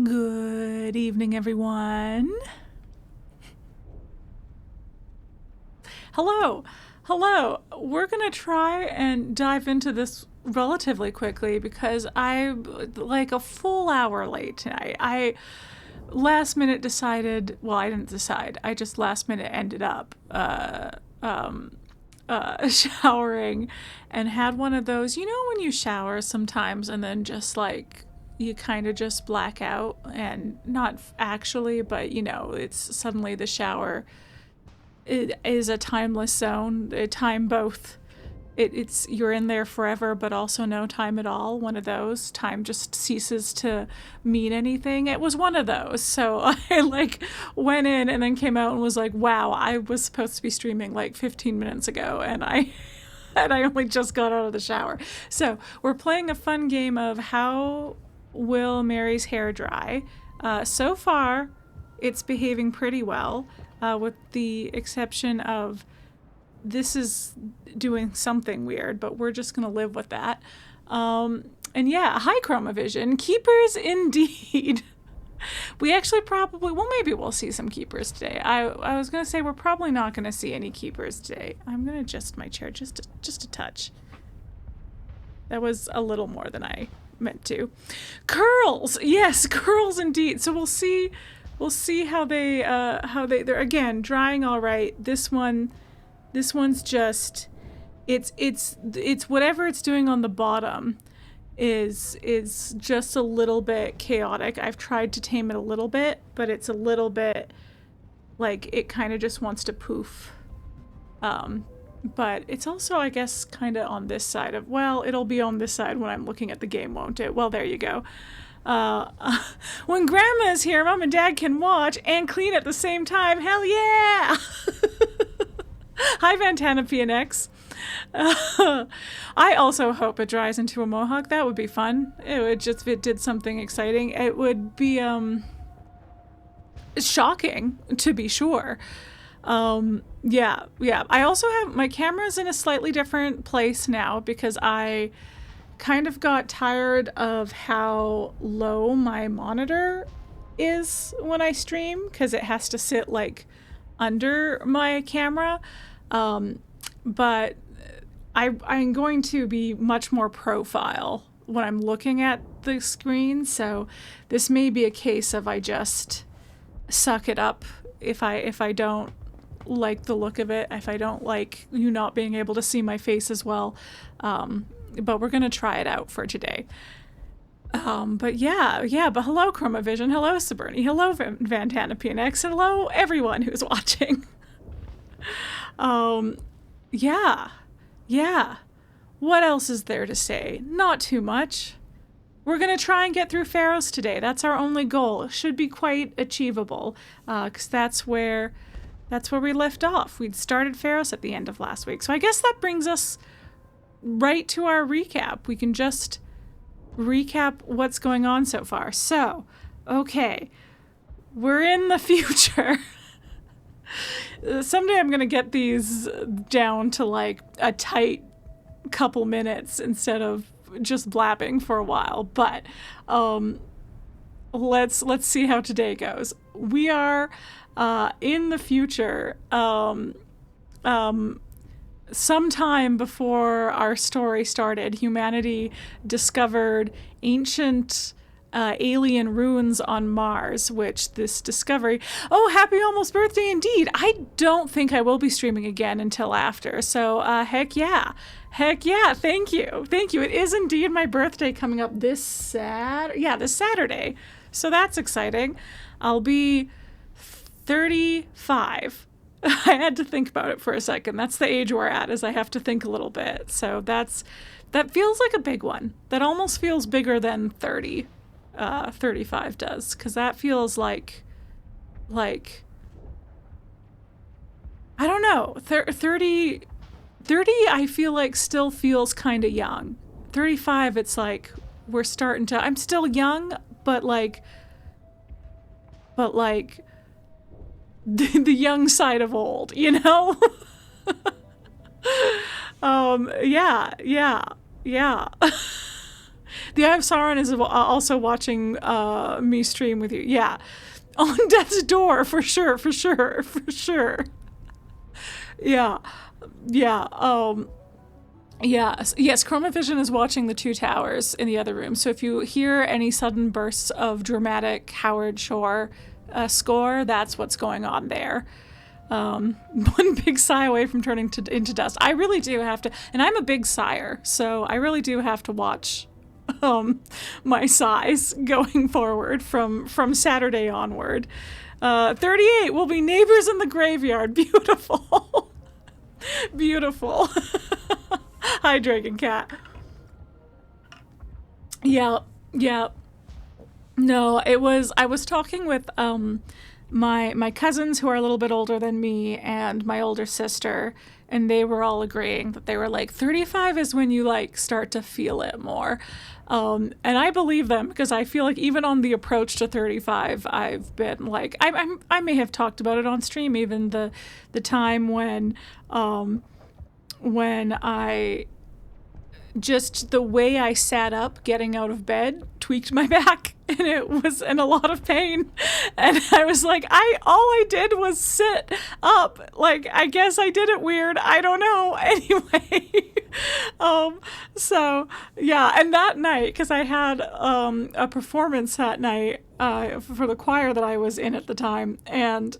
Good evening, everyone. Hello. Hello. We're going to try and dive into this relatively quickly because I'm like a full hour late tonight. I last minute decided, well, I didn't decide. I just last minute ended up showering and had one of those, you know, when you shower sometimes and then just like you kind of just black out, and not actually, but you know, it's suddenly the shower, it is a timeless zone, a time both. It's you're in there forever, but also no time at all. One of those. Time just ceases to mean anything. It was one of those. So I like went in and then came out and was like, wow, I was supposed to be streaming like 15 minutes ago, and I only just got out of the shower. So we're playing a fun game of how will Mary's hair dry. So far, it's behaving pretty well, with the exception of this is doing something weird, but we're just going to live with that. And yeah, hi Chromavision. Keepers indeed. We actually probably, well, maybe we'll see some keepers today. I was going to say we're probably not going to see any keepers today. I'm going to adjust my chair just a touch. That was a little more than I meant to. Curls! Yes, curls indeed. So we'll see how they're again drying all right. This one's just it's whatever it's doing on the bottom is just a little bit chaotic. I've tried to tame it a little bit, but it's a little bit like it kind of just wants to poof. But it's also, I guess, kind of on this side of, well, it'll be on this side when I'm looking at the game, won't it? Well, there you go. When Grandma is here, Mom and Dad can watch and clean at the same time. Hell yeah! Hi, Vantana PNX. I also hope it dries into a mohawk. That would be fun. It would just, if it did something exciting, it would be shocking, to be sure. Yeah. I also have my camera's in a slightly different place now because I kind of got tired of how low my monitor is when I stream because it has to sit like under my camera. But I'm going to be much more profile when I'm looking at the screen. So this may be a case of I just suck it up if I don't like the look of it, if I don't like you not being able to see my face as well. But we're going to try it out for today. But but hello Chromavision, hello Saberni, hello Vantana PNX, hello everyone who's watching. Yeah. What else is there to say? Not too much. We're going to try and get through Feros today. That's our only goal. It should be quite achievable, because that's where we left off. We'd started Feros at the end of last week. So I guess that brings us right to our recap. We can just recap what's going on so far. So, okay, we're in the future. Someday I'm going to get these down to like a tight couple minutes instead of just blabbing for a while. But let's see how today goes. We are in the future, sometime before our story started, humanity discovered ancient alien ruins on Mars, which this discovery... Oh, happy almost birthday indeed! I don't think I will be streaming again until after, so heck yeah. Heck yeah, thank you. Thank you. It is indeed my birthday coming up this Saturday. So that's exciting. I'll be 35. I had to think about it for a second. That's the age we're at, is I have to think a little bit. So that feels like a big one. That almost feels bigger than 35 does, because that feels like I don't know, 30 I feel like still feels kind of young. 35, it's like we're starting to, I'm still young, but like the young side of old, you know? Yeah. The Eye of Sauron is also watching me stream with you. Yeah. On death's door, for sure, for sure, for sure. Yeah. Yeah. Yes, Chromavision is watching the Two Towers in the other room. So if you hear any sudden bursts of dramatic Howard Shore score, that's what's going on there. One big sigh away from turning into dust. I really do have to, and I'm a big sigher, so I really do have to watch my sighs going forward from Saturday onward. 38 will be neighbors in the graveyard. Beautiful. Beautiful. Hi, Dragon Cat. Yeah. No, I was talking with my cousins who are a little bit older than me and my older sister, and they were all agreeing that they were like 35 is when you like start to feel it more. And I believe them, because I feel like even on the approach to 35, I've been like, I may have talked about it on stream, even the time when I just, the way I sat up getting out of bed tweaked my back, and it was in a lot of pain. And I was like, all I did was sit up. Like, I guess I did it weird. I don't know. Anyway. So yeah. And that night, cause I had, a performance that night, for the choir that I was in at the time. And,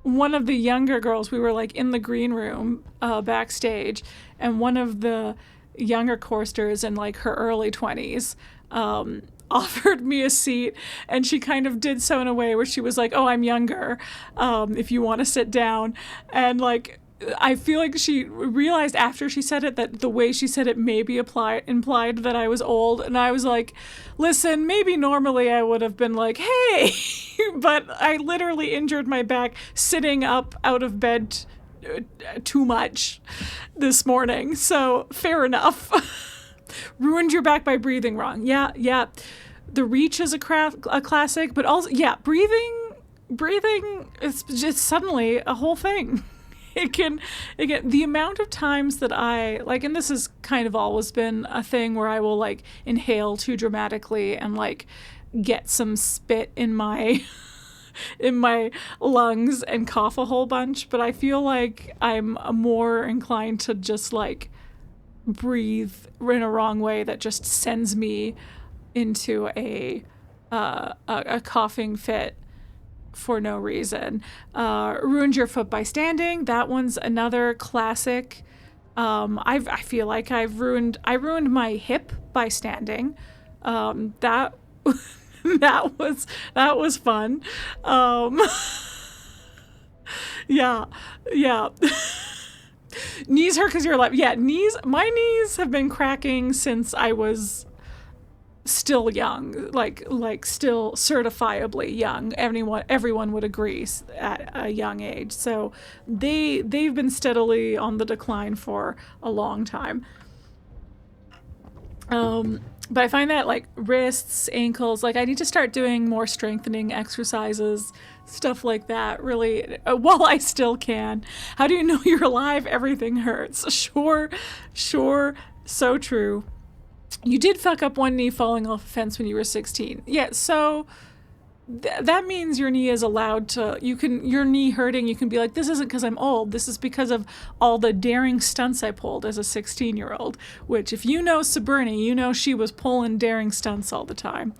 one of the younger girls, we were like in the green room backstage, and one of the younger choristers in like her early 20s offered me a seat, and she kind of did so in a way where she was like, oh, I'm younger, if you want to sit down. And like, I feel like she realized after she said it that the way she said it maybe implied that I was old. And I was like, listen, maybe normally I would have been like, hey, but I literally injured my back sitting up out of bed too much this morning. So fair enough. Ruined your back by breathing wrong. Yeah. The Reach is a classic, but also, yeah, breathing is just suddenly a whole thing. It can, the amount of times that I, like, and this has kind of always been a thing where I will, like, inhale too dramatically and, like, get some spit in my, in my lungs and cough a whole bunch. But I feel like I'm more inclined to just, like, breathe in a wrong way that just sends me into a coughing fit for no reason. Ruined your foot by standing. That one's another classic. I feel like I ruined my hip by standing. That was fun. Yeah. Knees hurt because you're alive. Yeah, my knees have been cracking since I was still young, like still certifiably young. Everyone would agree at a young age. So they've been steadily on the decline for a long time. But I find that like wrists, ankles, like I need to start doing more strengthening exercises, stuff like that, really, while I still can. How do you know you're alive? Everything hurts. Sure, so true. You did fuck up one knee falling off a fence when you were 16. Yeah, so that means your knee is allowed to, your knee hurting, you can be like, this isn't because I'm old, this is because of all the daring stunts I pulled as a 16-year-old, which if you know Saberni, you know she was pulling daring stunts all the time.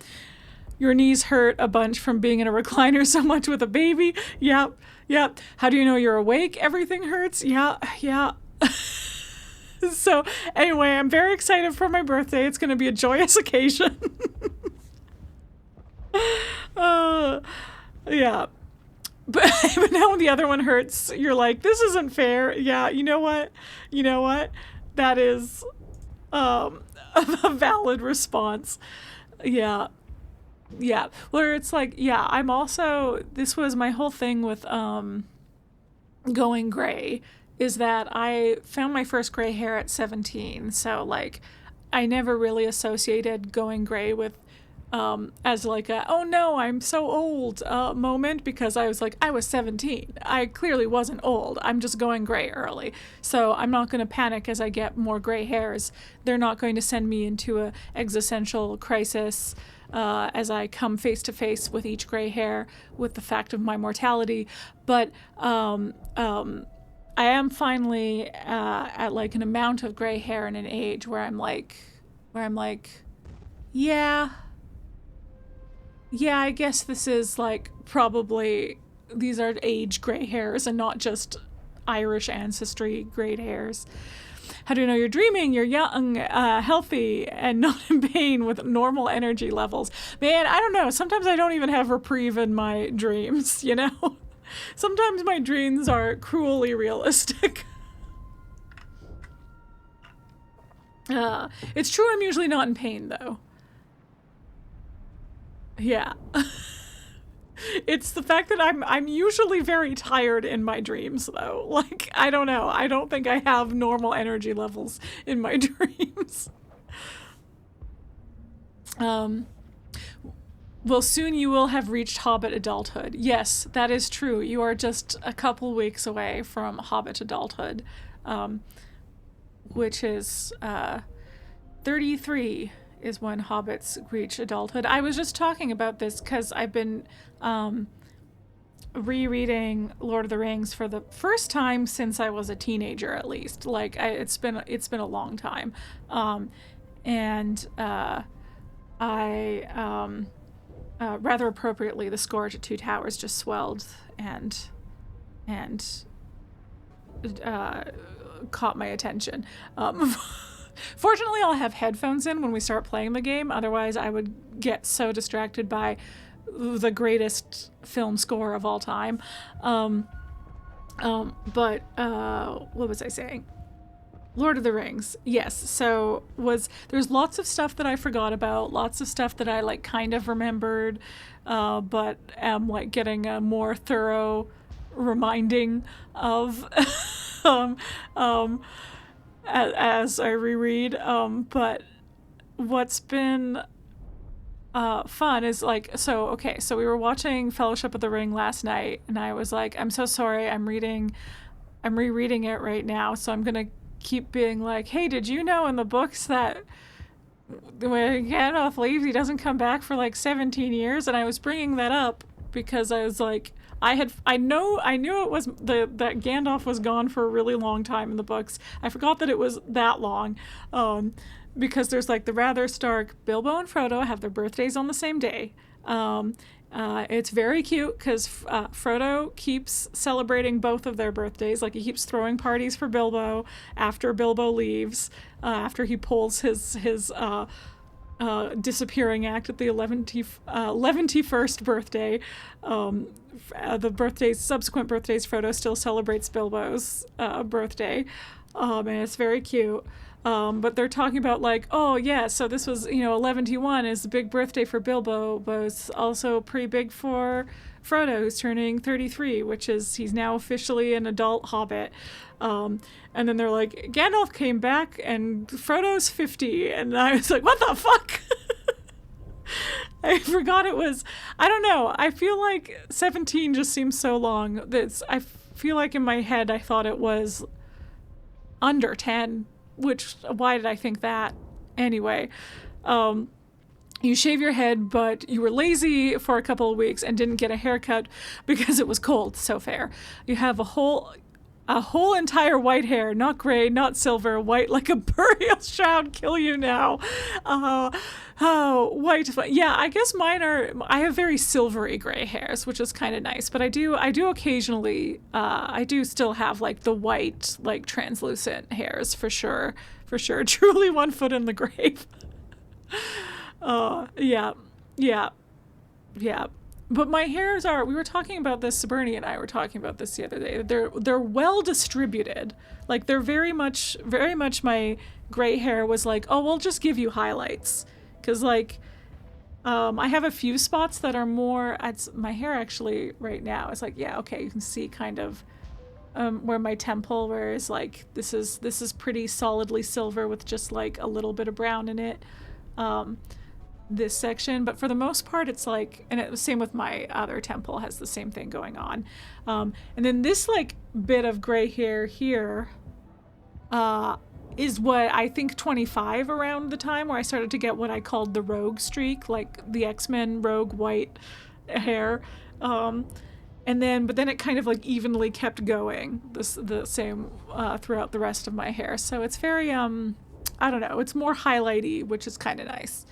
Your knees hurt a bunch from being in a recliner so much with a baby. Yep. How do you know you're awake? Everything hurts. Yeah. So anyway, I'm very excited for my birthday. It's going to be a joyous occasion. Yeah. But now when the other one hurts, you're like, this isn't fair. Yeah, you know what? That is a valid response. Yeah. Where it's like, yeah, I'm also, this was my whole thing with going gray, is that I found my first gray hair at 17. So like I never really associated going gray with as like a, oh no, I'm so old moment, because I was like, I was 17. I clearly wasn't old. I'm just going gray early. So I'm not going to panic as I get more gray hairs. They're not going to send me into a existential crisis as I come face to face with each gray hair with the fact of my mortality. But I am finally at like an amount of gray hair and an age where I'm like, yeah, I guess this is like probably, these are age gray hairs and not just Irish ancestry gray hairs. How do you know you're dreaming? You're young, healthy, and not in pain with normal energy levels. Man, I don't know. Sometimes I don't even have reprieve in my dreams, you know? Sometimes my dreams are cruelly realistic. It's true I'm usually not in pain, though. Yeah. It's the fact that I'm usually very tired in my dreams, though. Like, I don't know. I don't think I have normal energy levels in my dreams. Well, soon you will have reached Hobbit adulthood. Yes, that is true. You are just a couple weeks away from Hobbit adulthood, which is 33 is when hobbits reach adulthood. I was just talking about this because I've been rereading Lord of the Rings for the first time since I was a teenager, at least. Like, it's been a long time, and I rather appropriately, the score to Two Towers just swelled and caught my attention. Fortunately, I'll have headphones in when we start playing the game. Otherwise, I would get so distracted by the greatest film score of all time. What was I saying? Lord of the Rings. Yes. So there's lots of stuff that I forgot about, lots of stuff that I like kind of remembered, but am like getting a more thorough reminding of as I reread. But what's been fun is like, so we were watching Fellowship of the Ring last night, and I was like, I'm so sorry, I'm rereading it right now, so I'm gonna keep being like, hey, did you know in the books that when Gandalf leaves, he doesn't come back for like 17 years? And I was bringing that up because I was like, I knew it was that Gandalf was gone for a really long time in the books. I forgot that it was that long, because there's like the rather stark Bilbo and Frodo have their birthdays on the same day. It's very cute because Frodo keeps celebrating both of their birthdays. Like, he keeps throwing parties for Bilbo after Bilbo leaves, after he pulls his disappearing act at the 11th birthday. The subsequent birthdays, Frodo still celebrates Bilbo's birthday, and it's very cute. But they're talking about like, oh yeah, so this was, 11th is the big birthday for Bilbo, but it's also pretty big for Frodo, who's turning 33, which is, he's now officially an adult hobbit. And then they're like, Gandalf came back and Frodo's 50, and I was like, what the fuck? I forgot it was, I don't know, I feel like 17 just seems so long. I feel like in my head I thought it was under 10. Which, why did I think that? Anyway, you shave your head, but you were lazy for a couple of weeks and didn't get a haircut because it was cold. So fair. You have a whole entire white hair, not gray, not silver, white like a burial shroud. Kill you now. White. Yeah, I guess I have very silvery gray hairs, which is kind of nice. But I do occasionally, I do still have like the white, like translucent hairs for sure. Truly one foot in the grave. Yeah. But my hairs we were talking about this, Saberni and I were talking about this the other day. They're well distributed. Like, they're very much my gray hair was like, oh, we'll just give you highlights. Because, like, I have a few spots that are more, my hair actually right now is like, yeah, okay, you can see kind of where my temple, where it's like, this is pretty solidly silver with just like a little bit of brown in it. this section, but for the most part it's like, and it was same with my other temple, has the same thing going on. And then this like bit of gray hair here is what I think 25 around the time where I started to get what I called the rogue streak, like the X-Men rogue white hair. And then, but then it kind of like evenly kept going the same throughout the rest of my hair. So it's very, I don't know, it's more highlighty, which is kind of nice.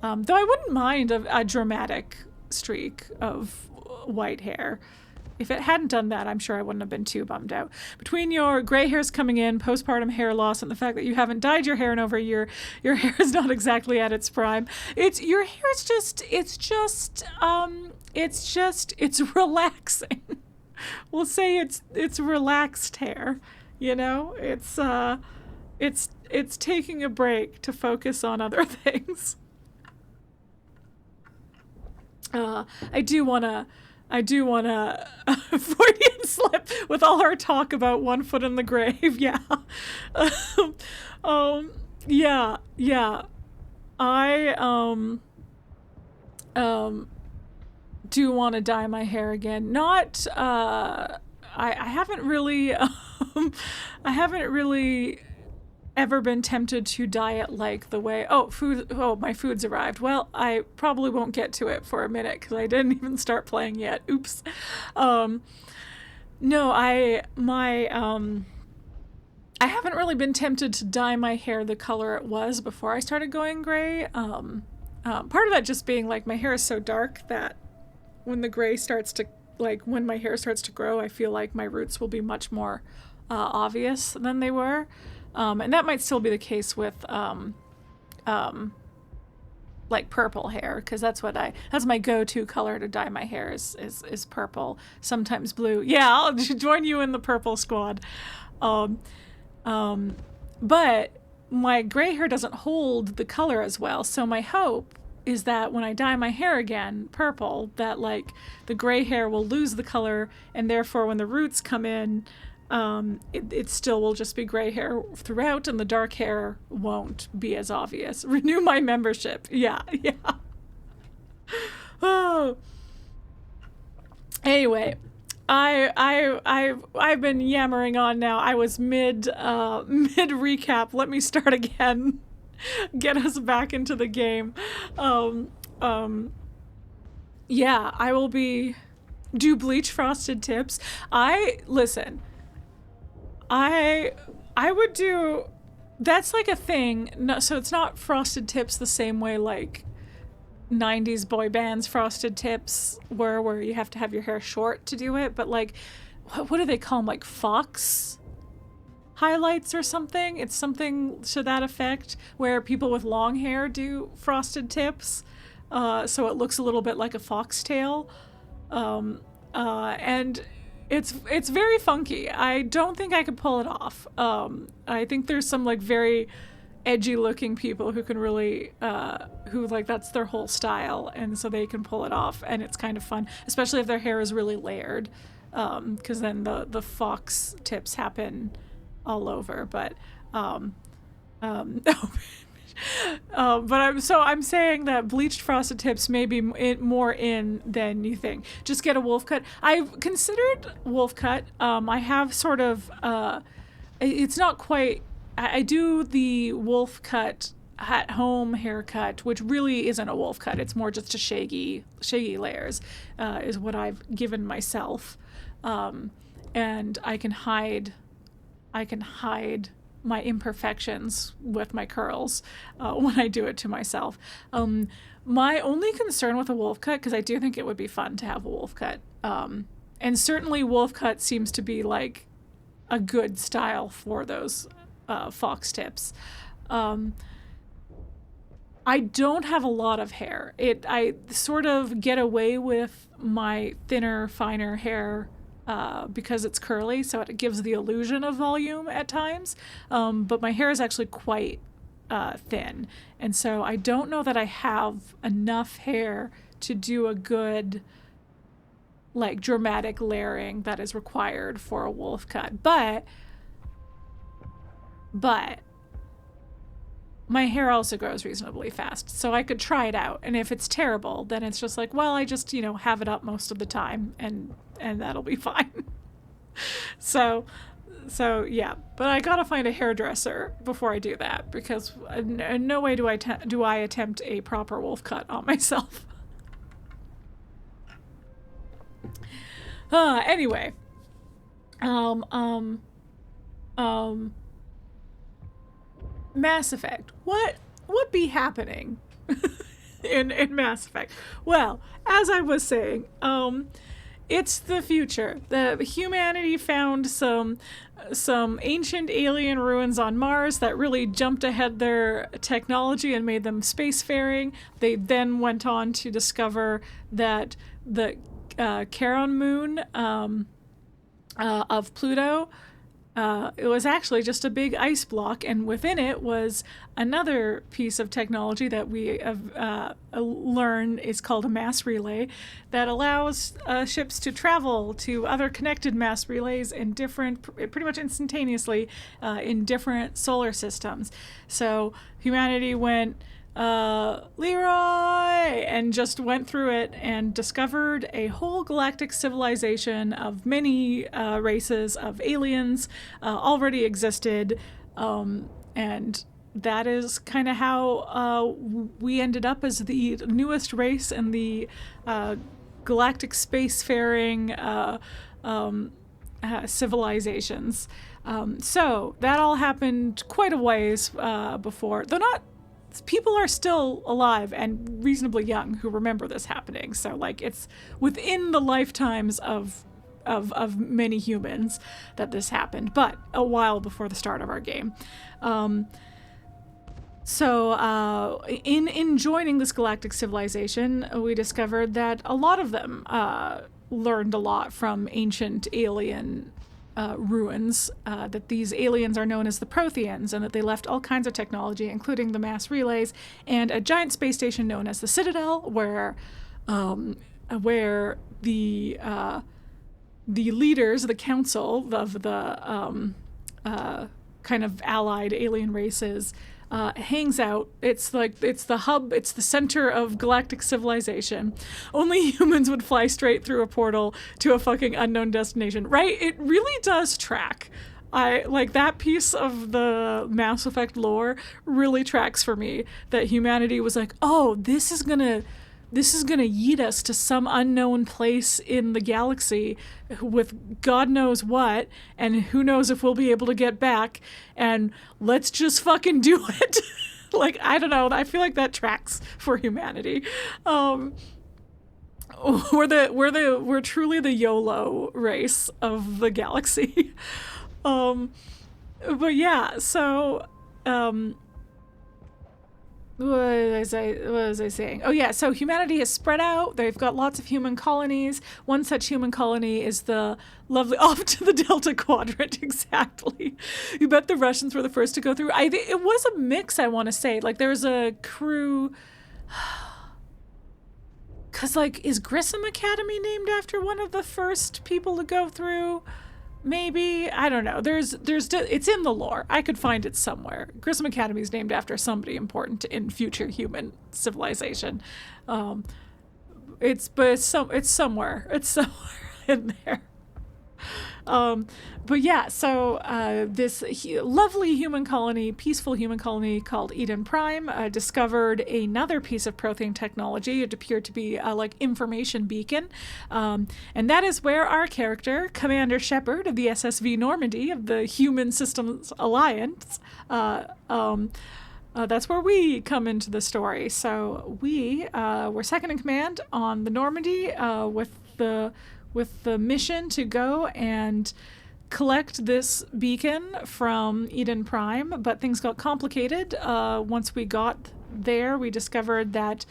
Though I wouldn't mind a dramatic streak of white hair. If it hadn't done that, I'm sure I wouldn't have been too bummed out. Between your gray hairs coming in, postpartum hair loss, and the fact that you haven't dyed your hair in over a year, your hair is not exactly at its prime. Your hair is just, it's relaxing. We'll say it's relaxed hair, you know? It's taking a break to focus on other things. I do wanna Freudian slip with all our talk about one foot in the grave. Yeah. Yeah. I do want to dye my hair again. Not I haven't really I haven't really ever been tempted to dye it like the way my food's arrived. Well, I probably won't get to it for a minute because I didn't even start playing yet. Oops. No, I haven't really been tempted to dye my hair the color it was before I started going gray. Part of that just being like my hair is so dark that when the gray starts to, like when my hair starts to grow, I feel like my roots will be much more obvious than they were. And that might still be the case with like purple hair, because that's my go-to color to dye my hair is purple, sometimes blue. Yeah, I'll join you in the purple squad. But my gray hair doesn't hold the color as well, so my hope is that when I dye my hair again purple, that like the gray hair will lose the color, and therefore when the roots come in, it still will just be gray hair throughout, and the dark hair won't be as obvious. Renew my membership. Yeah. Oh. Anyway, I've been yammering on now. I was mid recap. Let me start again. Get us back into the game. Yeah, I will be do bleach frosted tips. Listen. I would do, that's like a thing. No, so it's not frosted tips the same way like 90s boy bands frosted tips were, where you have to have your hair short to do it, but like, what do they call them? Like fox highlights or something? It's something to that effect, where people with long hair do frosted tips, so it looks a little bit like a foxtail, and it's very funky. I don't think I could pull it off. I think there's some like very edgy looking people who can really, who like that's their whole style, and so they can pull it off, and it's kind of fun, especially if their hair is really layered, because then the fox tips happen all over. But but I'm saying that bleached frosted tips may be more in than you think. Just get a wolf cut. I've considered wolf cut. I have sort of, it's not quite, I do the wolf cut at home haircut, which really isn't a wolf cut. It's more just a shaggy layers, is what I've given myself. And I can hide my imperfections with my curls when I do it to myself. My only concern with a wolf cut, because I do think it would be fun to have a wolf cut, and certainly wolf cut seems to be like a good style for those fox tips. I don't have a lot of hair. I sort of get away with my thinner, finer hair because it's curly, so it gives the illusion of volume at times. But my hair is actually quite thin, and so I don't know that I have enough hair to do a good, like, dramatic layering that is required for a wolf cut. But my hair also grows reasonably fast, so I could try it out. And if it's terrible, then it's just like, well, I just, you know, have it up most of the time, and that'll be fine. So yeah, but I gotta find a hairdresser before I do that, because in no way do I attempt a proper wolf cut on myself. Anyway, Mass Effect. What be happening in Mass Effect? Well, as I was saying, it's the future. The humanity found some ancient alien ruins on Mars that really jumped ahead their technology and made them spacefaring. They then went on to discover that the Charon moon of Pluto, it was actually just a big ice block, and within it was another piece of technology that we have learned is called a mass relay that allows ships to travel to other connected mass relays in different, pretty much instantaneously, in different solar systems. So humanity went Leroy, and just went through it and discovered a whole galactic civilization of many races of aliens already existed, and that is kind of how we ended up as the newest race in the galactic spacefaring civilizations. So that all happened quite a ways before, though not. People are still alive and reasonably young who remember this happening. So, like, it's within the lifetimes of many humans that this happened, but a while before the start of our game. In joining this galactic civilization, we discovered that a lot of them learned a lot from ancient alien ruins, that these aliens are known as the Protheans, and that they left all kinds of technology, including the mass relays and a giant space station known as the Citadel, where the leaders, the council of the kind of allied alien races, hangs out. It's the hub, it's the center of galactic civilization. Only humans would fly straight through a portal to a fucking unknown destination, right? It really does track. I like that piece of the Mass Effect lore really tracks for me, that humanity was like, oh, this is gonna yeet us to some unknown place in the galaxy with God knows what, and who knows if we'll be able to get back, and let's just fucking do it. Like, I don't know, I feel like that tracks for humanity. We're truly the YOLO race of the galaxy. But yeah, so what was I saying? Oh yeah, so humanity has spread out. They've got lots of human colonies. One such human colony is the lovely off to the Delta Quadrant. Exactly. You bet the Russians were the first to go through. It was a mix, I want to say. Like, there was a crew. Cause like, is Grissom Academy named after one of the first people to go through? Maybe, I don't know. It's in the lore. I could find it somewhere. Grissom Academy is named after somebody important in future human civilization. It's somewhere. It's somewhere in there. But yeah, so this lovely human colony, peaceful human colony called Eden Prime, discovered another piece of Prothean technology. It appeared to be a information beacon, and that is where our character, Commander Shepard of the SSV Normandy of the Human Systems Alliance, that's where we come into the story. So we were second in command on the Normandy, with the mission to go and collect this beacon from Eden Prime, but things got complicated. Once we got there, we discovered that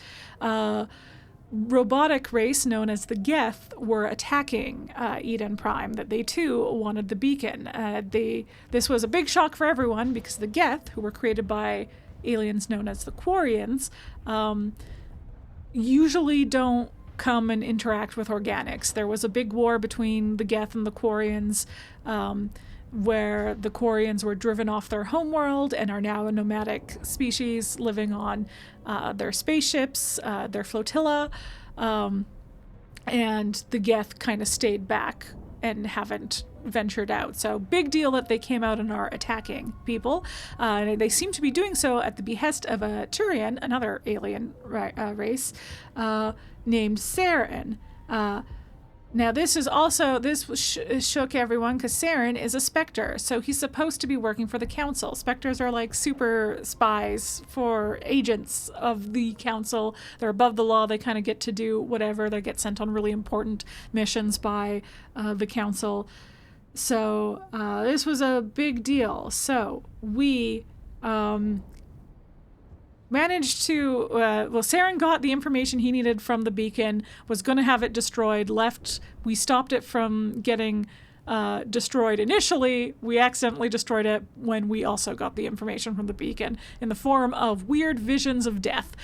robotic race known as the Geth were attacking Eden Prime, that they too wanted the beacon. This was a big shock for everyone, because the Geth, who were created by aliens known as the Quarians, usually don't come and interact with organics. There was a big war between the Geth and the Quarians. where the Quarians were driven off their homeworld and are now a nomadic species living on their spaceships, their flotilla, and the Geth kind of stayed back and haven't ventured out. So big deal that they came out and are attacking people. They seem to be doing so at the behest of a Turian, another alien race, named Saren. Now this shook everyone because Saren is a Spectre, so he's supposed to be working for the Council. Spectres are like super spies for agents of the Council. They're above the law. They kind of get to do whatever. They get sent on really important missions by the Council. So this was a big deal. So we managed to, Saren got the information he needed from the beacon, was going to have it destroyed, left. We stopped it from getting destroyed initially. We accidentally destroyed it when we also got the information from the beacon in the form of weird visions of death.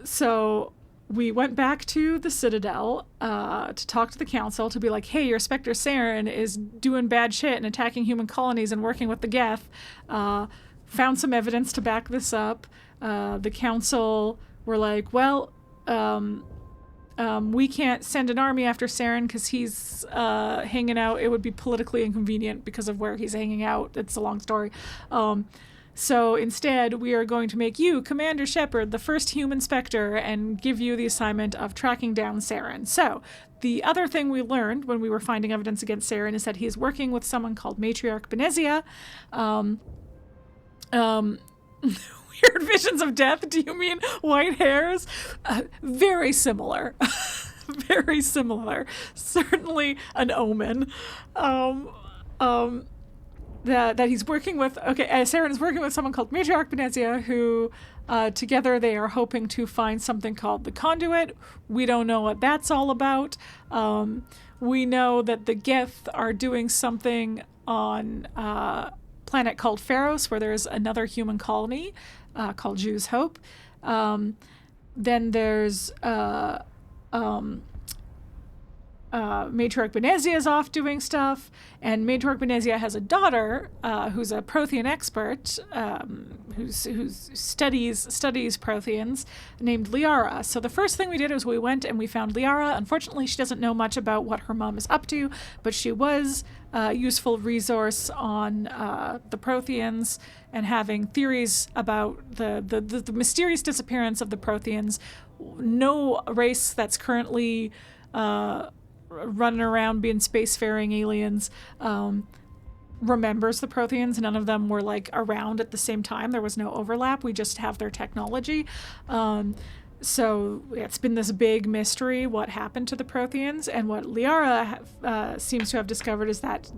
So we went back to the Citadel to talk to the Council, to be like, hey, your Spectre Saren is doing bad shit and attacking human colonies and working with the Geth. Found some evidence to back this up. The Council were like, well, we can't send an army after Saren because he's hanging out. It would be politically inconvenient because of where he's hanging out. It's a long story. So instead, we are going to make you Commander Shepard, the first human Spectre, and give you the assignment of tracking down Saren. So the other thing we learned when we were finding evidence against Saren is that he's working with someone called Matriarch Benezia. Weird visions of death. Do you mean white hairs? Very similar. Very similar. Certainly an omen. That he's working with, Saren is working with someone called Matriarch Benezia, who together they are hoping to find something called the Conduit. We don't know what that's all about. We know that the Geth are doing something on planet called Feros, where there's another human colony called Jew's Hope. Then there's Matriarch Benezia is off doing stuff, and Matriarch Benezia has a daughter who's a Prothean expert who studies Protheans, named Liara. So the first thing we did was we went and we found Liara. Unfortunately, she doesn't know much about what her mom is up to, but she was a useful resource on the Protheans and having theories about the mysterious disappearance of the Protheans. No race that's currently running around being spacefaring aliens remembers the Protheans. None of them were like around at the same time. There was no overlap. We just have their technology. So it's been this big mystery what happened to the Protheans, and what Liara seems to have discovered is that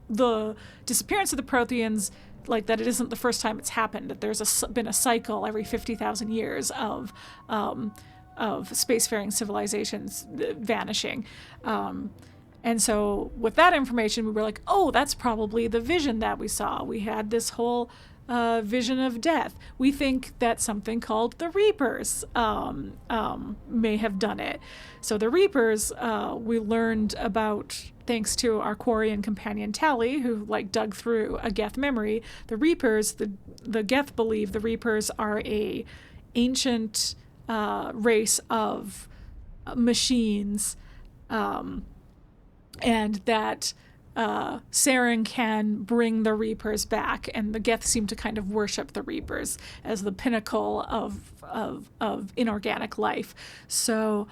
the disappearance of the Protheans, like that it isn't the first time it's happened, that there's been a cycle every 50,000 years of spacefaring civilizations vanishing. And so with that information, we were like, oh, that's probably the vision that we saw. We had this whole vision of death. We think that something called the Reapers may have done it. So the Reapers, we learned about thanks to our Quarian companion Tali, who like dug through a Geth memory. The Reapers, the Geth believe the Reapers are a ancient race of machines, and that Saren can bring the Reapers back, and the Geth seem to kind of worship the Reapers as the pinnacle of inorganic life. So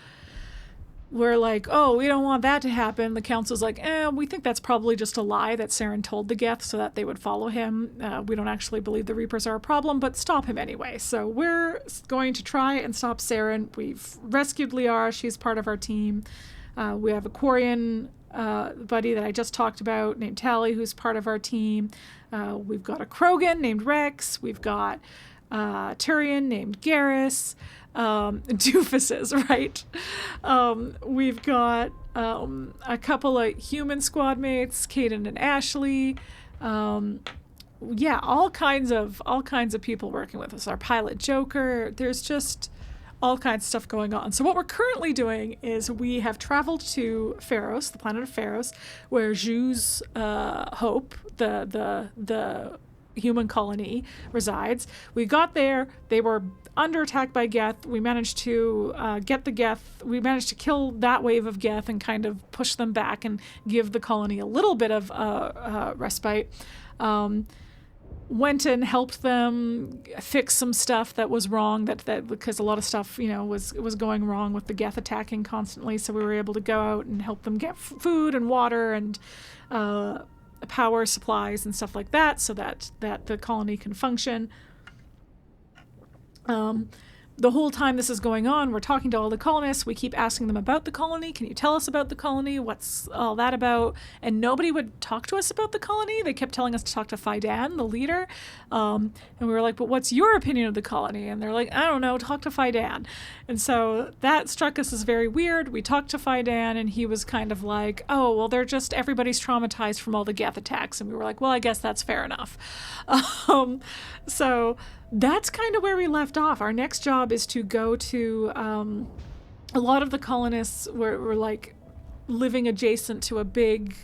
we're like, oh, we don't want that to happen. The Council's like, we think that's probably just a lie that Saren told the Geth so that they would follow him. We don't actually believe the Reapers are a problem, but stop him anyway. So we're going to try and stop Saren. We've rescued Liara. She's part of our team. We have a Quarian buddy that I just talked about named Tali, who's part of our team. We've got a Krogan named Wrex. We've got Turian named Garrus. Doofuses, right? We've got a couple of human squad mates, Kaidan and Ashley. Yeah, all kinds of people working with us. Our pilot Joker. There's just all kinds of stuff going on. So what we're currently doing is we have traveled to Feros, the planet of Feros, where Zhu's Hope, the human colony, resides. We got there. They were under attack by geth. We managed to get the geth. We managed to kill that wave of geth and kind of push them back and give the colony a little bit of respite. Went and helped them fix some stuff that was wrong, that because a lot of stuff, you know, was going wrong with the geth attacking constantly. So we were able to go out and help them get food and water and power supplies and stuff like that, so that the colony can function. The whole time this is going on, we're talking to all the colonists. We keep asking them about the colony. Can you tell us about the colony? What's all that about? And nobody would talk to us about the colony. They kept telling us to talk to Fai Dan, the leader. And we were like, but what's your opinion of the colony? And they're like, I don't know, talk to Fai Dan. And so that struck us as very weird. We talked to Fai Dan, and he was kind of like, oh, well, they're just, everybody's traumatized from all the geth attacks. And we were like, well, I guess that's fair enough. So that's kind of where we left off. Our next job is to go to a lot of the colonists were like living adjacent to a big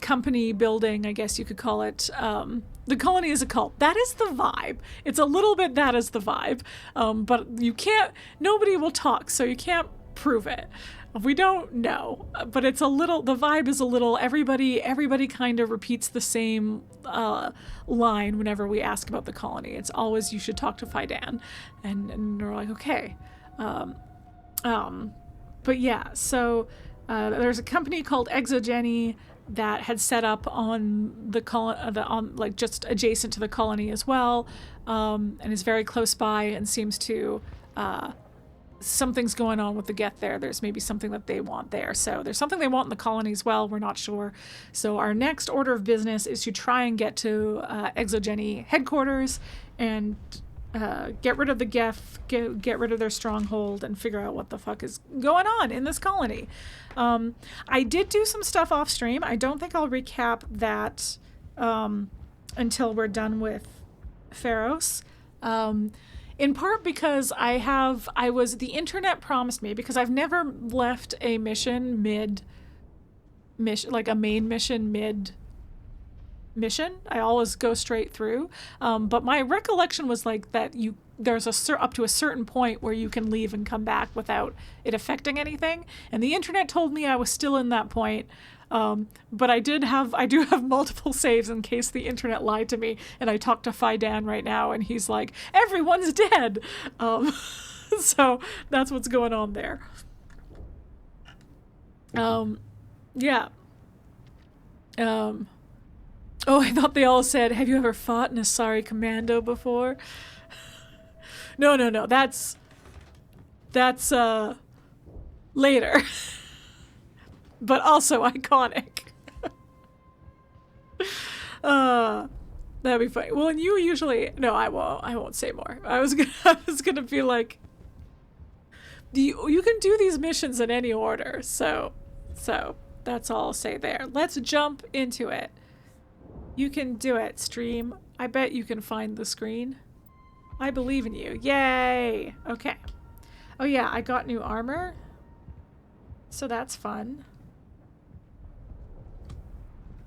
company building, I guess you could call it. The colony is a cult. That is the vibe. It's a little bit that is the vibe. But you can't, nobody will talk, so you can't prove it. We don't know, but it's a little, the vibe is a little, everybody kind of repeats the same line whenever we ask about the colony. It's always, you should talk to Fai Dan. And we're like, okay. But yeah, so there's a company called ExoGeni that had set up on the like just adjacent to the colony as well, and is very close by and seems to something's going on with the geth there. There's maybe something that they want there. So there's something they want in the colony as well. We're not sure. So our next order of business is to try and get to ExoGeni headquarters and get rid of the geth, get rid of their stronghold, and figure out what the fuck is going on in this colony. I did do some stuff off stream. I don't think I'll recap that until we're done with Feros. In part because the internet promised me, because I've never left a mission like a main mission mid-mission. I always go straight through. But my recollection was like that there's up to a certain point where you can leave and come back without it affecting anything. And the internet told me I was still in that point. But I do have multiple saves in case the internet lied to me, and I talked to Fai Dan right now, and he's like, everyone's dead. So that's what's going on there. Yeah. Oh, I thought they all said, have you ever fought in a sorry commando before? No, that's later. But also iconic. That'd be funny. Well, and you usually, no, I won't say more. I was gonna be like, you can do these missions in any order, so that's all I'll say there. Let's jump into it. You can do it, stream. I bet you can find the screen. I believe in you. Yay! Okay. Oh yeah, I got new armor, so that's fun.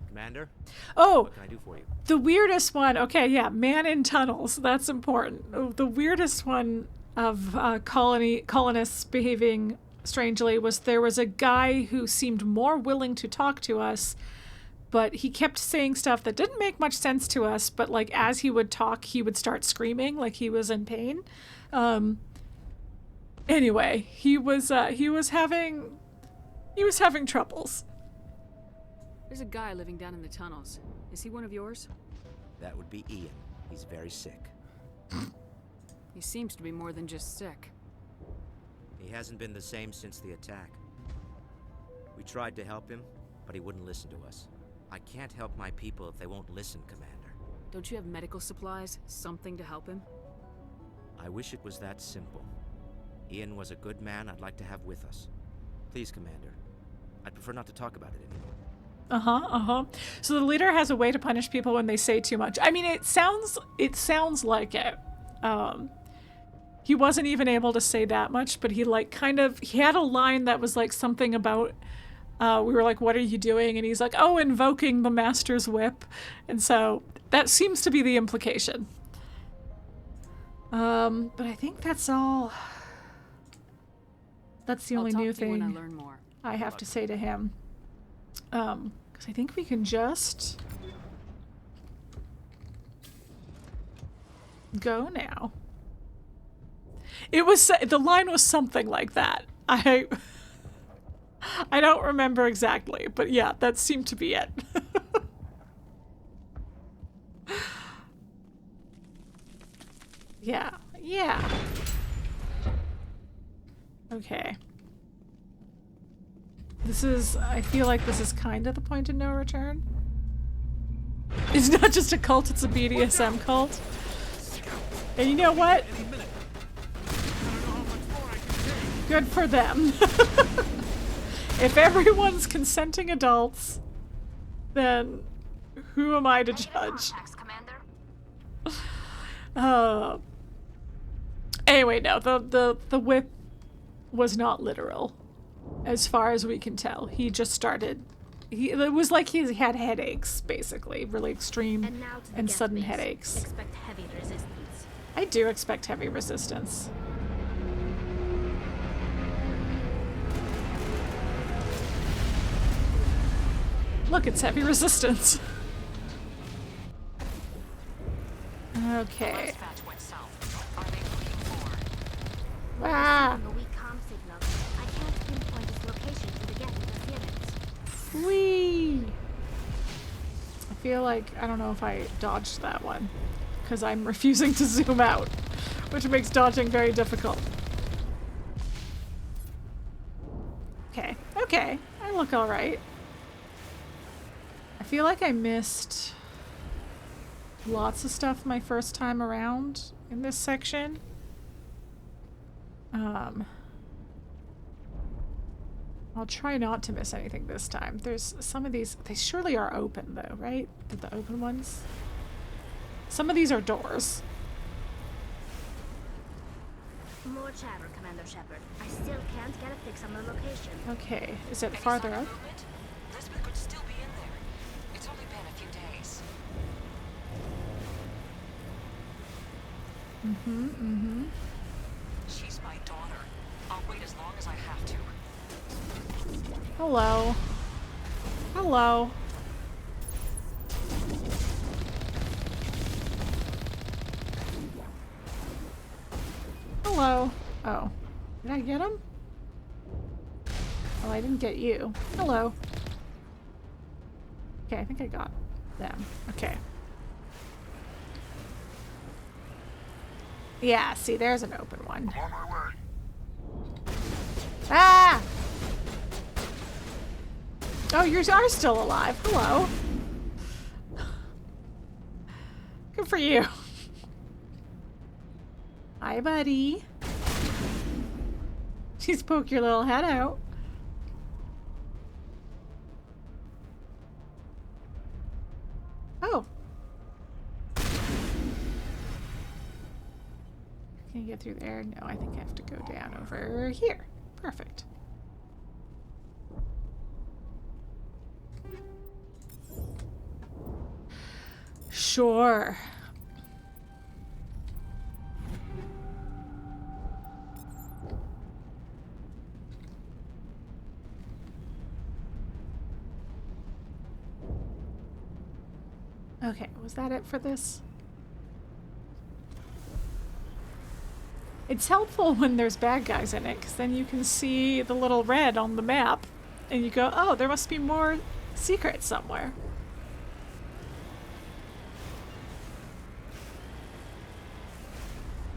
Commander? Oh, what can I do for you? The weirdest one. Okay, yeah, man in tunnels. That's important. The weirdest one of colonists behaving strangely was there was a guy who seemed more willing to talk to us, but he kept saying stuff that didn't make much sense to us, but like as he would talk, he would start screaming like he was in pain. Anyway, he was having troubles. There's a guy living down in the tunnels. Is he one of yours? That would be Ian. He's very sick. He seems to be more than just sick. He hasn't been the same since the attack. We tried to help him, but he wouldn't listen to us. I can't help my people if they won't listen, Commander. Don't you have medical supplies? Something to help him? I wish it was that simple. Ian was a good man I'd like to have with us. Please, Commander. I'd prefer not to talk about it anymore. So the leader has a way to punish people when they say too much. I mean, it sounds like it. He wasn't even able to say that much, but he like he had a line that was like something about, we were like, what are you doing? And he's like, oh, invoking the master's whip. And so that seems to be the implication. But I think that's all. That's the only new thing when I learn more. I have to say to him. Because I think we can just go now. It was, the line was something like that. I don't remember exactly, but yeah, that seemed to be it. Yeah. Okay. I feel like this is kind of the point of no return. It's not just a cult, it's a BDSM cult. And you know what? Good for them. If everyone's consenting adults, then who am I to judge? Anyway, no, the whip was not literal, as far as we can tell. He just started. It was like he had headaches, basically, really extreme and sudden headaches. Expect heavy resistance. I do expect heavy resistance. Look, it's heavy resistance. Okay. Ah! Whee! I feel like, I don't know if I dodged that one, because I'm refusing to zoom out, which makes dodging very difficult. Okay, I look alright. I feel like I missed lots of stuff my first time around in this section. I'll try not to miss anything this time. There's some of these, they surely are open though, right? The open ones? Some of these are doors. More chatter, Commander Shepard. I still can't get a fix on the location. Okay, is it farther up? Lizbeth could still be in there. It's only been a few days. She's my daughter. I'll wait as long as I have to. Hello. Hello. Hello. Oh. Did I get him? Oh, I didn't get you. Hello. Okay, I think I got them. Okay. Yeah, see, there's an open one. I'm on my way. Ah! Oh, you are still alive. Hello. Good for you. Hi, buddy. Just poke your little head out. Oh. Can you get through there? No, I think I have to go down over here. Perfect. Sure. Okay, was that it for this? It's helpful when there's bad guys in it, because then you can see the little red on the map, and you go, oh, there must be more secrets somewhere.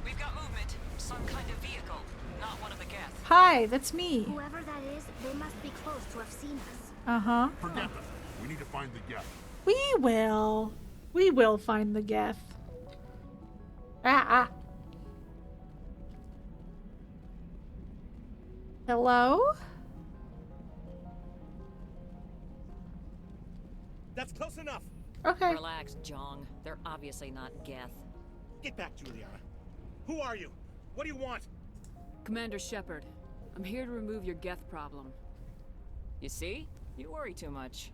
We've got movement. Some kind of vehicle. Not one of the geth. Hi, that's me. Whoever that is, they must be close to have seen us. Uh-huh. Forget that. We need to find the geth. We will. We will find the geth. Ah. Hello? That's close enough. Okay. Relax, Jeong. They're obviously not geth. Get back, Juliana. Who are you? What do you want? Commander Shepard, I'm here to remove your geth problem. You see? You worry too much.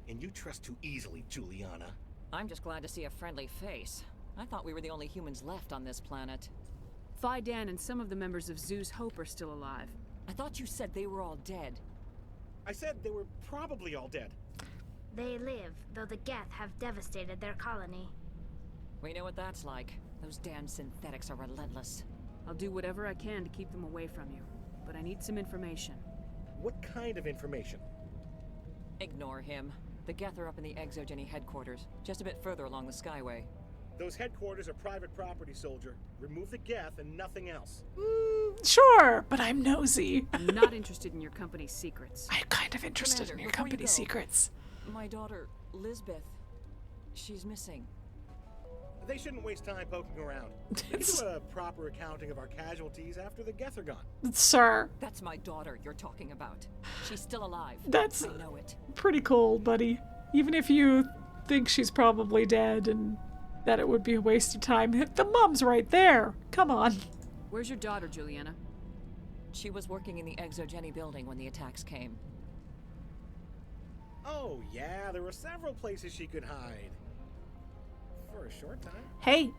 And you trust too easily, Juliana. I'm just glad to see a friendly face. I thought we were the only humans left on this planet. Fai Dan and some of the members of Zoo's Hope are still alive. I thought you said they were all dead. I said they were probably all dead. They live, though the geth have devastated their colony. We know what that's like. Those damn synthetics are relentless. I'll do whatever I can to keep them away from you, but I need some information. What kind of information? Ignore him. The geth are up in the ExoGeni headquarters, just a bit further along the Skyway. Those headquarters are private property, soldier. Remove the geth and nothing else. Sure, but I'm nosy. I'm not interested in your company's secrets. I'm kind of interested in your before you company's go, secrets. My daughter, Lizbeth, she's missing. They shouldn't waste time poking around. We can do a proper accounting of our casualties after the geth are gone. Sir, That's my daughter you're talking about. She's still alive. That's- I know it. pretty cold, buddy. Even if you think she's probably dead and that it would be a waste of time, the mom's right there. Come on. Where's your daughter, Juliana? She was working in the ExoGeni building when the attacks came. Oh, yeah, there were several places she could hide. For a short time. Hey,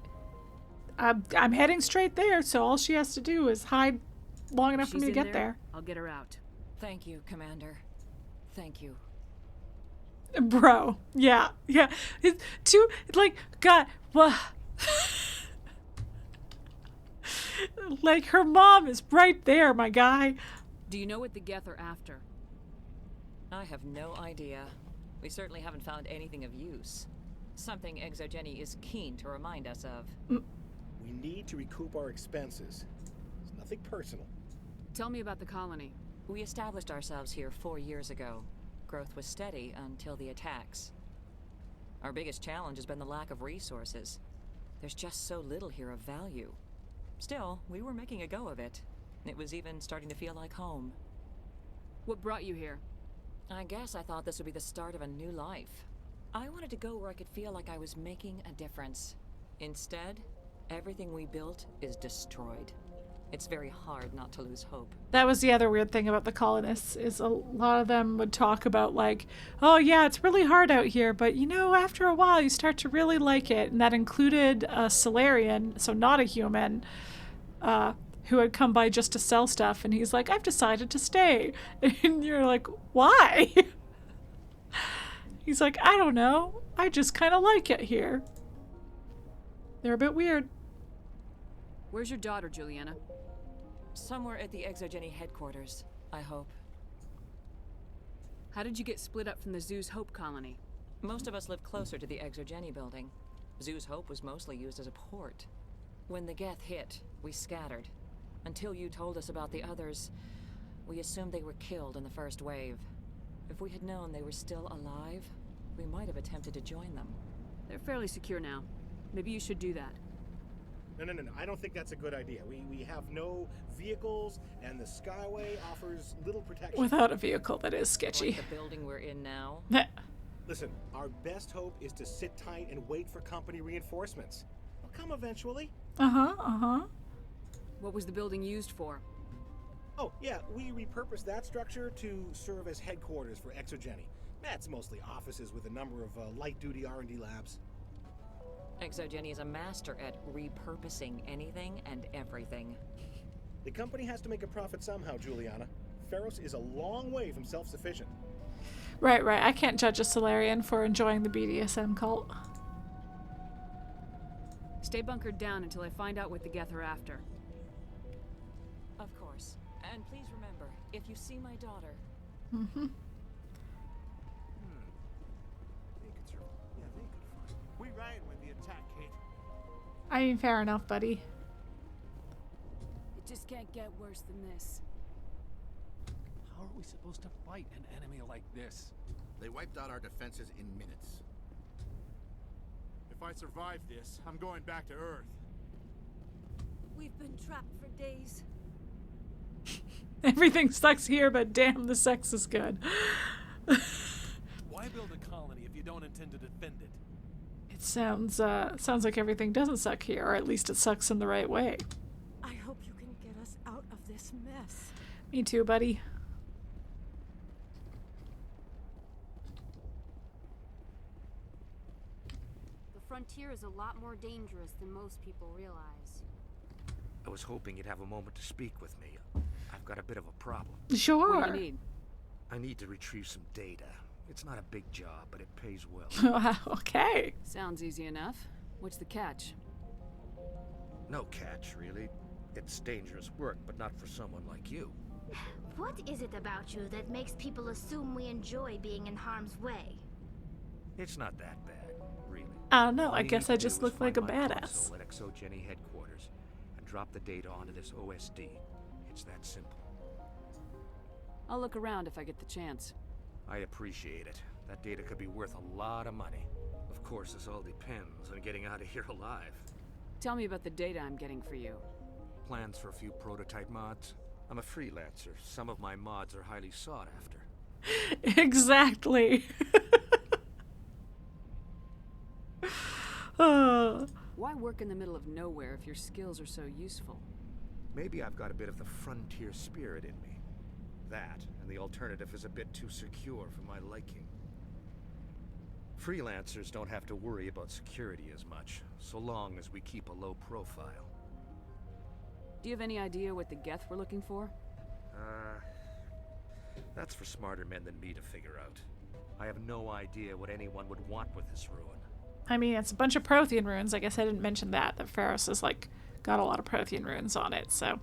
I'm heading straight there, so all she has to do is hide long enough for She's me to in get there. I'll get her out. Thank you, Commander. Thank you. Bro, yeah. It's too, like, God, well, like, her mom is right there, my guy. Do you know what the geth are after? I have no idea. We certainly haven't found anything of use. Something ExoGeni is keen to remind us of. We need to recoup our expenses. It's nothing personal. Tell me about the colony. We established ourselves here 4 years ago. Growth was steady until the attacks. Our biggest challenge has been the lack of resources. There's just so little here of value. Still, we were making a go of it. It was even starting to feel like home. What brought you here? I guess I thought this would be the start of a new life. I wanted to go where I could feel like I was making a difference. Instead, everything we built is destroyed. It's very hard not to lose hope. That was the other weird thing about the colonists, is a lot of them would talk about, like, oh yeah, it's really hard out here, but you know, after a while you start to really like it. And that included a Solarian, so not a human, who had come by just to sell stuff, and he's like, I've decided to stay. And you're like, why? He's like, I don't know, I just kind of like it here. They're a bit weird. Where's your daughter, Juliana? Somewhere at the ExoGeni headquarters, I hope. How did you get split up from the Zoo's Hope colony? Most of us live closer to the ExoGeni building. Zoo's Hope was mostly used as a port. When the geth hit, we scattered. Until you told us about the others, we assumed they were killed in the first wave. If we had known they were still alive, we might have attempted to join them. They're fairly secure now. Maybe you should do that. No. I don't think that's a good idea. We have no vehicles, and the Skyway offers little protection. Without a vehicle, that is sketchy. Like the building we're in now. Listen, our best hope is to sit tight and wait for company reinforcements. They'll come eventually. What was the building used for? Oh, yeah, we repurposed that structure to serve as headquarters for ExoGeni. That's mostly offices with a number of light-duty R&D labs. ExoGeni is a master at repurposing anything and everything. The company has to make a profit somehow, Juliana. Feros is a long way from self-sufficient. Right. I can't judge a Solarian for enjoying the BDSM cult. Stay bunkered down until I find out what the geth are after. Of course. And please remember, if you see my daughter... We ran when the attack hit. I mean, fair enough, buddy. It just can't get worse than this. How are we supposed to fight an enemy like this? They wiped out our defenses in minutes. If I survive this, I'm going back to Earth. We've been trapped for days. Everything sucks here, but damn, the sex is good. Why build a don't intend to defend it. It sounds like everything doesn't suck here, or at least it sucks in the right way. I hope you can get us out of this mess. Me too, buddy. The frontier is a lot more dangerous than most people realize. I was hoping you'd have a moment to speak with me. I've got a bit of a problem. Sure. What do you need? I need to retrieve some data. It's not a big job, but it pays well. Okay. Sounds easy enough. What's the catch? No catch, really. It's dangerous work, but not for someone like you. What is it about you that makes people assume we enjoy being in harm's way? It's not that bad, really. I don't know. All I you guess need I to just do is look like a find my badass. console at ExoGeni headquarters and drop the data onto this OSD. It's that simple. I'll look around if I get the chance. I appreciate it. That data could be worth a lot of money. Of course, this all depends on getting out of here alive. Tell me about the data I'm getting for you. Plans for a few prototype mods? I'm a freelancer. Some of my mods are highly sought after. Exactly. Why work in the middle of nowhere if your skills are so useful? Maybe I've got a bit of the frontier spirit in me. That, and the alternative is a bit too secure for my liking. Freelancers don't have to worry about security as much, so long as we keep a low profile. Do you have any idea what the geth were looking for? That's for smarter men than me to figure out. I have no idea what anyone would want with this ruin. I mean, it's a bunch of Prothean ruins. I guess I didn't mention that Feros has, like, got a lot of Prothean ruins on it, so...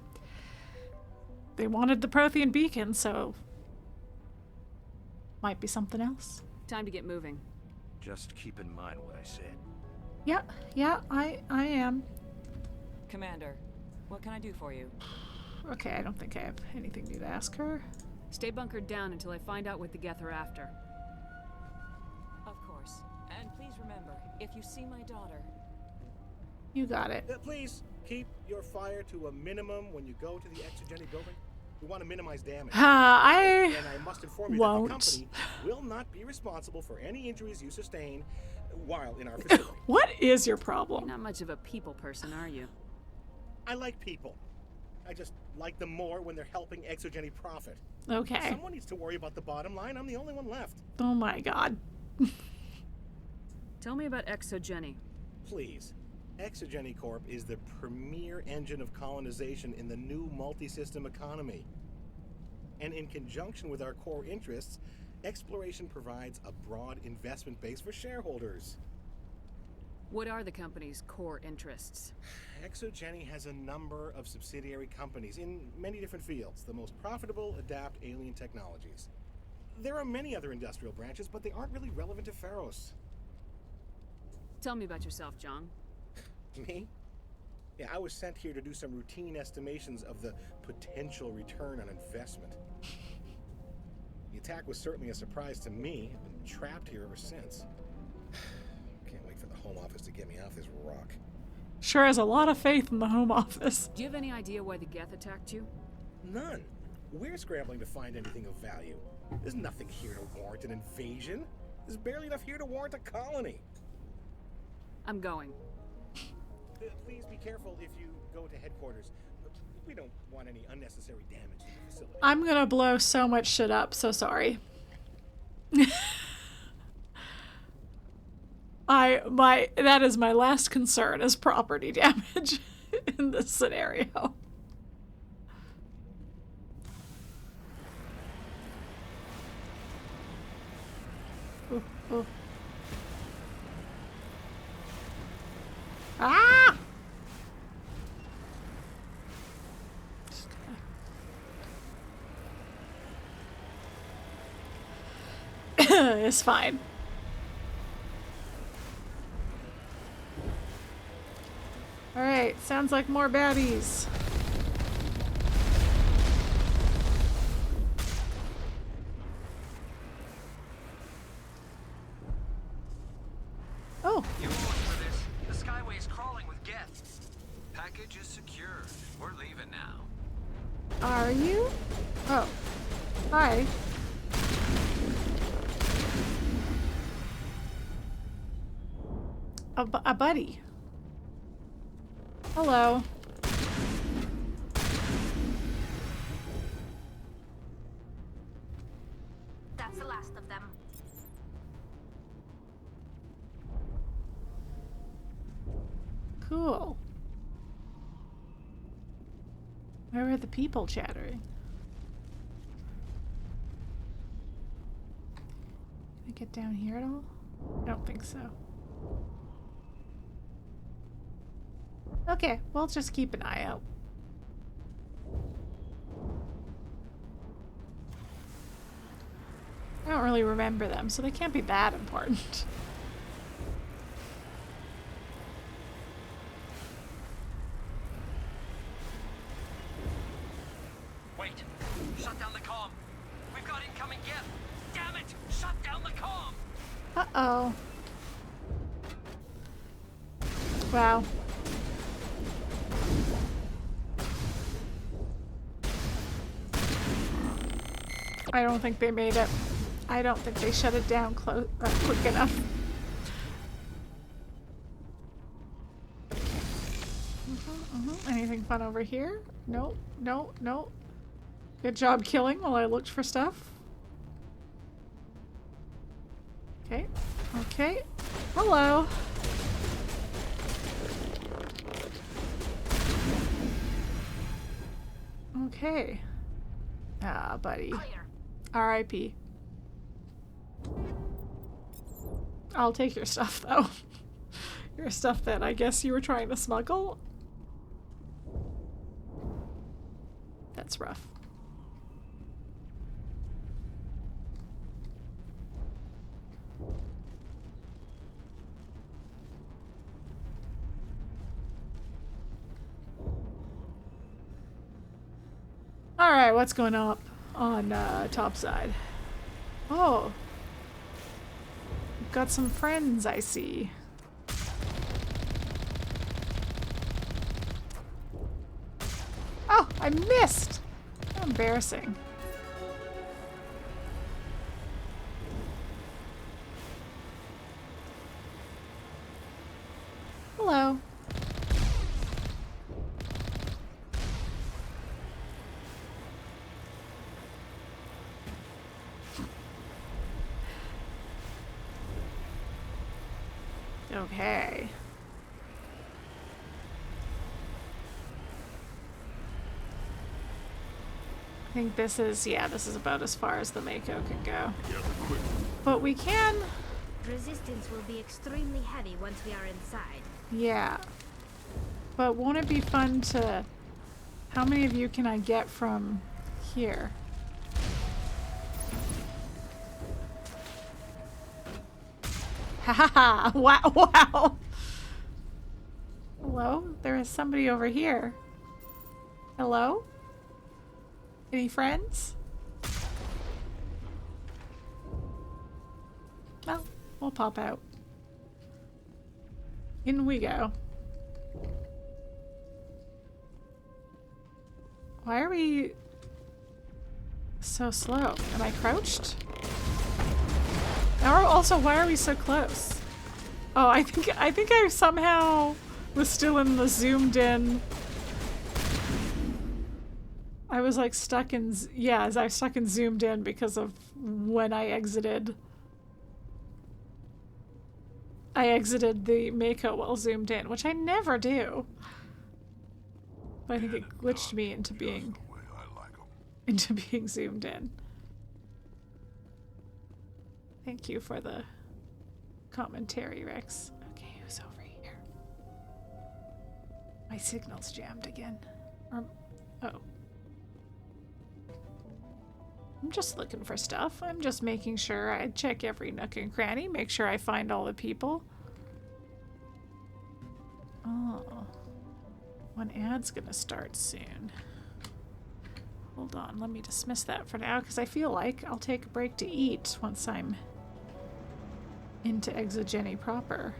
They wanted the Prothean beacon, so... Might be something else. Time to get moving. Just keep in mind what I said. Yeah, I am. Commander, what can I do for you? Okay, I don't think I have anything new to ask her. Stay bunkered down until I find out what the geth are after. Of course. And please remember, if you see my daughter... You got it. Please, keep your fire to a minimum when you go to the ExoGeni building. We want to minimize damage. And I must inform you that the company will not be responsible for any injuries you sustain while in our facility. What is your problem? You're not much of a people person, are you? I like people. I just like them more when they're helping ExoGeni profit. Okay. Someone needs to worry about the bottom line. I'm the only one left. Oh my god. Tell me about ExoGeni. Please. ExoGeni Corp is the premier engine of colonization in the new multi-system economy. And in conjunction with our core interests, exploration provides a broad investment base for shareholders. What are the company's core interests? ExoGeni has a number of subsidiary companies in many different fields. The most profitable adapt alien technologies. There are many other industrial branches, but they aren't really relevant to Feros. Tell me about yourself, Jeong. Me? Yeah, I was sent here to do some routine estimations of the potential return on investment. The attack was certainly a surprise to me. I've been trapped here ever since. Can't wait for the Home Office to get me off this rock. Sure has a lot of faith in the Home Office. Do you have any idea why the geth attacked you? None. We're scrambling to find anything of value. There's nothing here to warrant an invasion. There's barely enough here to warrant a colony. I'm going. Please be careful if you go to headquarters. We don't want any unnecessary damage to the facility. I'm gonna blow so much shit up, so sorry. That is my last concern, is property damage in this scenario. Oh. Ah! It's fine. Alright, sounds like more baddies. Oh. You voted for this. The Skyway is crawling with geth. Package is secure. We're leaving now. Are you? Oh. Hi. a buddy. Hello. That's the last of them. Cool. Where are the people chattering? Can I get down here at all? I don't think so. Okay, we'll just keep an eye out. I don't really remember them, so they can't be that important. Wait! Shut down the comm! We've got incoming geth! Damn it! Shut down the comm! Uh-oh. Wow. I don't think they made it. I don't think they shut it down quick enough. Anything fun over here? Nope, nope, nope. Good job killing while I looked for stuff. Okay, okay. Hello. Okay. Ah, buddy. R.I.P. I'll take your stuff, though. Your stuff that I guess you were trying to smuggle? That's rough. Alright, what's going up on top side? Oh. We've got some friends, I see. Oh, I missed! How embarrassing. Hello. Okay. I think this is, yeah, this is about as far as the Mako can go. But we can... Resistance will be extremely heavy once we are inside. Yeah. But won't it be fun to... How many of you can I get from here? Ha ha ha! Wow, wow! Hello? There is somebody over here. Hello? Any friends? Well, we'll pop out. In we go. Why are we so slow? Am I crouched? Or also, why are we so close? Oh, I think I somehow was still in the zoomed in. I was like stuck in, yeah, I was stuck in zoomed in because of when I exited. I exited the Mako while zoomed in, which I never do. But I think it glitched me into being zoomed in. Thank you for the commentary, Wrex. Okay, who's over here? My signal's jammed again. Or, oh. I'm just looking for stuff. I'm just making sure I check every nook and cranny, make sure I find all the people. Oh. One ad's gonna start soon. Hold on, let me dismiss that for now, because I feel like I'll take a break to eat once I'm into ExoGeni proper.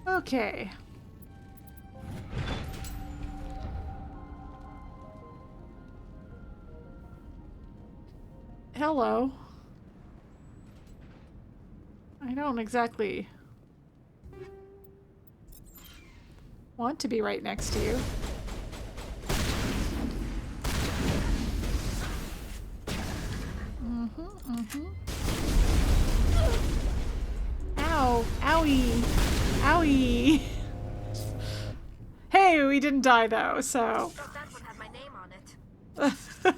Okay. Hello. I don't exactly want to be right next to you. Ow. Owie. Owie. Hey, we didn't die though, so. That would have my name on it.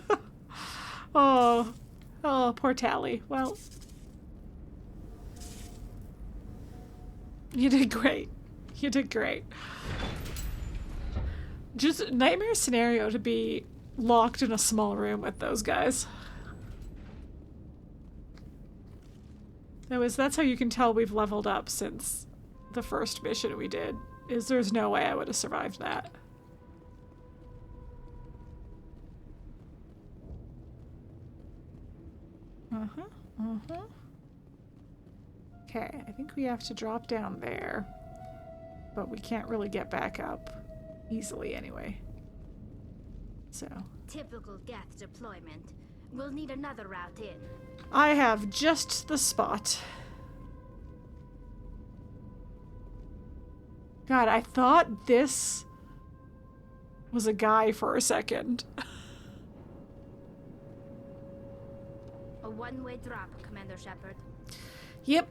Oh. Oh, poor Tali. Well. You did great. You did great. Just nightmare scenario to be locked in a small room with those guys. That's how you can tell we've leveled up since the first mission we did. There's no way I would have survived that. Okay, I think we have to drop down there, but we can't really get back up easily anyway. So. Typical geth deployment. We'll need another route in. I have just the spot. God, I thought this was a guy for a second. A one-way drop, Commander Shepard. Yep.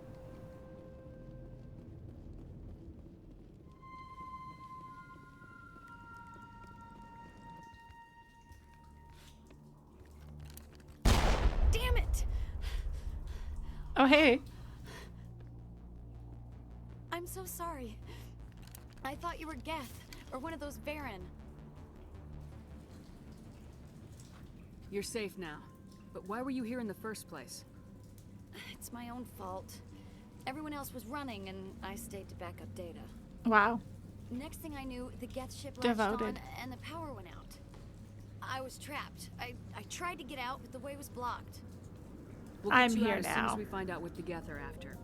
Damn it! Oh, hey. I'm so sorry. I thought you were Geth, or one of those Varen. You're safe now. But why were you here in the first place? It's my own fault. Everyone else was running, and I stayed to back up data. Wow. Next thing I knew, the Geth ship latched Devoted. on, and the power went out. I was trapped. I tried to get out, but the way was blocked. We'll get I'm you here out as soon now. as we find out what the Geth are after.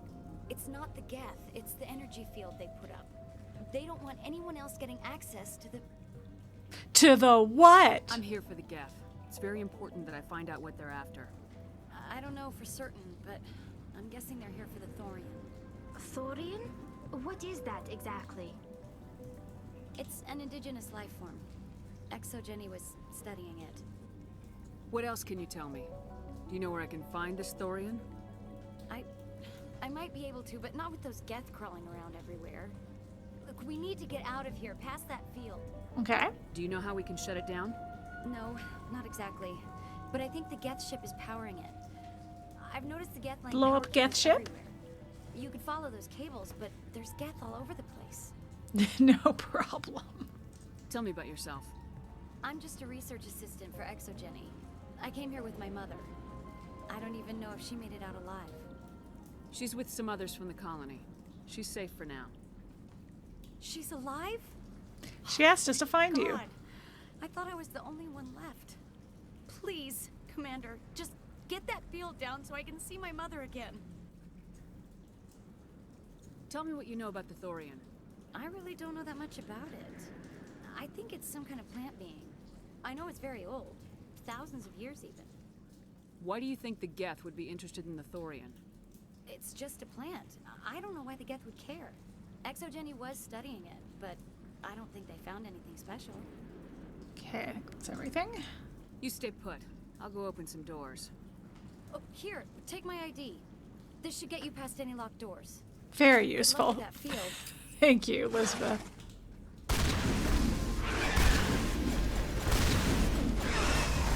It's not the Geth, it's the energy field they put up. They don't want anyone else getting access to the... To the what? I'm here for the Geth. It's very important that I find out what they're after. I don't know for certain, but I'm guessing they're here for the Thorian. Thorian? What is that exactly? It's an indigenous life form. ExoGeni was studying it. What else can you tell me? Do you know where I can find this Thorian? I might be able to, but not with those Geth crawling around everywhere. Look, we need to get out of here, past that field. Okay. Do you know how we can shut it down? No, not exactly. But I think the Geth ship is powering it. I've noticed the Geth line Blow power up Geth cables ship? everywhere. You could follow those cables, but there's Geth all over the place. No problem. Tell me about yourself. I'm just a research assistant for ExoGeni. I came here with my mother. I don't even know if she made it out alive. She's with some others from the colony. She's safe for now. She's alive? She asked us to find you. God. I thought I was the only one left. Please, Commander, just get that field down so I can see my mother again. Tell me what you know about the Thorian. I really don't know that much about it. I think it's some kind of plant being. I know it's very old. Thousands of years even. Why do you think the Geth would be interested in the Thorian? It's just a plant. I don't know why the Geth would care. ExoGeni was studying it, but I don't think they found anything special. Okay, that's everything. You stay put. I'll go open some doors. Oh, here, take my ID. This should get you past any locked doors. Very Good luck useful. with that field. Thank you, Lizbeth.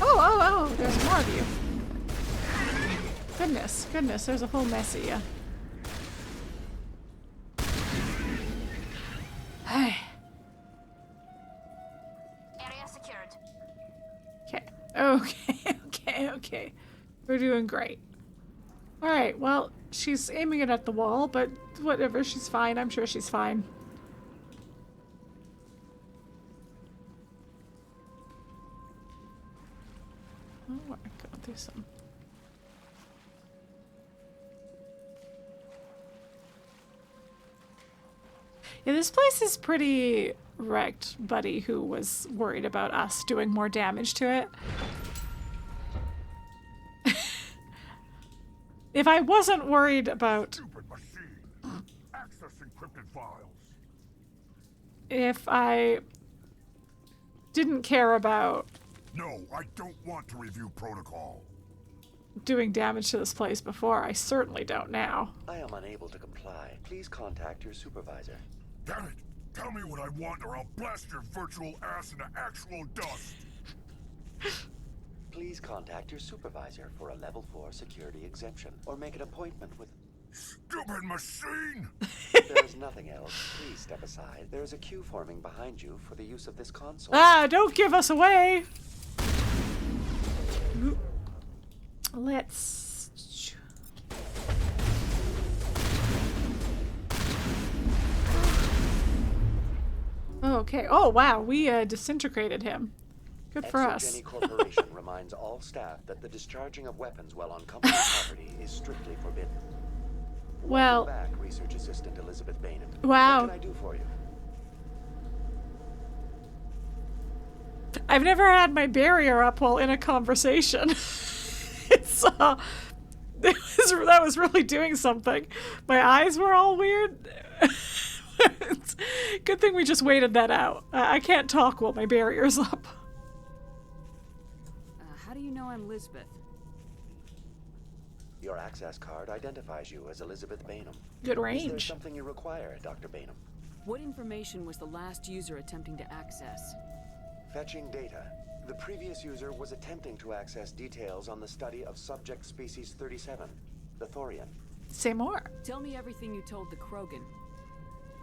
Oh, there's more of you. Goodness, there's a whole mess of you. Hey. Area secured. Okay. We're doing great. Alright, well, she's aiming it at the wall, but whatever, she's fine. I'm sure she's fine. Oh, do some. Yeah, this place is pretty wrecked, buddy, who was worried about us doing more damage to it. If I wasn't worried about... Stupid machine. Access encrypted files. If I didn't care about... No, I don't want to review protocol. Doing damage to this place before, I certainly don't now. I am unable to comply. Please contact your supervisor. Damn it! Tell me what I want or I'll blast your virtual ass into actual dust! Please contact your supervisor for a level 4 security exemption, or make an appointment with... Stupid machine! If there is nothing else, please step aside. There is a queue forming behind you for the use of this console. Ah, don't give us away! Let's... Okay. Oh, wow. We disintegrated him. Good for us. ExoGeni Corporation reminds all staff that the discharging of weapons while on company property is strictly forbidden. Well... Welcome back, Research Assistant Elizabeth Bainham. Wow. What can I do for you? I've never had my barrier up while in a conversation. It's, that was really doing something. My eyes were all weird. Good thing we just waited that out. I can't talk while my barrier's up. How do you know I'm Lizbeth? Your access card identifies you as Elizabeth Bainham. Good range. Is there something you require, Dr. Bainham? What information was the last user attempting to access? Fetching data. The previous user was attempting to access details on the study of subject species 37, the Thorian. Say more. Tell me everything you told the Krogan.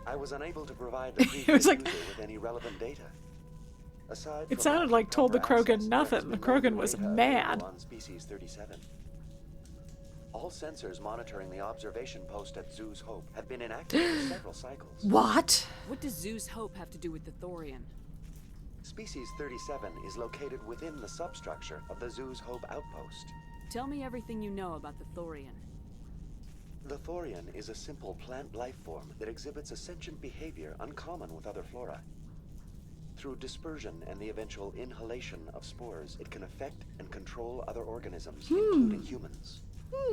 I was unable to provide the previous user with any relevant data. Aside It from sounded like told the proper Krogan access, nothing. The Krogan was mad. On species 37. All sensors monitoring the observation post at Zoo's Hope have been inactive for several cycles. What? What does Zoo's Hope have to do with the Thorian? Species 37 is located within the substructure of the Zoo's Hope outpost. Tell me everything you know about the Thorian. The Thorian is a simple plant life form that exhibits a sentient behavior uncommon with other flora. Through dispersion and the eventual inhalation of spores, it can affect and control other organisms, including humans.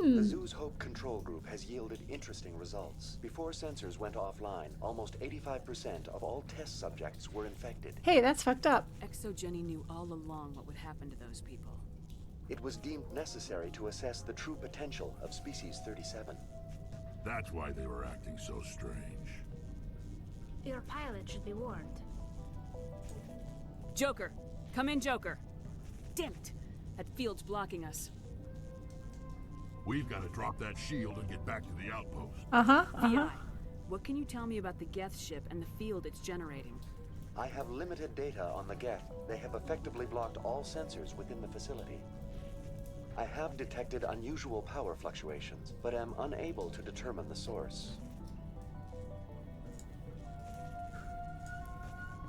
The Zoo's Hope control group has yielded interesting results. Before sensors went offline, almost 85% of all test subjects were infected. Hey, that's fucked up. ExoGeni knew all along what would happen to those people. It was deemed necessary to assess the true potential of species 37. That's why they were acting so strange. Your pilot should be warned. Joker! Come in, Joker! Damn it! That field's blocking us. We've got to drop that shield and get back to the outpost. VI, what can you tell me about the Geth ship and the field it's generating? I have limited data on the Geth. They have effectively blocked all sensors within the facility. I have detected unusual power fluctuations, but am unable to determine the source.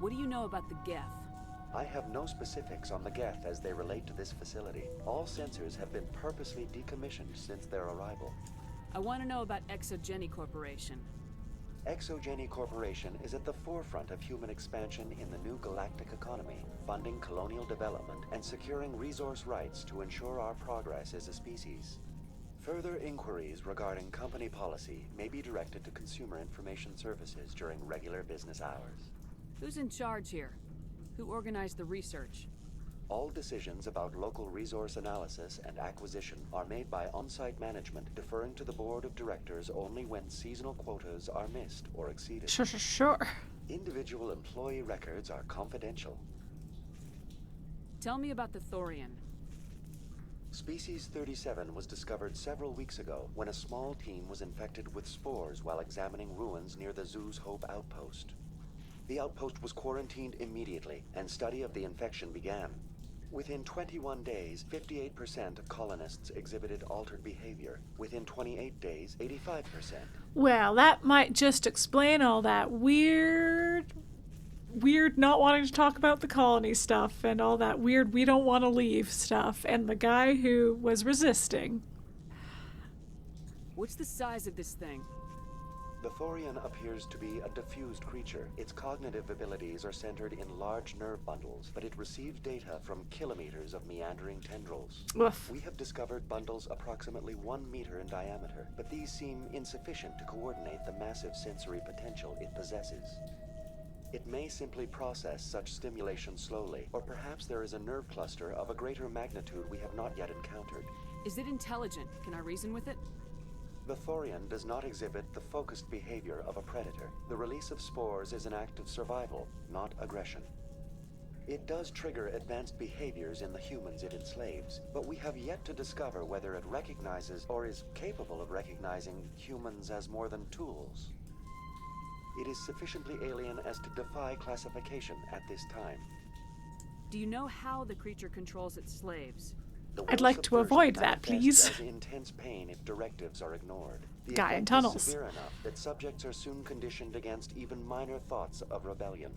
What do you know about the Geth? I have no specifics on the Geth as they relate to this facility. All sensors have been purposely decommissioned since their arrival. I want to know about ExoGeni Corporation. ExoGeni Corporation is at the forefront of human expansion in the new galactic economy, funding colonial development and securing resource rights to ensure our progress as a species. Further inquiries regarding company policy may be directed to Consumer Information Services during regular business hours. Who's in charge here? Who organized the research? All decisions about local resource analysis and acquisition are made by on-site management, deferring to the board of directors only when seasonal quotas are missed or exceeded. Sure. Individual employee records are confidential. Tell me about the Thorian. Species 37 was discovered several weeks ago when a small team was infected with spores while examining ruins near the Zoo's Hope outpost. The outpost was quarantined immediately, and study of the infection began. Within 21 days, 58% of colonists exhibited altered behavior. Within 28 days, 85%. Well, that might just explain all that weird weird not wanting to talk about the colony stuff and all that weird we don't want to leave stuff, and the guy who was resisting. What's the size of this thing? The Thorian appears to be a diffused creature. Its cognitive abilities are centered in large nerve bundles, but it receives data from kilometers of meandering tendrils. Oof. We have discovered bundles approximately 1 meter in diameter, but these seem insufficient to coordinate the massive sensory potential it possesses. It may simply process such stimulation slowly, or perhaps there is a nerve cluster of a greater magnitude we have not yet encountered. Is it intelligent? Can I reason with it? The Thorian does not exhibit the focused behavior of a predator. The release of spores is an act of survival, not aggression. It does trigger advanced behaviors in the humans it enslaves, but we have yet to discover whether it recognizes or is capable of recognizing humans as more than tools. It is sufficiently alien as to defy classification at this time. Do you know how the creature controls its slaves? I'd like to avoid that, please. As intense pain if directives are ignored. The Guy in effect tunnels. is severe enough that subjects are soon conditioned against even minor thoughts of rebellion.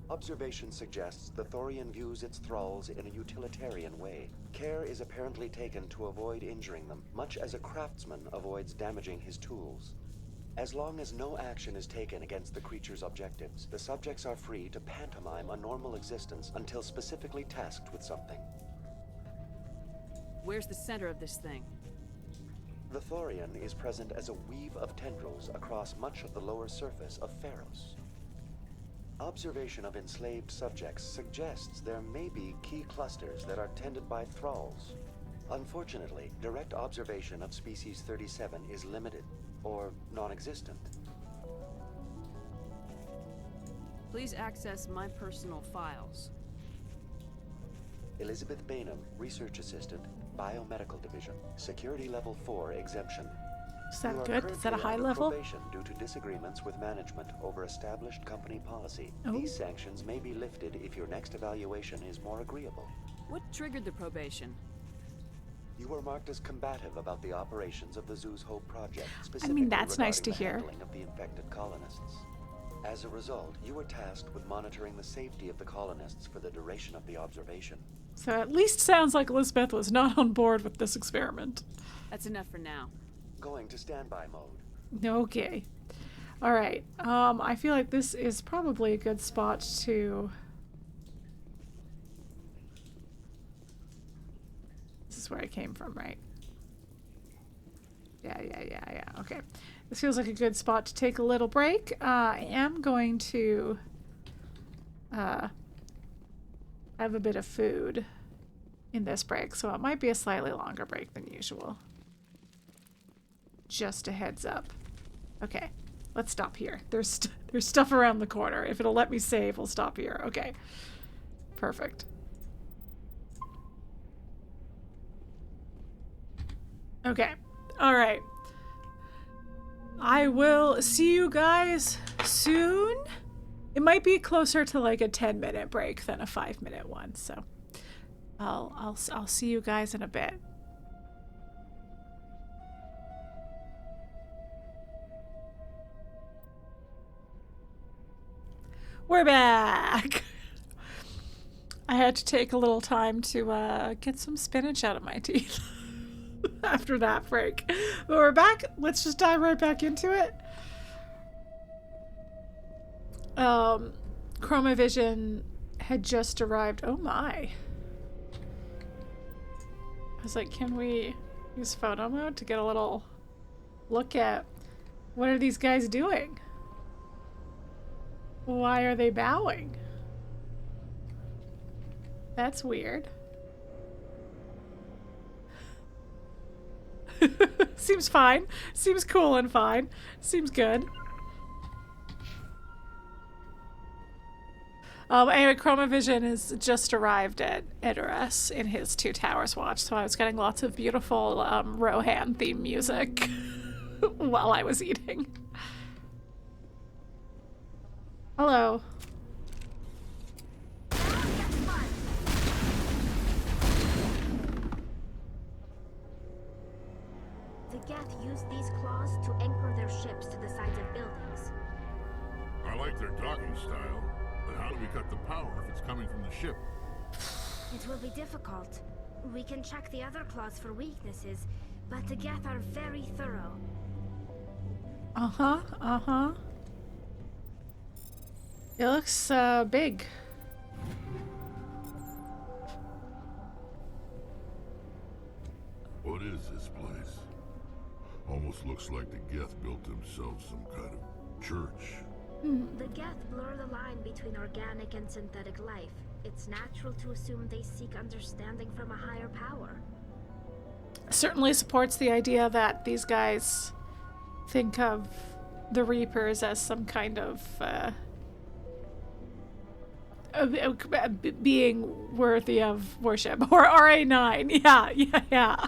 Observation suggests the Thorian views its thralls in a utilitarian way. Care is apparently taken to avoid injuring them, much as a craftsman avoids damaging his tools. As long as no action is taken against the creature's objectives, the subjects are free to pantomime a normal existence until specifically tasked with something. Where's the center of this thing? The Thorian is present as a weave of tendrils across much of the lower surface of Feros. Observation of enslaved subjects suggests there may be key clusters that are tended by thralls. Unfortunately, direct observation of species 37 is limited, or non-existent. Please access my personal files. Elizabeth Bainham, Research Assistant, Biomedical Division, Security Level 4 exemption. Is that good? Is that a high level? Probation due to disagreements with management over established company policy. Oh. These sanctions may be lifted if your next evaluation is more agreeable. What triggered the probation? You were marked as combative about the operations of the Zoo's Hope project, I specifically mean, that's nice to regarding the hear. handling of the infected colonists. As a result, you were tasked with monitoring the safety of the colonists for the duration of the observation. So at least sounds like Lizbeth was not on board with this experiment. That's enough for now. Going to standby mode. Okay. Alright. I feel like this is probably a good spot to... This is where I came from, right? Yeah. Okay. This feels like a good spot to take a little break. I am going to have a bit of food in this break, so it might be a slightly longer break than usual. Just a heads up. Okay, let's stop here. There's stuff around the corner. If it'll let me save, we'll stop here. Okay, perfect. Okay, all right. I will see you guys soon. It might be closer to like a 10-minute break than a 5-minute one, so I'll see you guys in a bit. We're back. I had to take a little time to get some spinach out of my teeth after that break. But we're back. Let's just dive right back into it. Chromavision had just arrived. Oh my. I was like, can we use photo mode to get a little look at what are these guys doing? Why are they bowing? That's weird. Seems fine. Seems cool and fine. Seems good. Anyway, Chromavision has just arrived at Edoras in his Two Towers watch, so I was getting lots of beautiful Rohan theme music while I was eating. Hello. The geth use these claws to anchor their ships to the sides of buildings. I like their docking style. But how do we cut the power if it's coming from the ship? It will be difficult. We can check the other claws for weaknesses, but the geth are very thorough. Uh-huh, uh-huh. It looks, big. What is this place? Almost looks like the geth built themselves some kind of church. The geth blur the line between organic and synthetic life. It's natural to assume they seek understanding from a higher power. Certainly supports the idea that these guys think of the Reapers as some kind of being worthy of worship. Or RA9. Yeah.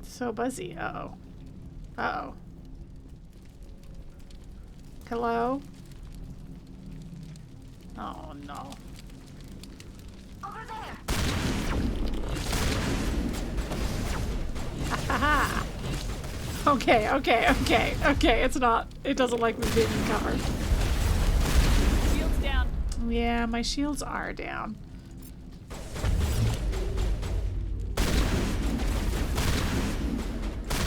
So buzzy. Uh-oh. Uh-oh. Hello? Oh, no. Over there! Haha! Okay. It's not. It doesn't like me being covered. Shields down. Yeah, my shields are down.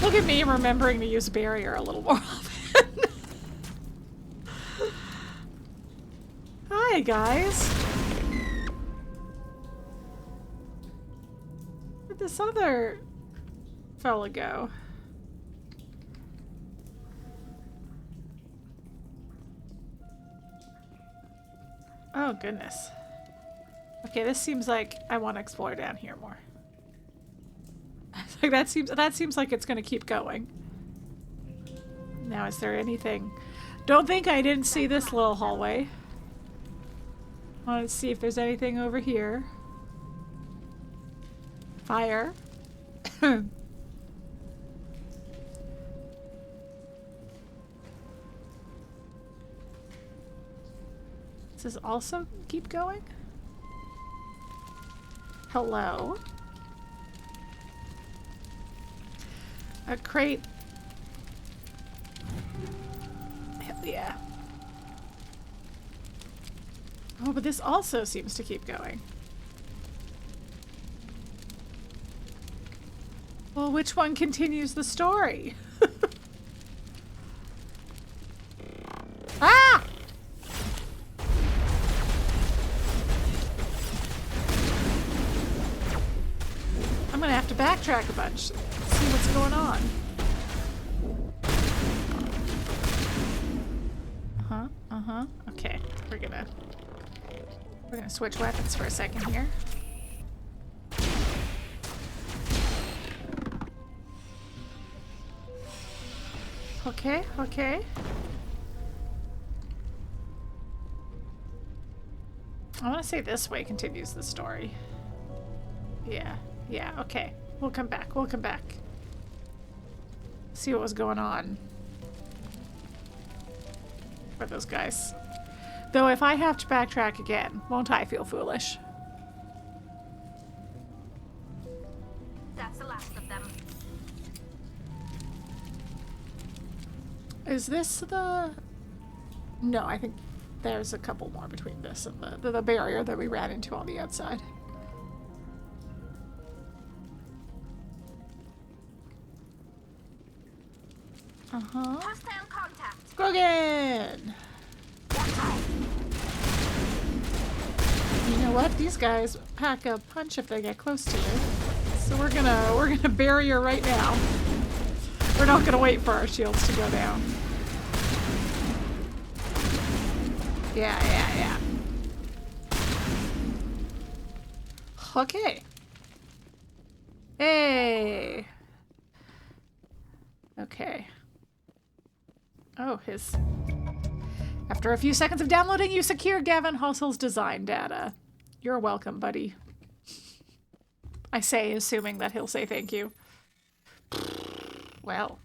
Look at me remembering to use barrier a little more often. Hi, guys. Where'd this other fella go? Oh, goodness. Okay, this seems like I want to explore down here more. Like that seems like it's gonna keep going. Now, is there anything? Don't think I didn't see this little hallway. I want to see if there's anything over here. Fire. Does this also keep going? Hello? A crate. Hell yeah. Oh, but this also seems to keep going. Well, which one continues the story? Ah! I'm gonna have to backtrack a bunch. See what's going on. Okay, we're gonna switch weapons for a second here. Okay. I want to say this way continues the story. Yeah, okay. We'll come back. See what was going on for those guys. Though if I have to backtrack again, won't I feel foolish? That's the last of them. Is this the... No, I think there's a couple more between this and the barrier that we ran into on the outside. Hostile contact. Go again! You know what? These guys pack a punch if they get close to you. So we're gonna barrier right now. We're not gonna wait for our shields to go down. Yeah. Okay. Hey. Okay. Oh, After a few seconds of downloading, you secure Gavin Hossel's design data. You're welcome, buddy. I say, assuming that he'll say thank you. Well.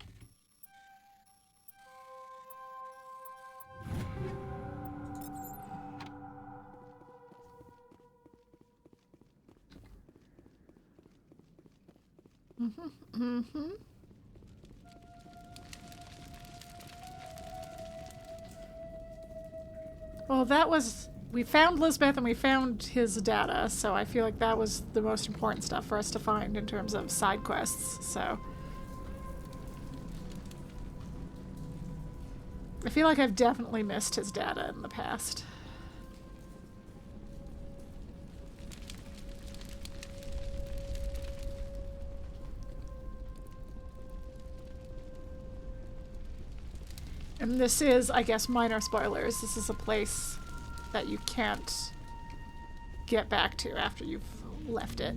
Well, that was... We found Lizbeth and we found his data, so I feel like that was the most important stuff for us to find in terms of side quests, so... I feel like I've definitely missed his data in the past. And this is, I guess, minor spoilers. This is a place that you can't get back to after you've left it.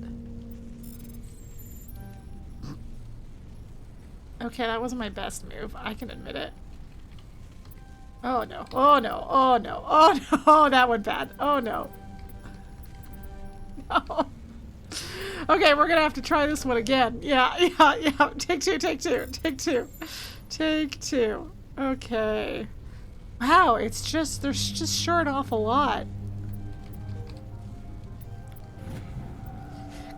Okay, that wasn't my best move. I can admit it. Oh no. Oh no. Oh no. Oh no. Oh, that went bad. Oh no. No. Okay, we're gonna have to try this one again. Yeah. Take two, take two, take two. Take two. Okay. Wow, it's just, there's just sure an awful lot.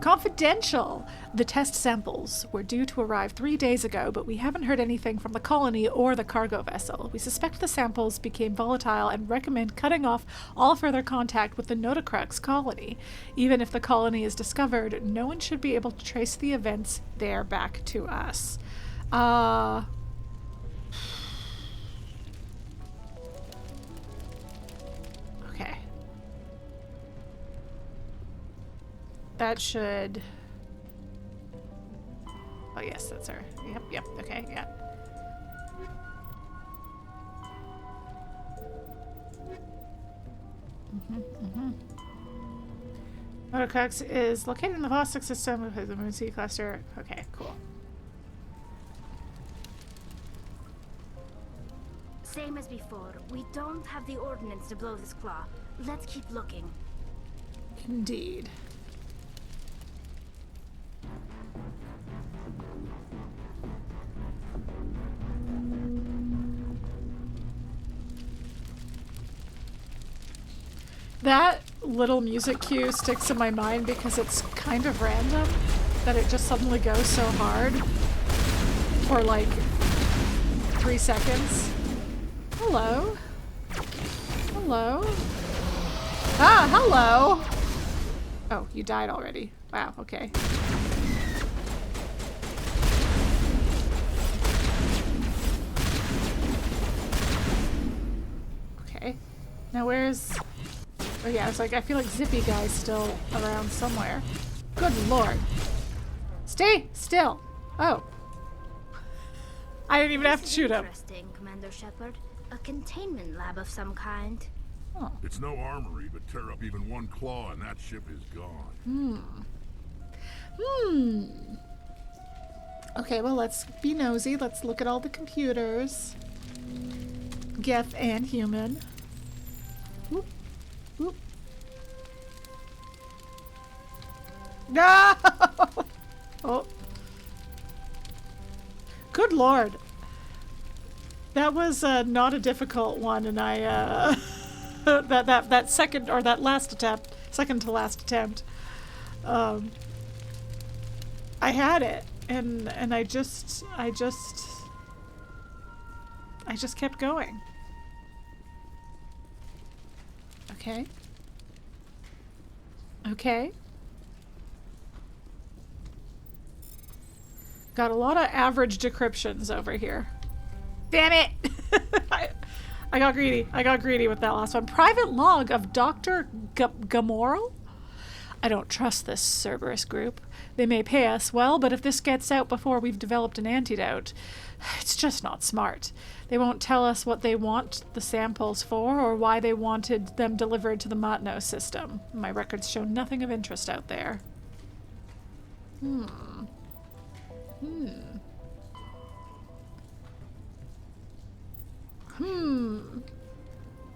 Confidential! The test samples were due to arrive 3 days ago, but we haven't heard anything from the colony or the cargo vessel. We suspect the samples became volatile and recommend cutting off all further contact with the Notocrux colony. Even if the colony is discovered, no one should be able to trace the events there back to us. Okay. That should... Oh yes, that's her. Yep, okay, yeah. Notocrux is located in the Vostok system of the Moon Sea cluster. Okay, cool. Same as before. We don't have the ordnance to blow this claw. Let's keep looking. Indeed. That little music cue sticks in my mind because it's kind of random that it just suddenly goes so hard for like 3 seconds. Hello? Hello? Ah, hello! Oh, you died already. Wow, okay. Okay. Now where's... Oh yeah, it's like, I feel like Zippy Guy's still around somewhere. Good lord. Stay still. Oh. I didn't even have to shoot him. Interesting, Commander Shepard. A containment lab of some kind. Oh. It's no armory, but tear up even one claw and that ship is gone. Okay, well, let's be nosy. Let's look at all the computers. Geth and human. Whoop. Whoop. No! Oh. Good lord. That was not a difficult one, and I that second or that last attempt, second to last attempt, I had it, and I just kept going. Okay. Okay. Got a lot of average decryptions over here. Damn it! I got greedy. I got greedy with that last one. Private log of Dr. Gamoral? I don't trust this Cerberus group. They may pay us well, but if this gets out before we've developed an antidote, it's just not smart. They won't tell us what they want the samples for or why they wanted them delivered to the Matno system. My records show nothing of interest out there.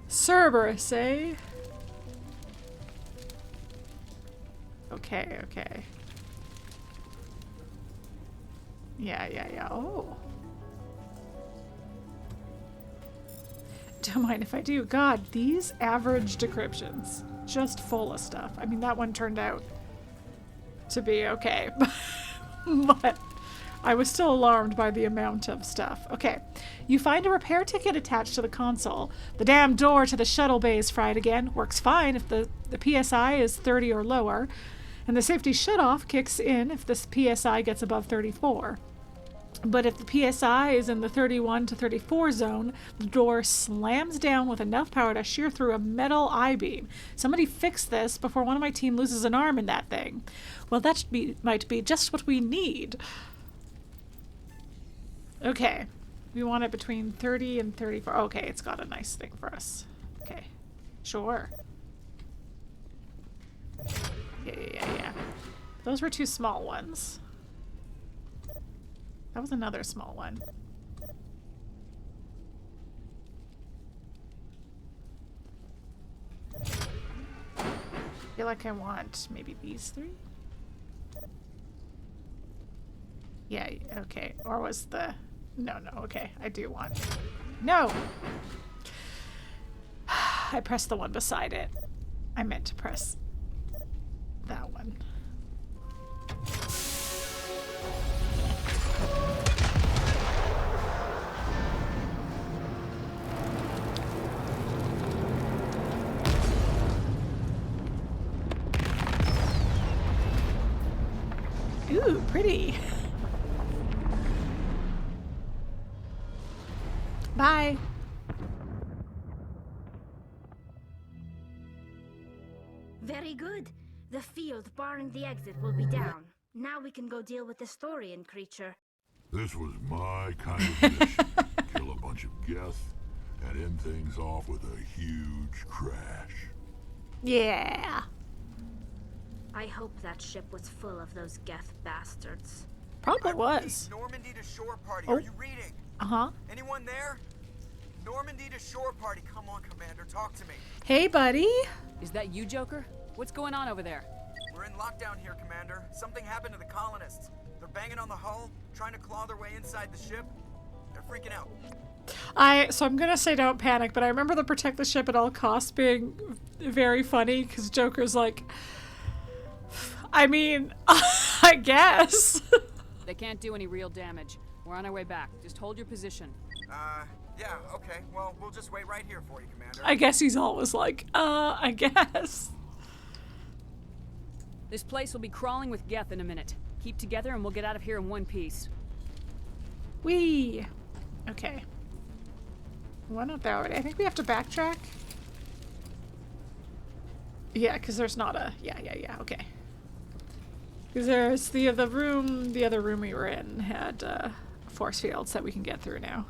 Cerberus, eh? Okay. Yeah. Oh. Don't mind if I do. God, these average decryptions. Just full of stuff. I mean, that one turned out to be okay. But I was still alarmed by the amount of stuff. Okay. You find a repair ticket attached to the console. The damn door to the shuttle bay is fried again. Works fine if the PSI is 30 or lower. And the safety shutoff kicks in if the PSI gets above 34. But if the PSI is in the 31 to 34 zone, the door slams down with enough power to shear through a metal I-beam. Somebody fix this before one of my team loses an arm in that thing. Well, that might be just what we need. Okay. We want it between 30 and 34. Okay, it's got a nice thing for us. Okay. Sure. Yeah. Those were 2 small ones. That was another small one. I feel like I want maybe these 3? Yeah, okay. Or was the... No, okay. I do want... No! I pressed the one beside it. I meant to press that one. Ooh, pretty. Bye. Very good. The field barring the exit will be down. Now we can go deal with this Thorian creature. This was my kind of mission. Kill a bunch of geth and end things off with a huge crash. Yeah. I hope that ship was full of those geth bastards. Probably was. Normandy to shore party. Oh. Are you reading? Uh-huh. Anyone there? Normandy to shore party. Come on, Commander. Talk to me. Hey, buddy. Is that you, Joker? What's going on over there? We're in lockdown here, Commander. Something happened to the colonists. They're banging on the hull, trying to claw their way inside the ship. They're freaking out. So I'm gonna say don't panic, but I remember the protect the ship at all costs being very funny because Joker's like, I mean, I guess. They can't do any real damage. We're on our way back. Just hold your position. Yeah, okay. Well, we'll just wait right here for you, Commander. I guess he's always like, I guess. This place will be crawling with geth in a minute. Keep together and we'll get out of here in one piece. Whee! Okay. Why not that already? I think we have to backtrack. Yeah, because there's not a... Yeah, okay. Because there's the other room we were in had force fields that we can get through now.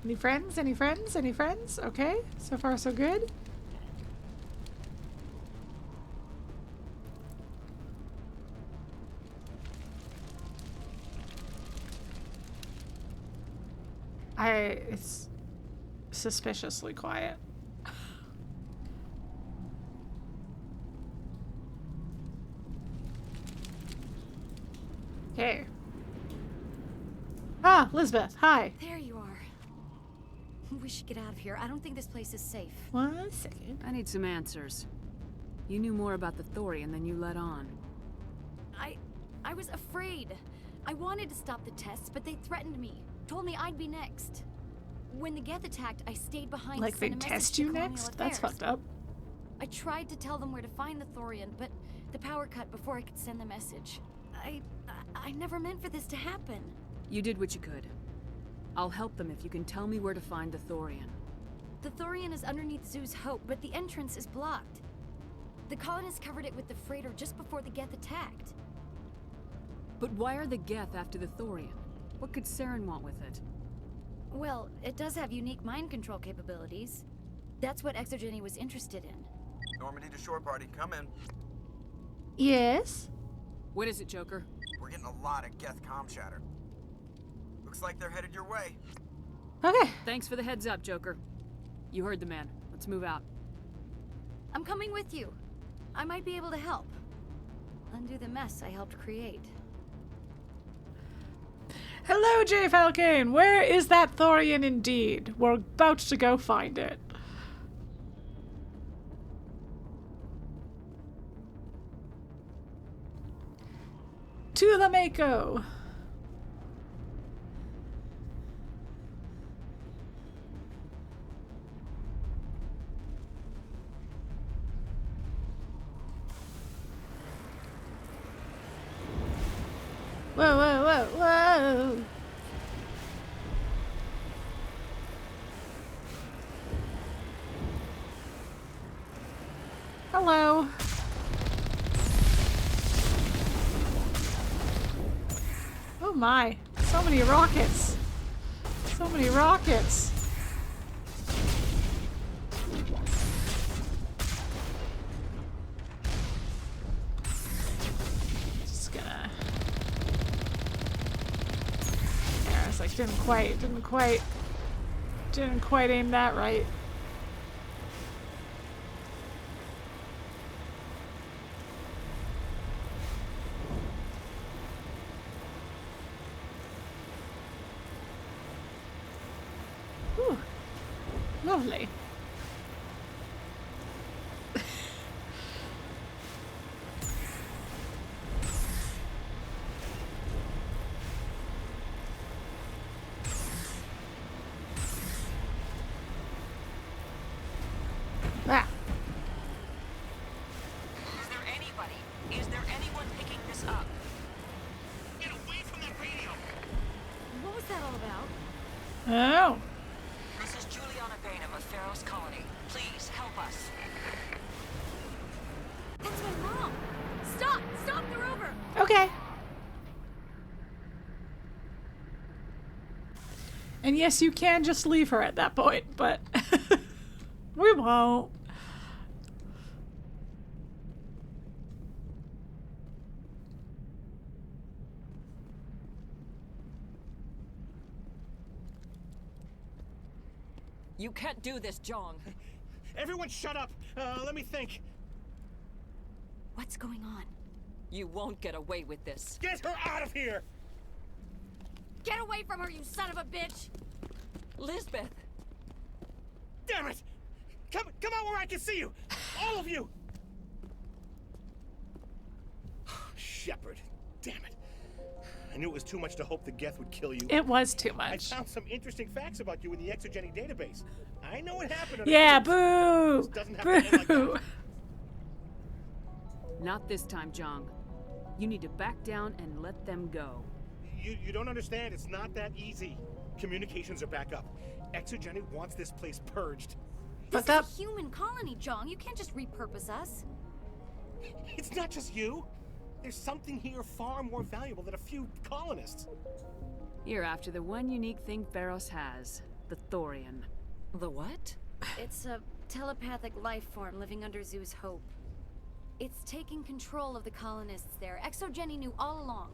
Any friends? Any friends? Any friends? Okay, so far so good. It's suspiciously quiet. Okay. Ah, Lizbeth, hi. There you are. We should get out of here. I don't think this place is safe. 1 second. I need some answers. You knew more about the Thorian than you let on. I was afraid. I wanted to stop the tests, but they threatened me. Told me I'd be next. When the geth attacked, I stayed behind Like to they send a message test to you Colonial next? That's Affairs. fucked up. I tried to tell them where to find the Thorian, but the power cut before I could send the message. I never meant for this to happen. You did what you could. I'll help them if you can tell me where to find the Thorian. The Thorian is underneath Zoo's Hope, but the entrance is blocked. The colonists covered it with the freighter just before the geth attacked. But why are the geth after the Thorian? What could Saren want with it? Well, it does have unique mind control capabilities. That's what ExoGeni was interested in. Normandy to shore party. Come in. Yes? What is it, Joker? We're getting a lot of geth comm chatter. Looks like they're headed your way. Okay. Thanks for the heads up, Joker. You heard the man. Let's move out. I'm coming with you. I might be able to help. Undo the mess I helped create. Hello, J. Falcon! Where is that Thorian indeed? We're about to go find it. To the Mako! Whoa, whoa, whoa, whoa! Hello. Oh my, so many rockets. So many rockets. Just gonna... Yeah, I was like, didn't quite aim that right. Ooh, lovely. Ah. Is there anybody? Is there anyone picking this up? Get away from that radio! What was that all about? Oh. This is Juliana of Feros colony. Please help us. That's my mom! Stop! Stop the rover! Okay. And yes, you can just leave her at that point, but we won't. You can't do this, Jeong. Everyone shut up! Let me think. What's going on? You won't get away with this. Get her out of here! Get away from her, you son of a bitch! Lizbeth! Damn it! Come out where I can see you! All of you! Shepard, damn it. I knew it was too much to hope the Geth would kill you. It was too much. I found some interesting facts about you in the ExoGeni database. I know what happened. Yeah, boo! Boo! Not this time, Jeong. You need to back down and let them go. You don't understand. It's not that easy. Communications are back up. ExoGeni wants this place purged. This is a human colony, Jeong. You can't just repurpose us. It's not just you. There's something here far more valuable than a few colonists. You're after the one unique thing Feros has, the Thorian. The what? It's a telepathic life form living under Zeus' hope. It's taking control of the colonists there. ExoGeni knew all along.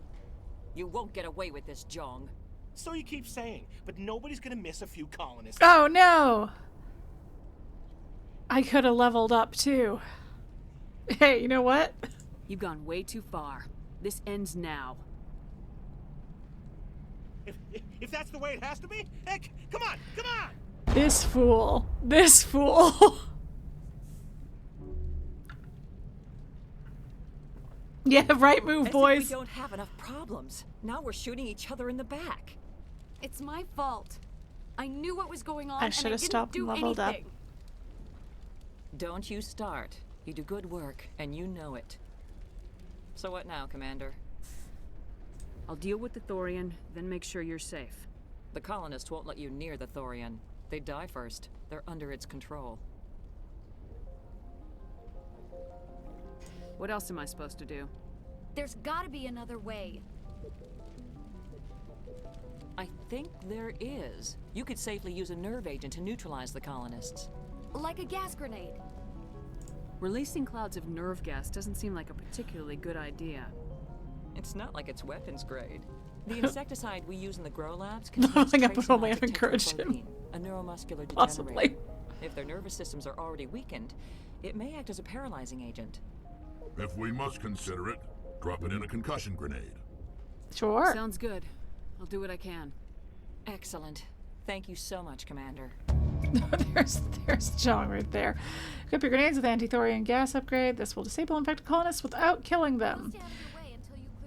You won't get away with this, Jeong. So you keep saying, but nobody's gonna miss a few colonists. Oh no! I could have leveled up too. Hey, you know what? You've gone way too far. This ends now. If that's the way it has to be, heck, come on, come on! This fool. This fool. Yeah, right move, boys. We don't have enough problems. Now we're shooting each other in the back. It's my fault. I knew what was going on. I should have stopped and leveled up. Don't you start. You do good work, and you know it. So what now, Commander? I'll deal with the Thorian, then make sure you're safe. The colonists won't let you near the Thorian. They die first. They're under its control. What else am I supposed to do? There's gotta be another way. I think there is. You could safely use a nerve agent to neutralize the colonists. Like a gas grenade. Releasing clouds of nerve gas doesn't seem like a particularly good idea. It's not like it's weapons grade. The insecticide we use in the grow labs I contains think I trace would only amounts have of encouraged him. tetraprotein, a neuromuscular degenerator. Possibly. If their nervous systems are already weakened, it may act as a paralyzing agent. If we must consider it, drop it in a concussion grenade. Sure. Sounds good. I'll do what I can. Excellent. Thank you so much, Commander. there's Jeong right there. Equip your grenades with anti-Thorian gas upgrade. This will disable infected colonists without killing them.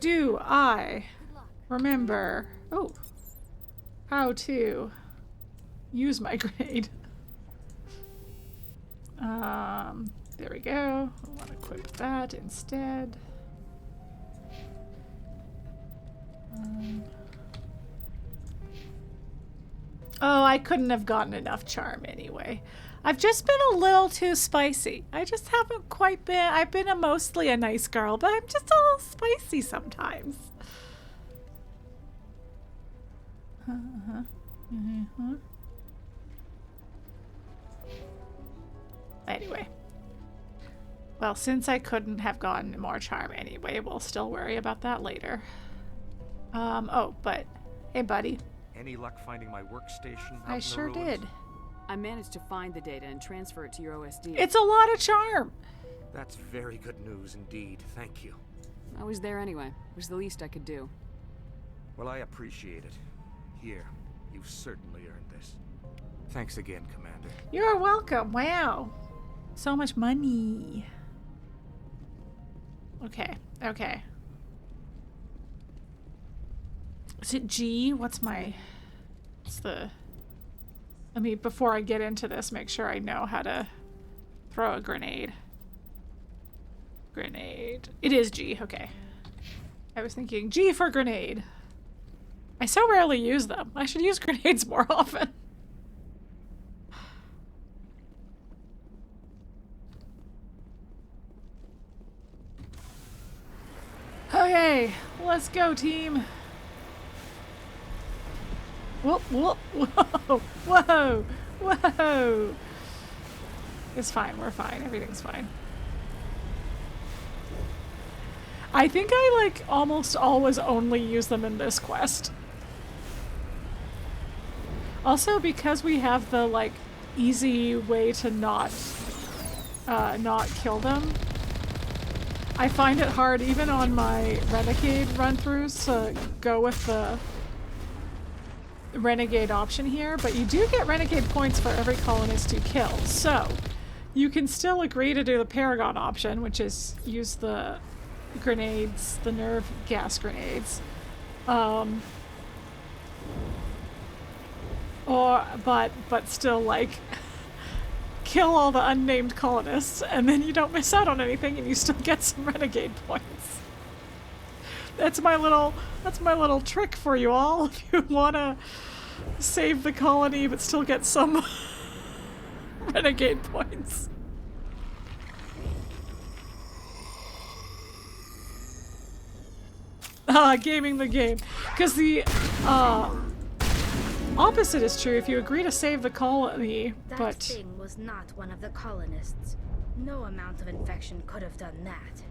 do I remember how to use my grenade? There we go. I want to equip that instead. Oh, I couldn't have gotten enough charm anyway. I've just been a little too spicy. I just haven't quite been. I've been mostly a nice girl, but I'm just a little spicy sometimes. Anyway. Well, since I couldn't have gotten more charm anyway, we'll still worry about that later. Oh, but hey, buddy. Any luck finding my workstation? I sure did. I managed to find the data and transfer it to your OSD. It's a lot of charm. That's very good news indeed. Thank you. I was there anyway. It was the least I could do. Well, I appreciate it. Here, you've certainly earned this. Thanks again, Commander. You're welcome. Wow. So much money. Okay. Okay. Is it G? What's the... Let me, before I get into this, make sure I know how to throw a grenade. Grenade. It is G. Okay. I was thinking G for grenade. I so rarely use them. I should use grenades more often. Okay, let's go, team. Whoa, whoa, whoa, whoa, whoa. It's fine, we're fine, everything's fine. I think I, like, almost always only use them in this quest. Also, because we have the, like, easy way to not kill them, I find it hard, even on my Renegade run-throughs, to go with the Renegade option here, but you do get Renegade points for every colonist you kill, so you can still agree to do the Paragon option, which is use the grenades, the nerve gas grenades, but still, like, kill all the unnamed colonists, and then you don't miss out on anything, and you still get some Renegade points. That's my little trick for you all, if you wanna save the colony but still get some Renegade points. Gaming the game. Because the opposite is true. If you agree to save the colony, that thing was not one of the colonists. No amount of infection could have done that.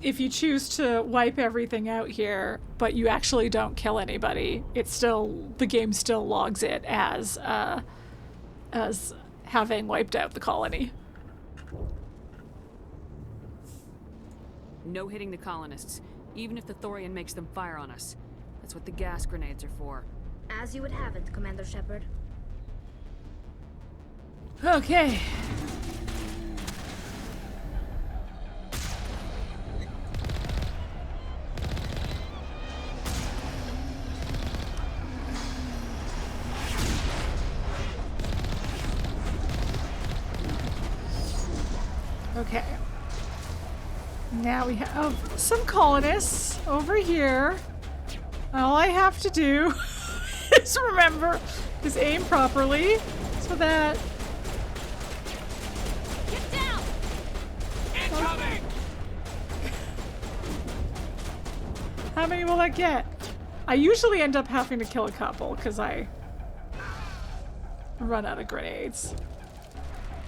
If you choose to wipe everything out here, but you actually don't kill anybody, the game still logs it as having wiped out the colony. No hitting the colonists, even if the Thorian makes them fire on us. That's what the gas grenades are for. As you would have it, Commander Shepard. Okay. Okay. Now we have some colonists over here. All I have to do is remember to aim properly so that... Get down! Incoming! How many will I get? I usually end up having to kill a couple because I run out of grenades.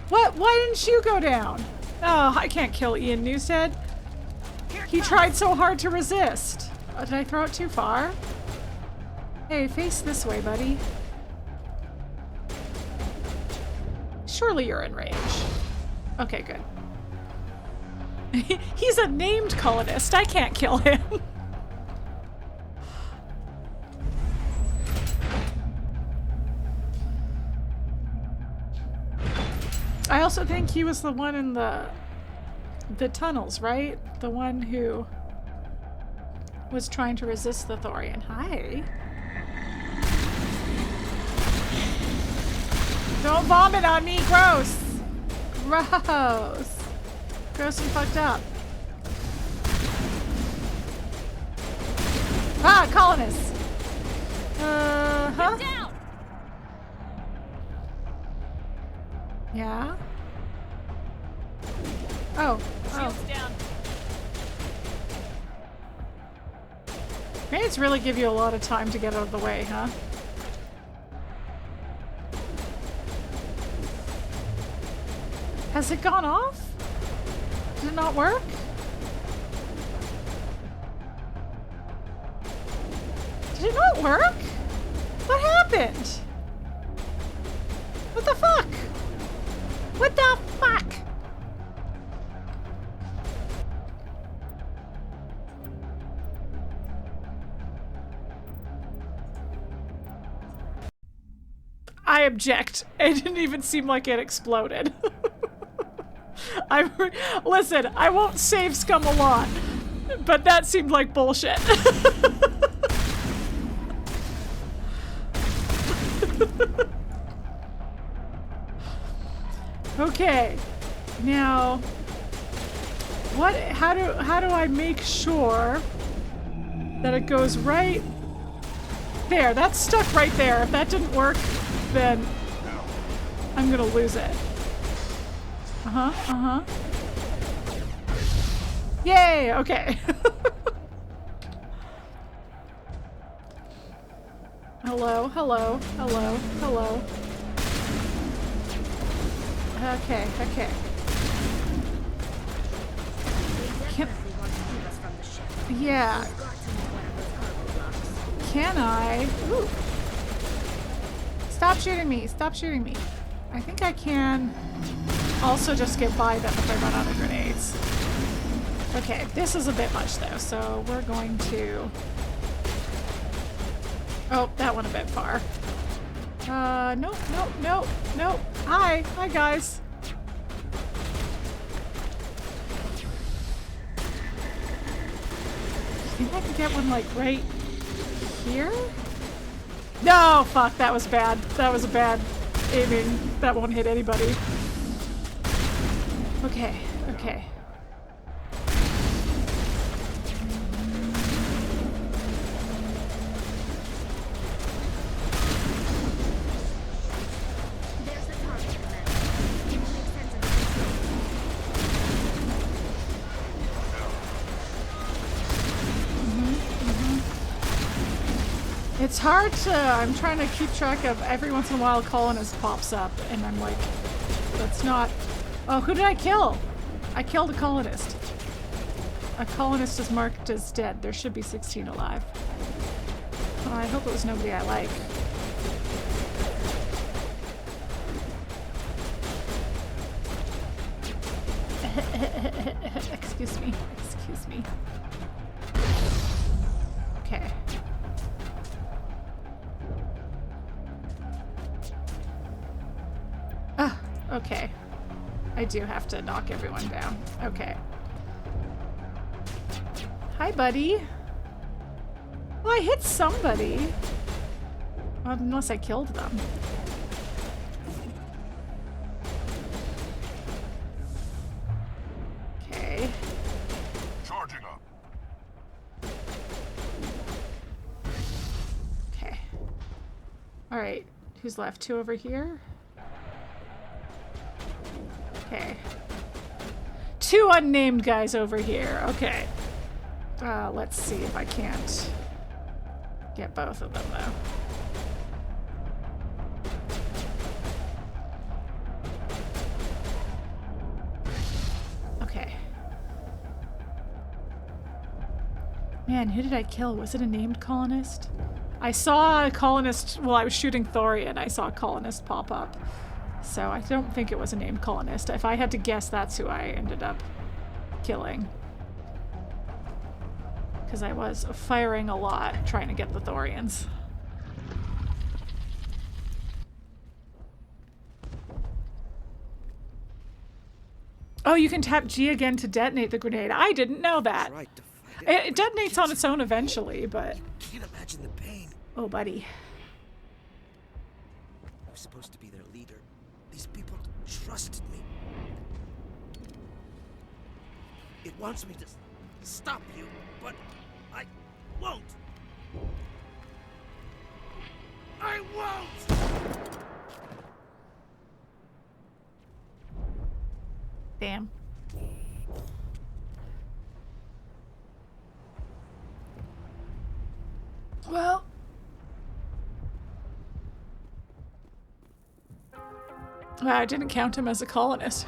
What? Why didn't you go down? Oh, I can't kill Ian Newstead. He tried so hard to resist. Oh, did I throw it too far? Hey, face this way, buddy. Surely you're in range. Okay, good. He's a named colonist. I can't kill him. I also think he was the one in the tunnels, right? The one who was trying to resist the Thorian. Hi. Don't vomit on me, gross. Gross. Gross and fucked up. Ah, colonists. Huh? Get down. Yeah. Oh. Shields down. Maybe it's really give you a lot of time to get out of the way, huh? Has it gone off? Did it not work? Did it not work? What happened? What the fuck? What the fuck? I object. It didn't even seem like it exploded. Listen, I won't save scum a lot, but that seemed like bullshit. Okay, now what? How do I make sure that it goes right there? That's stuck right there. If that didn't work, then I'm gonna lose it. Yay! Okay. Hello, hello, hello, hello. Okay, okay. Yeah. Can I? Ooh. Stop shooting me. Stop shooting me. I think I can also just get by them if I run out of grenades. Okay, this is a bit much though, so we're going to... Oh, that went a bit far. Nope, nope, nope, nope. Hi, hi guys. I think I can get one like right here? No, fuck, that was bad. That was a bad aiming. That won't hit anybody. Okay, okay. It's hard to, I'm trying to keep track of every once in a while a colonist pops up and I'm like, that's not, oh, who did I kill? I killed a colonist. A colonist is marked as dead. There should be 16 alive. Oh, I hope it was nobody I like. Excuse me, excuse me. Okay. Okay. I do have to knock everyone down. Okay. Hi, buddy. Well, I hit somebody. Unless I killed them. Okay. Charging up. Okay. Alright. Who's left? Two over here? Okay. Two unnamed guys over here. Okay. Let's see if I can't get both of them, though. Okay. Man, who did I kill? Was it a named colonist? I saw a colonist while I was shooting Thorian. I saw a colonist pop up. So I don't think it was a named colonist. If I had to guess, that's who I ended up killing. Because I was firing a lot trying to get the Thorians. Oh, you can tap G again to detonate the grenade. I didn't know that. It detonates on its own eventually, but... Can't imagine the pain. Oh, buddy. I was supposed to be their leader. These people trusted me. It wants me to stop you, but I won't. I won't! Damn. Well. Wow, I didn't count him as a colonist.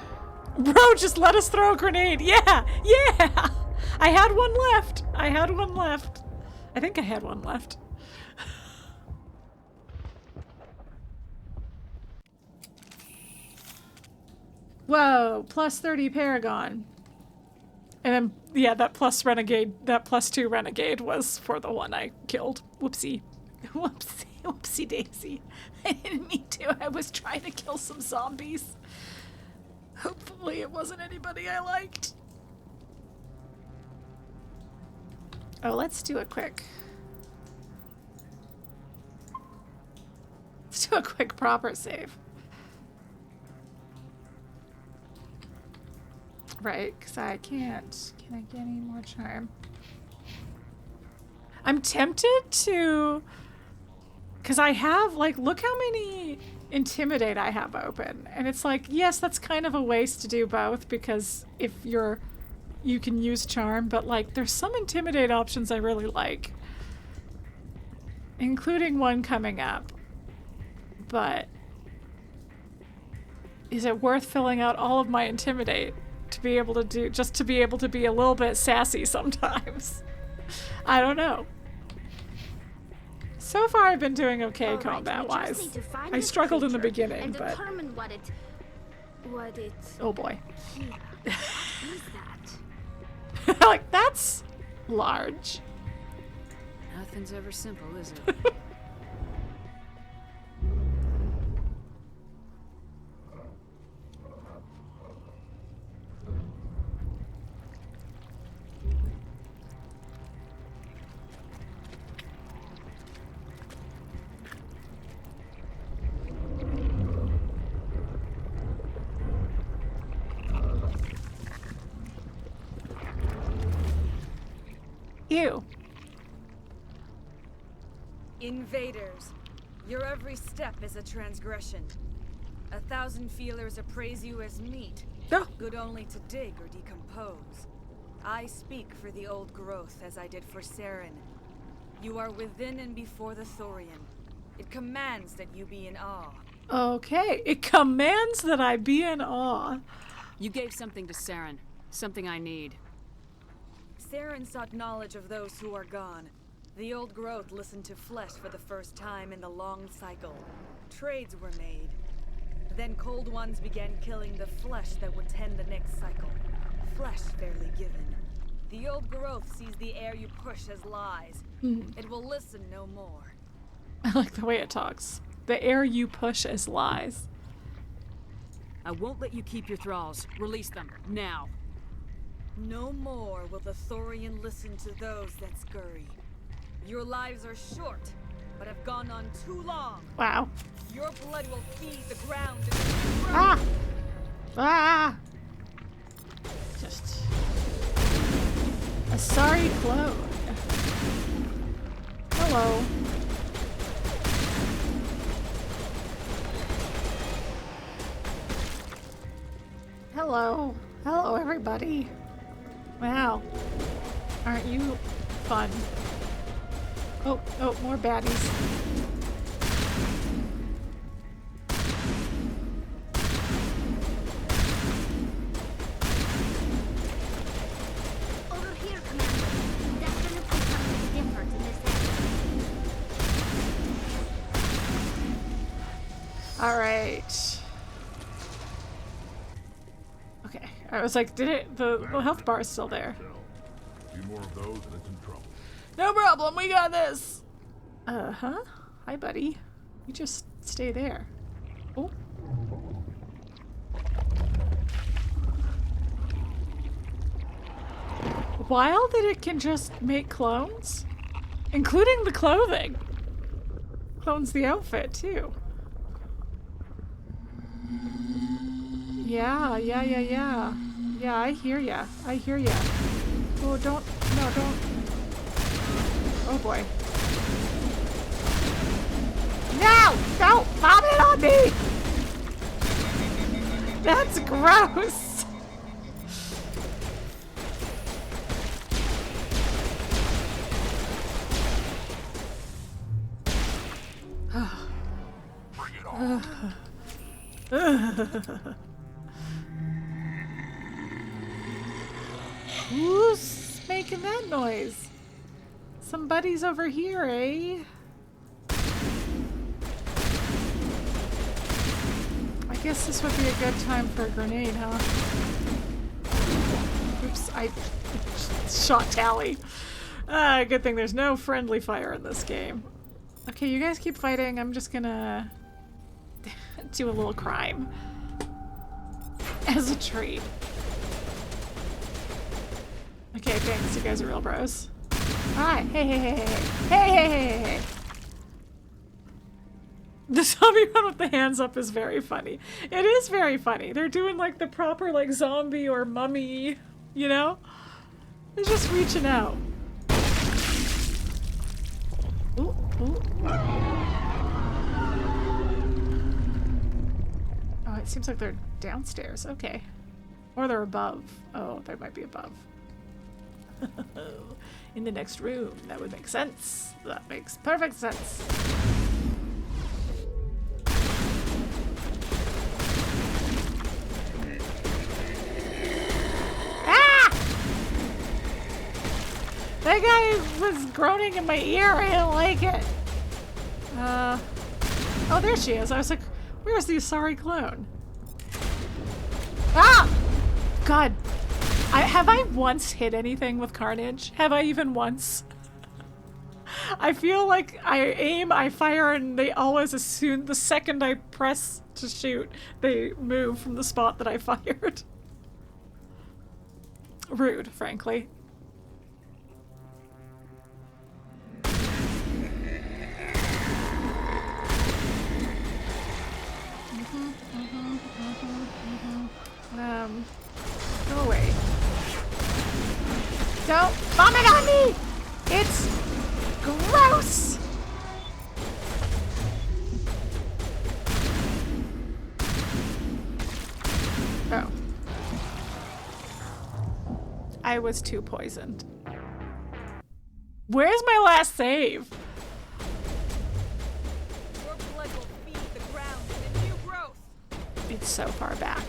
Bro, just let us throw a grenade. Yeah! Yeah! I had one left. I had one left. I think I had one left. Whoa, plus 30 Paragon. And then, yeah, that plus renegade, that plus 2 renegade was for the one I killed. Whoopsie. Whoopsie. Whoopsie daisy. I didn't mean to. I was trying to kill some zombies. Hopefully it wasn't anybody I liked. Oh, let's do a quick... Let's do a quick proper save. Right, because I can't. Can I get any more charm? I'm tempted to... Because I have, like, look how many Intimidate I have open. And it's like, yes, that's kind of a waste to do both, because if you're... You can use charm, but, like, there's some Intimidate options I really like. Including one coming up. But... Is it worth filling out all of my Intimidate? To be able to do, just to be able to be a little bit sassy sometimes. I don't know. So far I've been doing okay combat-wise. I struggled in the beginning, and but... determine what it... Oh boy. Yeah. What is that? Like, that's large. Nothing's ever simple, is it? Ew. Invaders, your every step is a transgression. 1,000 feelers appraise you as meat, good only to dig or decompose. I speak for the old growth as I did for Saren. You are within and before the Thorian. It commands that you be in awe. Okay, it commands that I be in awe. You gave something to Saren, something I need. Saren sought knowledge of those who are gone. The old growth listened to flesh for the first time in the long cycle. Trades were made. Then cold ones began killing the flesh that would tend the next cycle. Flesh fairly given. The old growth sees the air you push as lies. It will listen no more. I like the way it talks. The air you push as lies. I won't let you keep your thralls. Release them, now. No more will the Thorian listen to those that scurry. Your lives are short, but have gone on too long. Wow. Your blood will feed the ground. Ah! Ah! Just... a sorry clone. Hello. Hello. Hello, everybody. Wow. Aren't you fun? Oh, more baddies. Over here, Commander. Definitely something different in this area. All right. Okay. I was like, did it? The health bar is still there. A few more of those and it's in trouble. No problem. We got this. Uh-huh. Hi, buddy. You just stay there. Oh. wild that it can just make clones? Including the clothing. Clones the outfit, too. Yeah. Yeah, I hear ya. I hear ya. Oh, don't. No, don't. Oh, boy. No! Don't vomit on me! That's gross! Bring it on. Who's making that noise? Somebody's over here, eh? I guess this would be a good time for a grenade, huh? Oops, I shot Tali. Good thing there's no friendly fire in this game. Okay, you guys keep fighting. I'm just gonna do a little crime. As a treat. Okay, thanks. You guys are real bros. Hi. Hey. The zombie one with the hands up is very funny. It is very funny. They're doing like the proper like zombie or mummy, you know? They're just reaching out. Ooh. Oh, it seems like they're downstairs. Okay. Or they're above. Oh, they might be above. In the next room. That would make sense. That makes perfect sense. That guy was groaning in my ear. I didn't like it. Oh, there she is. I was like, where's the Asari clone? Ah! God. Have I once hit anything with Carnage? Have I even once? I feel like I aim, I fire, and they always, as soon, the second I press to shoot, they move from the spot that I fired. Rude, frankly. Go away. Don't vomit on me! It's gross! Oh. I was too poisoned. Where's my last save? Your blood will feed the ground with a new growth. It's so far back.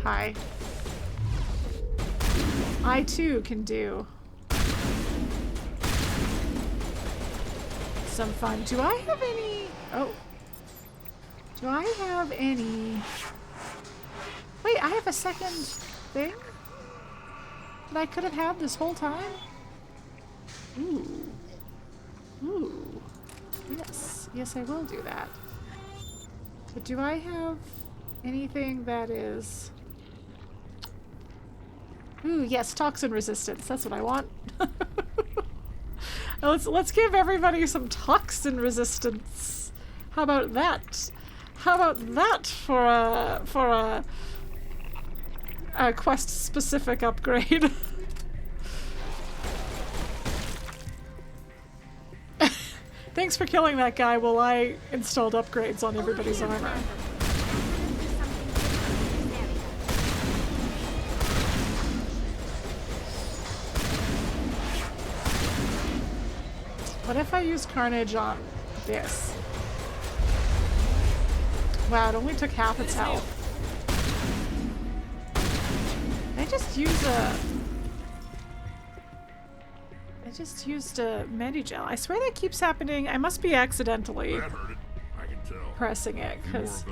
Hi. I too can do some fun. Do I have any? Oh. Do I have any? Wait, I have a second thing that I could have had this whole time? Ooh. Ooh. Yes. Yes, I will do that. But do I have anything that is... Ooh, yes, toxin resistance. That's what I want. Let's give everybody some toxin resistance. How about that? How about that for a quest specific upgrade? Thanks for killing that guy while I installed upgrades on everybody's armor. What if I use Carnage on this? Wow, it only took half its health. I just used a Medigel. I swear that keeps happening. I must be accidentally pressing it, because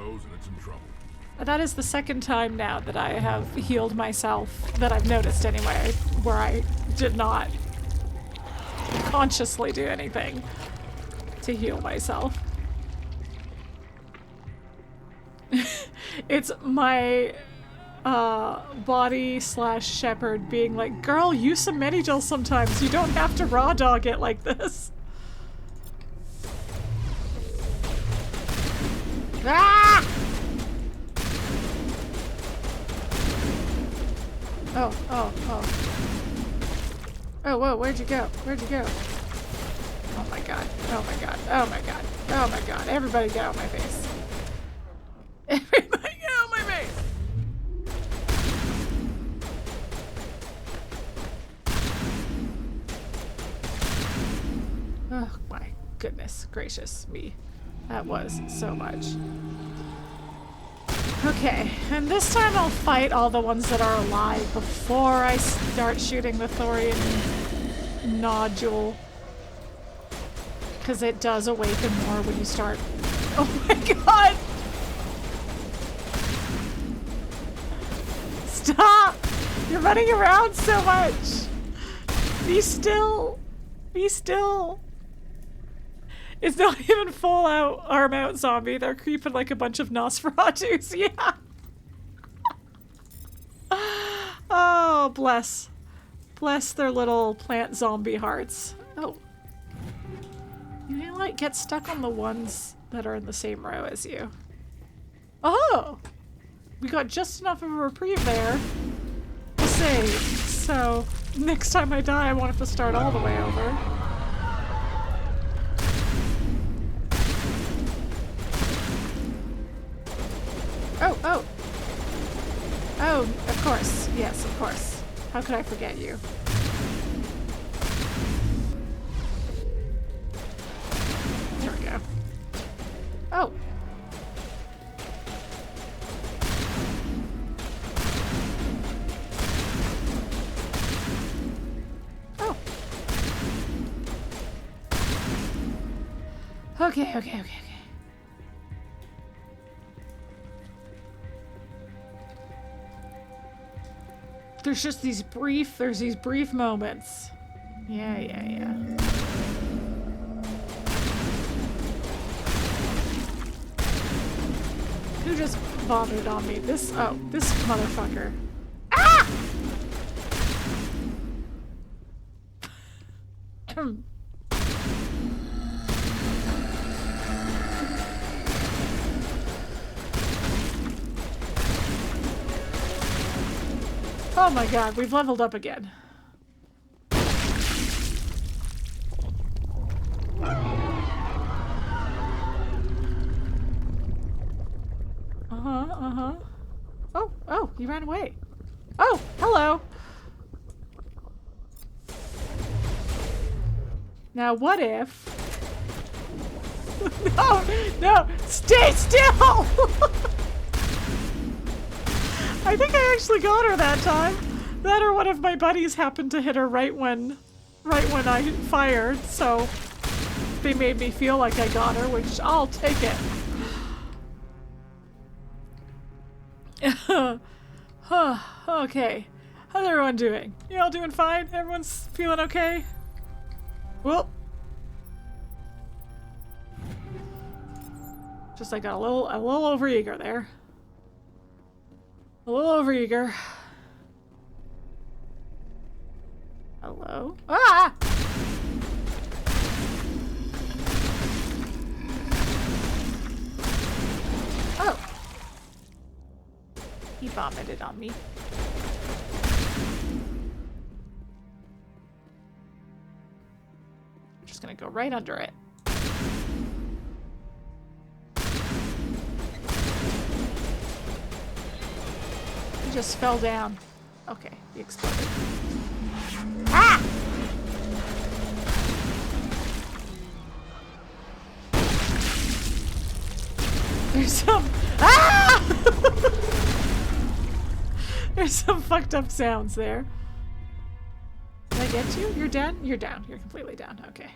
that is the second time now that I have healed myself, that I've noticed anyway, where I did not consciously do anything to heal myself. It's my body / Shepard being like, girl, use some Medi-gel sometimes. You don't have to raw dog it like this. Ah! Oh, oh, oh. Oh, whoa, where'd you go? Where'd you go? Oh my god. Oh my god. Oh my god. Oh my god. Everybody get out of my face. Everybody get out of my face! Oh my goodness gracious me. That was so much. Okay, and this time I'll fight all the ones that are alive before I start shooting the Thorian nodule. Because it does awaken more when you start. Oh my god! Stop! You're running around so much! Be still! Be still! It's not even full out arm out zombie. They're creeping like a bunch of Nosferatus. Yeah. Oh, bless. Bless their little plant zombie hearts. Oh. You can like get stuck on the ones that are in the same row as you. Oh! We got just enough of a reprieve there to save. So next time I die, I won't have to start all the way over. Oh, oh. Oh, of course. Yes, of course. How could I forget you? There we go. Oh. Oh. Okay, okay, okay, okay. There's just these brief moments. Yeah, yeah, yeah. Who just vomited on me? This motherfucker. Ah! Oh my god, we've leveled up again. Uh-huh. Oh, oh, you ran away. Oh, hello. Now what if... No, no, stay still! I think I actually got her that time. That or one of my buddies happened to hit her right when I fired, so they made me feel like I got her, which I'll take it. Okay. How's everyone doing? You all doing fine? Everyone's feeling okay? Well, just I got a little overeager there. A little overeager. Hello? Ah! Oh. He vomited on me. I'm just gonna go right under it. He just fell down. Okay, he exploded. Ah! There's some... Ah! There's some fucked up sounds there. Did I get you? You're down? You're down. You're completely down. Okay.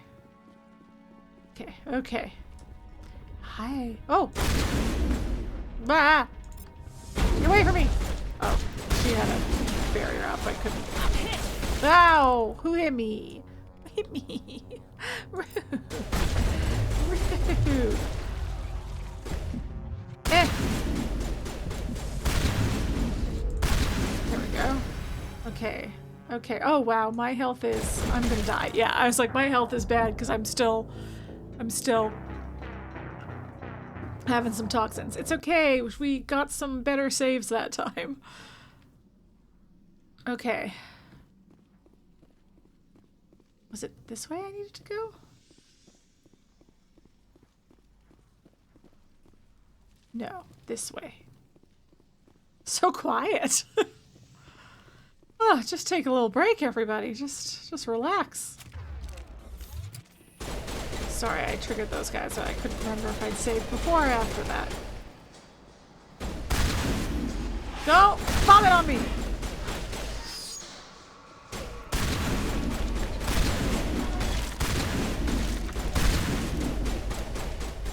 Okay. Okay. Hi. Oh! Ah! Get away from me! Oh, she had a barrier up. I couldn't. Ow! Who hit me? Hit me. Rude. Rude. Okay. Okay. Oh, wow. My health is... I'm gonna die. Yeah, I was like, my health is bad because I'm still having some toxins. It's okay. We got some better saves that time. Okay. Was it this way I needed to go? No, this way. So quiet. Oh, just take a little break, everybody. Just relax. Sorry, I triggered those guys, but I couldn't remember if I'd saved before or after that. No! Vomit on me!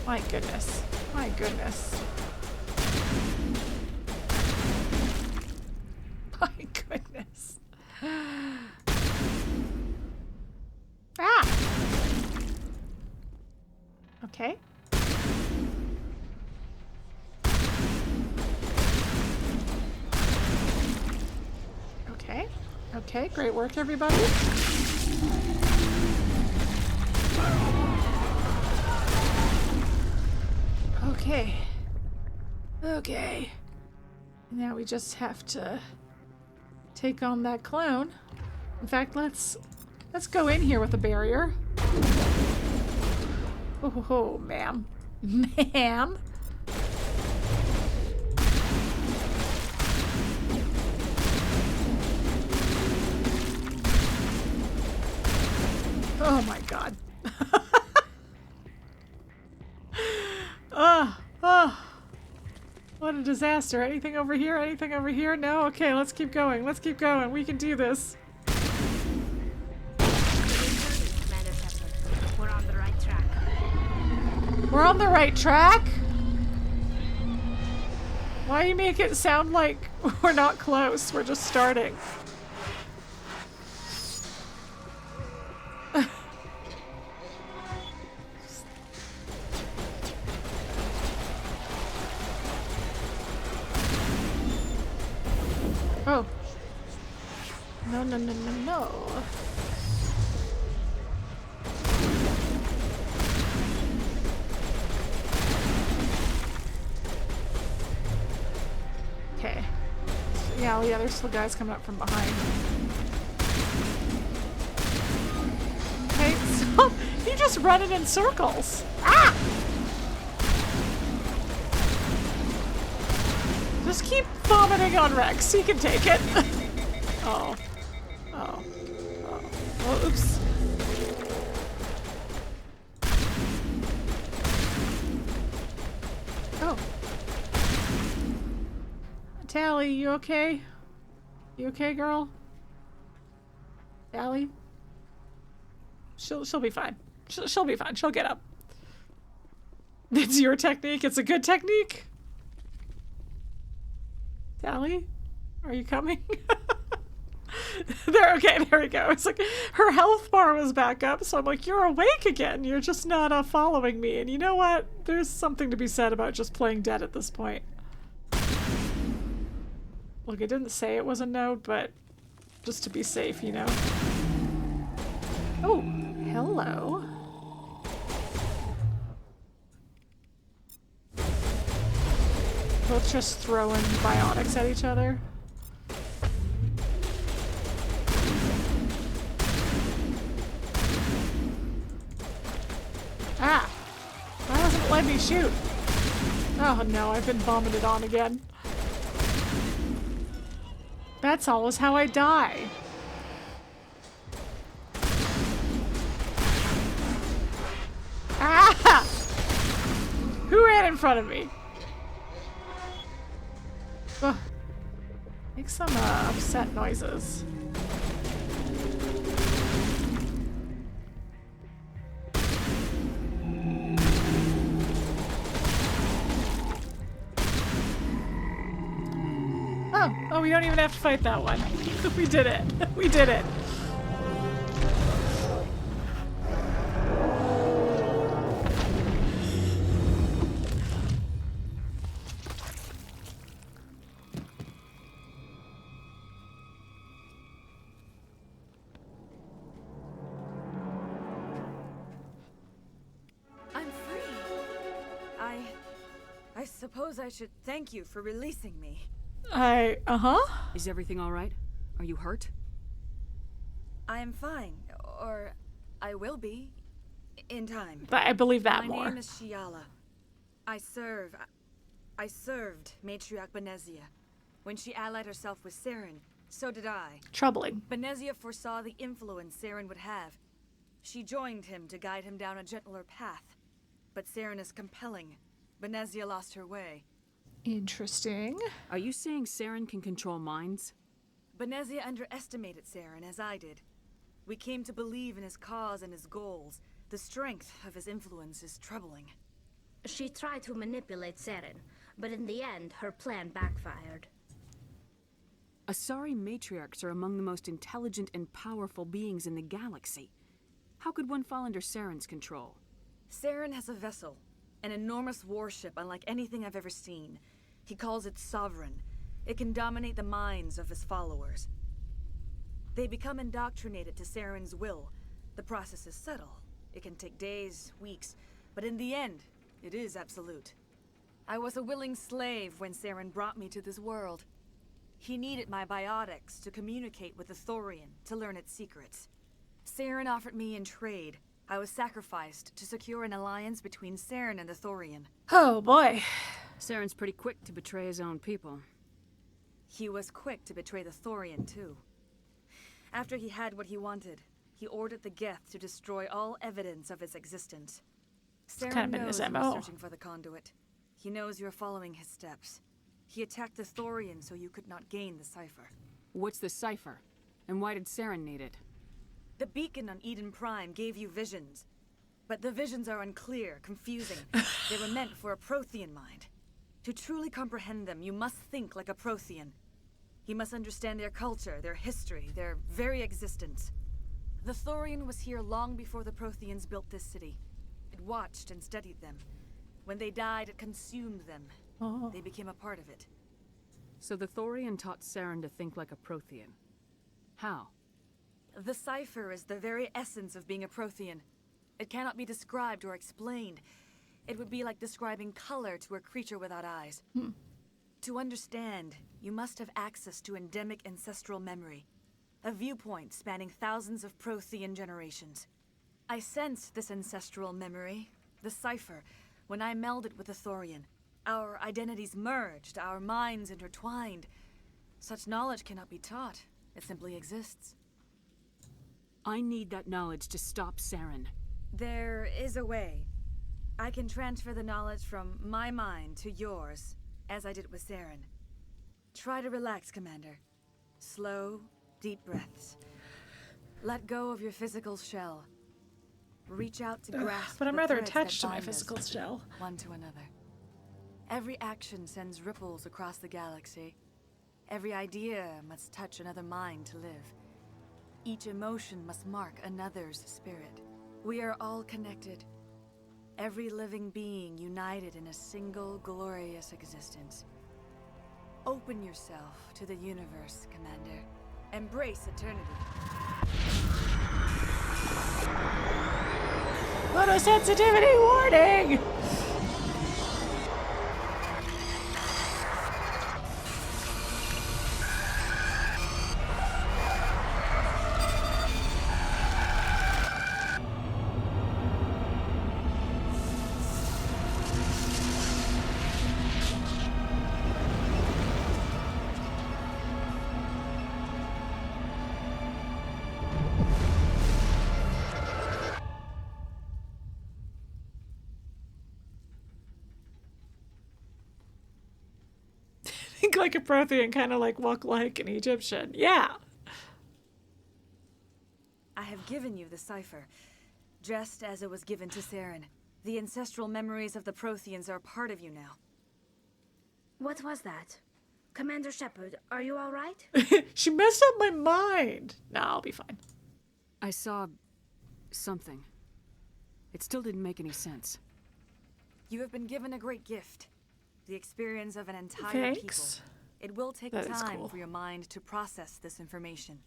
My goodness. My goodness. My goodness. Ah! Okay. Okay. Okay, great work, everybody. Okay. Okay. Now we just have to take on that clone. In fact, let's go in here with a barrier. Oh, ma'am. Ma'am? Oh my god. What a disaster. Anything over here? Anything over here? No? Okay, let's keep going. Let's keep going. We can do this. We're on the right track. We're on the right track? Why do you make it sound like we're not close? We're just starting. Oh. No, no, no, no, no. Okay. Yeah, well, yeah, there's still guys coming up from behind. Okay, so you just running in circles. Ah! Just keep vomiting on Wrex. He can take it. Oh. Oh. Oh. Oh, oops. Oh. Tali, you okay? You okay, girl? Tali? She'll be fine. She'll be fine. She'll get up. It's your technique. It's a good technique. Tali, are you coming? There, okay, there we go. It's like her health bar was back up, so I'm like, you're awake again. You're just not following me. And you know what? There's something to be said about just playing dead at this point. Look, it didn't say it was a node, but just to be safe, you know. Oh, hello. Both just throwing biotics at each other. Ah! Why doesn't it let me shoot? Oh no, I've been vomited on again. That's always how I die. Ah! Who ran in front of me? Ugh. Make some upset noises. Oh, we don't even have to fight that one. We did it. We did it. suppose I should thank you for releasing me. Is everything all right? Are you hurt? I am fine, or I will be, in time. But I believe that My more. name is Shiala. I served Matriarch Benezia. When she allied herself with Saren, so did I. Troubling. Benezia foresaw the influence Saren would have. She joined him to guide him down a gentler path. But Saren is compelling. Benezia lost her way. Interesting. Are you saying Saren can control minds? Benezia underestimated Saren, as I did. We came to believe in his cause and his goals. The strength of his influence is troubling. She tried to manipulate Saren, but in the end, her plan backfired. Asari matriarchs are among the most intelligent and powerful beings in the galaxy. How could one fall under Saren's control? Saren has a vessel, an enormous warship unlike anything I've ever seen. He calls it Sovereign. It can dominate the minds of his followers. They become indoctrinated to Saren's will. The process is subtle. It can take days, weeks, but in the end, it is absolute. I was a willing slave when Saren brought me to this world. He needed my biotics to communicate with the Thorian, to learn its secrets. Saren offered me in trade. I was sacrificed to secure an alliance between Saren and the Thorian. Oh boy. Saren's pretty quick to betray his own people. He was quick to betray the Thorian, too. After he had what he wanted, he ordered the Geth to destroy all evidence of its existence. Saren kind of been knows his you MO. were searching for the conduit. He knows you're following his steps. He attacked the Thorian so you could not gain the cipher. What's the cipher? And why did Saren need it? The beacon on Eden Prime gave you visions. But the visions are unclear, confusing. They were meant for a Prothean mind. To truly comprehend them, you must think like a Prothean. You must understand their culture, their history, their very existence. The Thorian was here long before the Protheans built this city. It watched and studied them. When they died, it consumed them. Oh. They became a part of it. So the Thorian taught Saren to think like a Prothean. How? The cipher is the very essence of being a Prothean. It cannot be described or explained. It would be like describing color to a creature without eyes. To understand, you must have access to endemic ancestral memory. A viewpoint spanning thousands of Prothean generations. I sensed this ancestral memory, the cipher, when I melded with the Thorian. Our identities merged, our minds intertwined. Such knowledge cannot be taught. It simply exists. I need that knowledge to stop Saren. There is a way. I can transfer the knowledge from my mind to yours, as I did with Saren. Try to relax, Commander. Slow, deep breaths. Let go of your physical shell. Reach out to grasp but I'm the rather threads attached that to my bind us physical shell. One to another. Every action sends ripples across the galaxy. Every idea must touch another mind to live. Each emotion must mark another's spirit. We are all connected. Every living being united in a single glorious existence. Open yourself to the universe, Commander. Embrace eternity. Photosensitivity warning! Think like a Prothean, kind of like walk like an Egyptian. Yeah. I have given you the cipher, just as it was given to Saren. The ancestral memories of the Protheans are part of you now. What was that? Commander Shepard, are you all right? She messed up my mind. Nah, I'll be fine. I saw something. It still didn't make any sense. You have been given a great gift. The experience of an entire Thanks. people. It will take That is time cool. for your mind to process this information.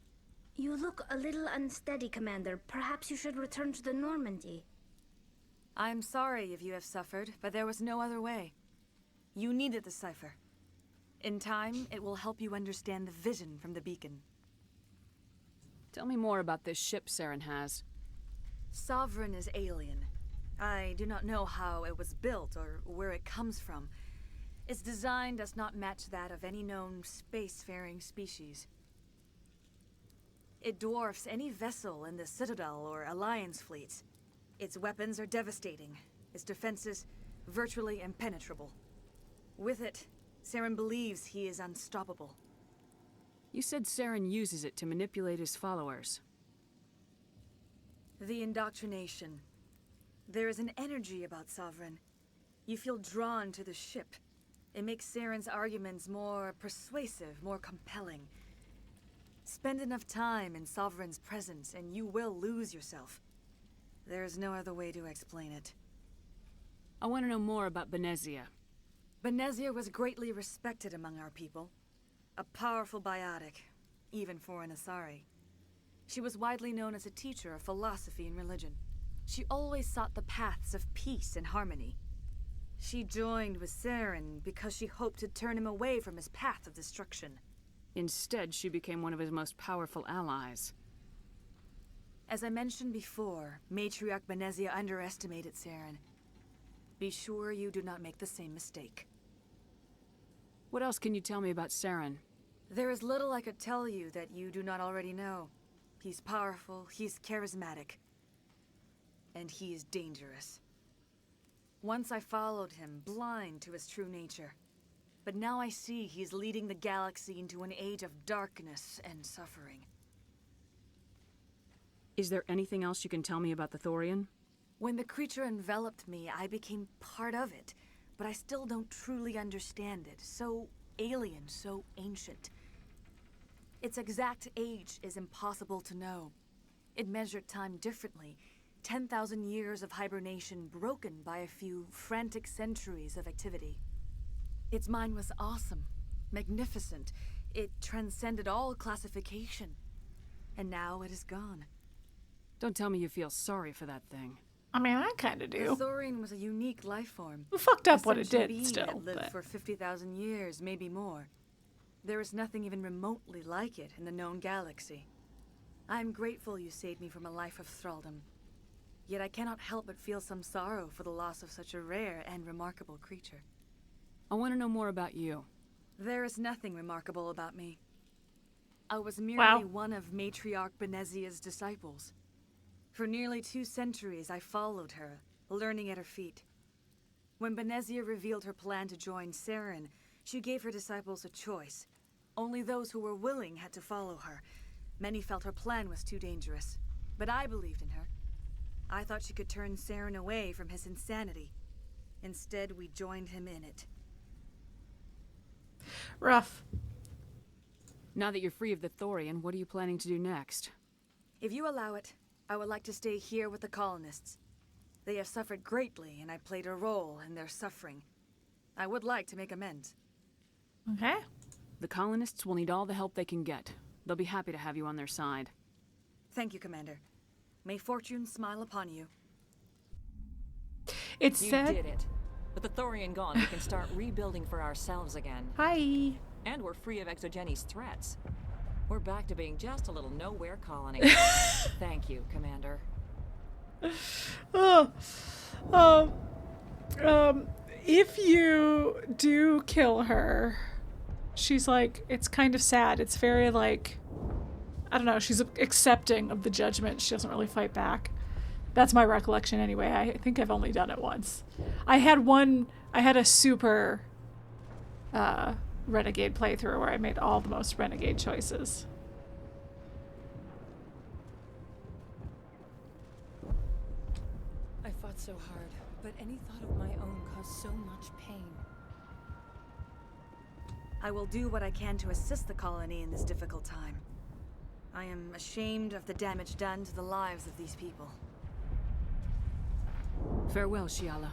You look a little unsteady, Commander. Perhaps you should return to the Normandy. I'm sorry if you have suffered, but there was no other way. You needed the cipher. In time, it will help you understand the vision from the beacon. Tell me more about this ship Saren has. Sovereign is alien. I do not know how it was built or where it comes from. Its design does not match that of any known spacefaring species. It dwarfs any vessel in the Citadel or Alliance fleets. Its weapons are devastating. Its defenses virtually impenetrable. With it, Saren believes he is unstoppable. You said Saren uses it to manipulate his followers. The indoctrination. There is an energy about Sovereign. You feel drawn to the ship. It makes Saren's arguments more persuasive, more compelling. Spend enough time in Sovereign's presence and you will lose yourself. There is no other way to explain it. I want to know more about Benezia. Benezia was greatly respected among our people. A powerful biotic, even for an Asari. She was widely known as a teacher of philosophy and religion. She always sought the paths of peace and harmony. She joined with Saren because she hoped to turn him away from his path of destruction. Instead, she became one of his most powerful allies. As I mentioned before, Matriarch Benezia underestimated Saren. Be sure you do not make the same mistake. What else can you tell me about Saren? There is little I could tell you that you do not already know. He's powerful, he's charismatic, and he is dangerous. Once I followed him, blind to his true nature. But now I see he's leading the galaxy into an age of darkness and suffering. Is there anything else you can tell me about the Thorian? When the creature enveloped me, I became part of it, but I still don't truly understand it. So alien, so ancient. Its exact age is impossible to know. It measured time differently. 10,000 years of hibernation broken by a few frantic centuries of activity. Its mind was awesome, magnificent. It transcended all classification. And now it is gone. Don't tell me you feel sorry for that thing. I mean, I kind of do. The Thorian was a unique life form. We fucked up what it Sentient did being still, that lived but... for 50,000 years, maybe more. There is nothing even remotely like it in the known galaxy. I am grateful you saved me from a life of thraldom. Yet I cannot help but feel some sorrow for the loss of such a rare and remarkable creature. I want to know more about you. There is nothing remarkable about me. I was merely one of Matriarch Benezia's disciples. For nearly 2 centuries, I followed her, learning at her feet. When Benezia revealed her plan to join Saren, she gave her disciples a choice. Only those who were willing had to follow her. Many felt her plan was too dangerous, but I believed in her. I thought she could turn Saren away from his insanity. Instead, we joined him in it. Rough. Now that you're free of the Thorian, what are you planning to do next? If you allow it, I would like to stay here with the colonists. They have suffered greatly, and I played a role in their suffering. I would like to make amends. Okay. The colonists will need all the help they can get. They'll be happy to have you on their side. Thank you, Commander. May fortune smile upon you. You did it. With the Thorian gone, we can start rebuilding for ourselves again. Hi. And we're free of ExoGeni's threats. We're back to being just a little nowhere colony. Thank you, Commander. If you do kill her, she's like, it's kind of sad. It's very like, I don't know, she's accepting of the judgment. She doesn't really fight back. That's my recollection anyway. I think I've only done it once. I had a super renegade playthrough where I made all the most renegade choices. I fought so hard, but any thought of my own caused so much pain. I will do what I can to assist the colony in this difficult time. I am ashamed of the damage done to the lives of these people. Farewell, Shiala.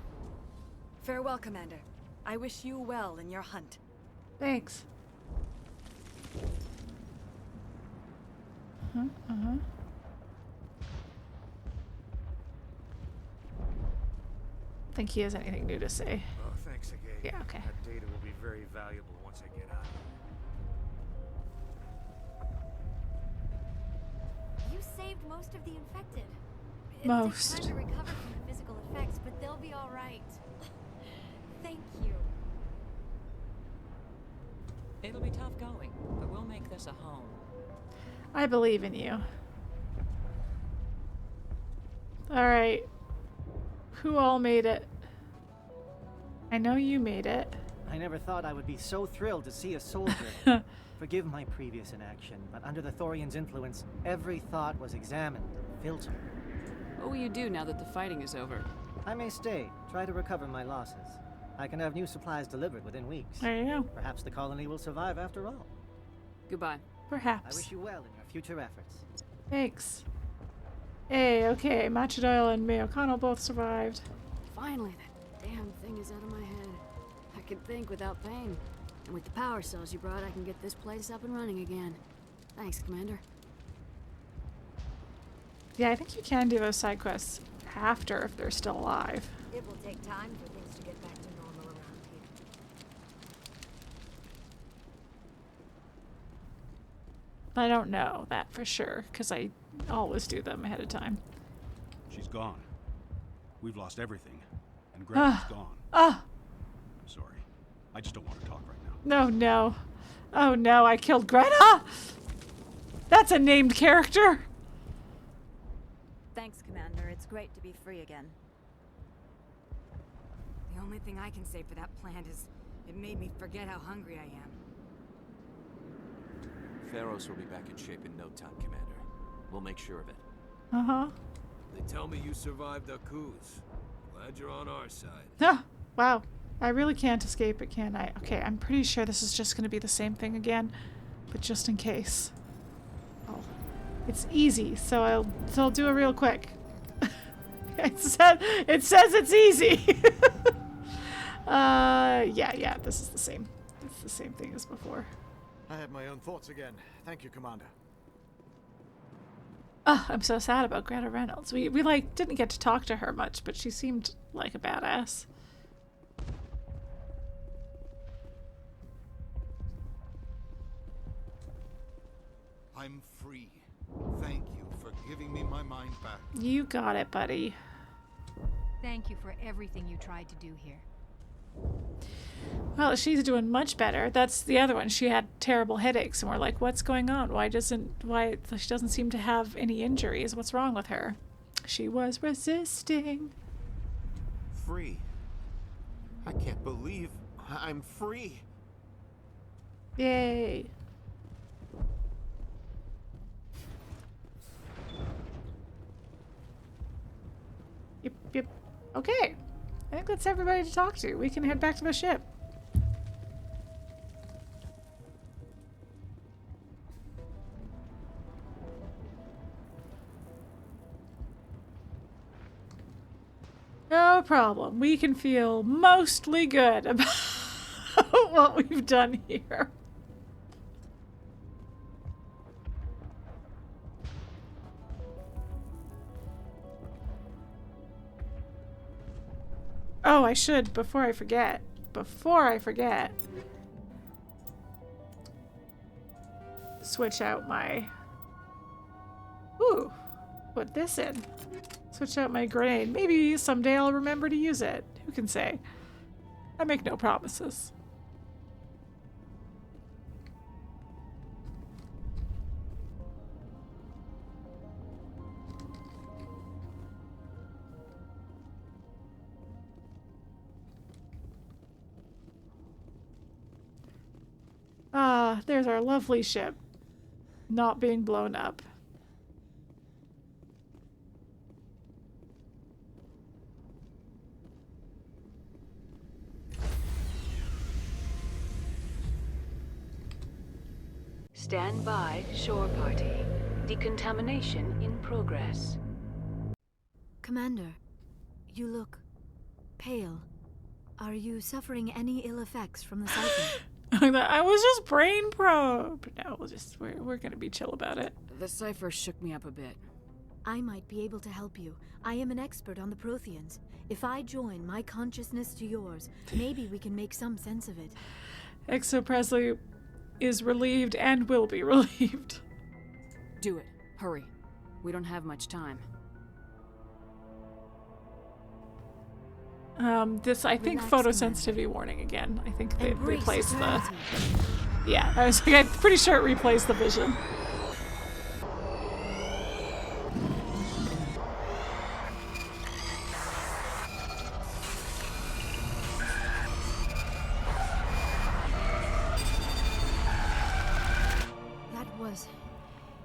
Farewell, Commander. I wish you well in your hunt. Thanks. Think he has anything new to say. Oh, Thanks again. Yeah, okay. That data will be very valuable once I get out. You saved most of the infected. Most. It'll take time to recover from the physical effects, but they'll be all right. Thank you. It'll be tough going, but we'll make this a home. I believe in you. Alright. Who all made it? I know you made it. I never thought I would be so thrilled to see a soldier. Forgive my previous inaction, but under the Thorian's influence, every thought was examined, filtered. What will you do now that the fighting is over? I may stay, try to recover my losses. I can have new supplies delivered within weeks. There you go. Perhaps the colony will survive after all. Goodbye. Perhaps. I wish you well in your future efforts. Thanks. Hey, okay. Machadale and May O'Connell both survived. Finally, that damn thing is out of my head. I can think without pain. And with the power cells you brought, I can get this place up and running again. Thanks, Commander. Yeah, I think you can do those side quests after if they're still alive. It will take time for things to get back to normal around here. But I don't know that for sure, because I always do them ahead of time. She's gone. We've lost everything. And Greta's gone. Ah! Sorry. I just don't want to talk right now. No, no. Oh no, I killed Greta! That's a named character! Thanks, Commander. It's great to be free again. The only thing I can say for that plant is it made me forget how hungry I am. Feros will be back in shape in no time, Commander. We'll make sure of it. Uh-huh. They tell me you survived our coups. Glad you're on our side. Ah, wow. I really can't escape it, can I? Okay, I'm pretty sure this is just going to be the same thing again, but just in case. Oh, it's easy, so I'll do it real quick. It says it's easy. Yeah, this is the same. It's the same thing as before. I had my own thoughts again. Thank you, Commander. Oh, I'm so sad about Greta Reynolds. We like didn't get to talk to her much, but she seemed like a badass. I'm free. Thank you for giving me my mind back. You got it, buddy. Thank you for everything you tried to do here. Well, she's doing much better. That's the other one. She had terrible headaches, and we're like, what's going on? Why she doesn't seem to have any injuries? What's wrong with her? She was resisting. Free. I can't believe I'm free. Yay. Yep. Okay. I think that's everybody to talk to. We can head back to the ship. No problem. We can feel mostly good about what we've done here. Oh, I should, before I forget, switch out my, put this in. Switch out my grenade. Maybe someday I'll remember to use it. Who can say? I make no promises. Ah, there's our lovely ship. Not being blown up. Stand by, shore party. Decontamination in progress. Commander, you look pale. Are you suffering any ill effects from the cyclone? I was just brain probed. No, we're gonna be chill about it. The cipher shook me up a bit. I might be able to help you. I am an expert on the Protheans. If I join my consciousness to yours, maybe we can make some sense of it. Exo Presley is relieved and will be relieved. Do it. Hurry. We don't have much time. This, I think, Relax, photosensitivity warning again. I think they Embrace replaced the... eternity. Yeah, I was like, I'm pretty sure it replaced the vision. That was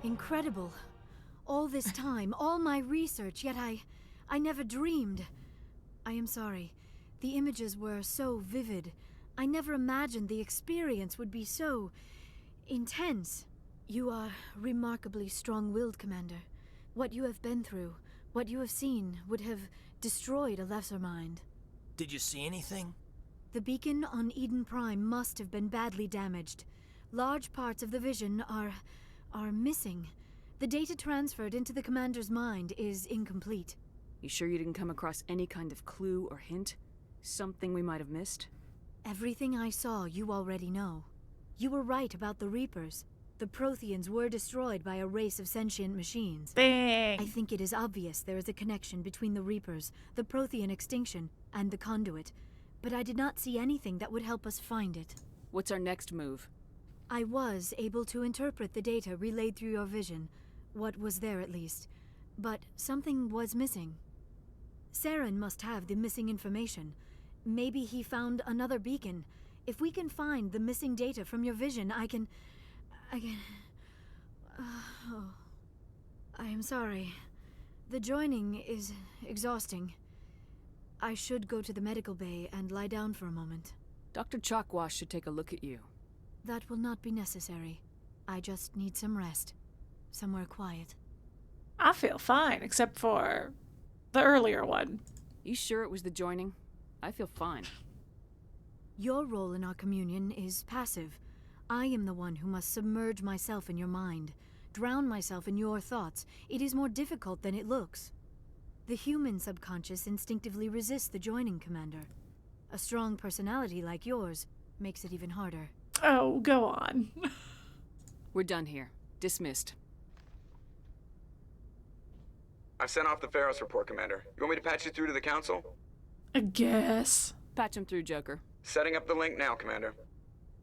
incredible. All this time, all my research, yet I never dreamed. I am sorry. The images were so vivid. I never imagined the experience would be so intense. You are remarkably strong-willed, Commander. What you have been through, what you have seen, would have destroyed a lesser mind. Did you see anything? The beacon on Eden Prime must have been badly damaged. Large parts of the vision are missing. The data transferred into the Commander's mind is incomplete. You sure you didn't come across any kind of clue or hint? Something we might have missed? Everything I saw you already know. You were right about the Reapers. The Protheans were destroyed by a race of sentient machines. Bang! I think it is obvious there is a connection between the Reapers, the Prothean extinction, and the Conduit, but I did not see anything that would help us find it. What's our next move? I was able to interpret the data relayed through your vision, what was there at least, but something was missing. Saren must have the missing information. Maybe he found another beacon. If we can find the missing data from your vision, I can... oh. I am sorry. The joining is exhausting. I should go to the medical bay and lie down for a moment. Dr. Chalkwash should take a look at you. That will not be necessary. I just need some rest. Somewhere quiet. I feel fine, except for the earlier one. You sure it was the joining? I feel fine. Your role in our communion is passive. I am the one who must submerge myself in your mind, drown myself in your thoughts. It is more difficult than it looks. The human subconscious instinctively resists the joining, Commander. A strong personality like yours makes it even harder. Oh, go on. We're done here. Dismissed. I've sent off the Feros report, Commander. You want me to patch you through to the Council? I guess. Patch him through, Joker. Setting up the link now, Commander.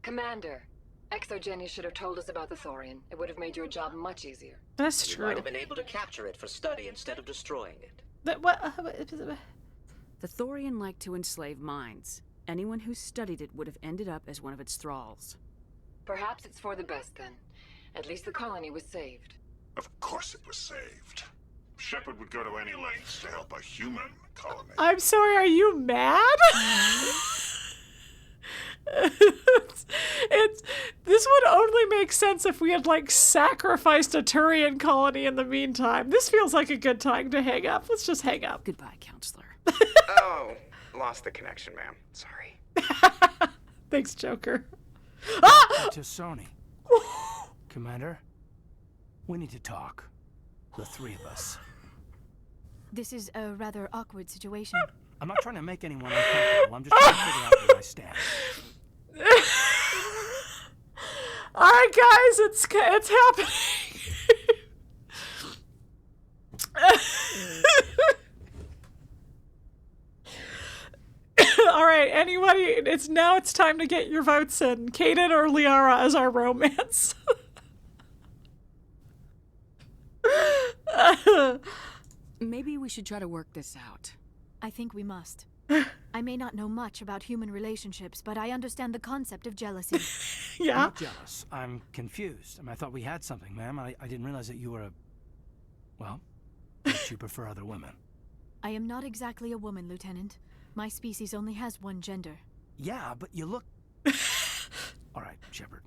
Commander, ExoGeni should have told us about the Thorian. It would have made your job much easier. That's true. You might have been able to capture it for study instead of destroying it. But what? The Thorian liked to enslave minds. Anyone who studied it would have ended up as one of its thralls. Perhaps it's for the best then. At least the colony was saved. Of course it was saved. Shepard would go to any lengths to help a human colony. I'm sorry, are you mad? This would only make sense if we had, like, sacrificed a Turian colony in the meantime. This feels like a good time to hang up. Let's just hang up. Goodbye, Counselor. Oh, lost the connection, ma'am. Sorry. Thanks, Joker. To Sony. Commander, we need to talk. The three of us. This is a rather awkward situation. I'm not trying to make anyone uncomfortable. I'm just trying to figure out where I stand. All right, guys, it's happening. All right, anybody? It's time to get your votes in. Kaidan or Liara as our romance. Maybe we should try to work this out. I think we must. I may not know much about human relationships, but I understand the concept of jealousy. Yeah? I'm not jealous. I'm confused. I thought we had something, ma'am. I didn't realize that you were a... Well, that you prefer other women. I am not exactly a woman, Lieutenant. My species only has one gender. Yeah, but you look... All right, Shepard.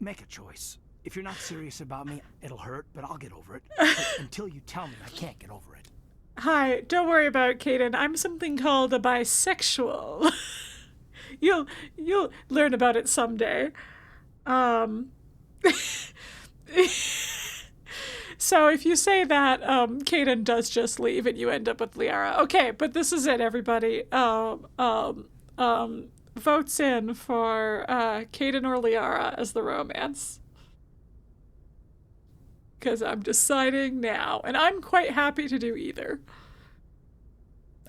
Make a choice. If you're not serious about me, it'll hurt, but I'll get over it. But until you tell me, I can't get over it. Hi, don't worry about it, Kaidan. I'm something called a bisexual. You'll learn about it So if you say that, Kaidan does just leave and you end up with Liara. Okay, but this is it, everybody. Votes in for Kaidan or Liara as the romance. Because I'm deciding now, and I'm quite happy to do either.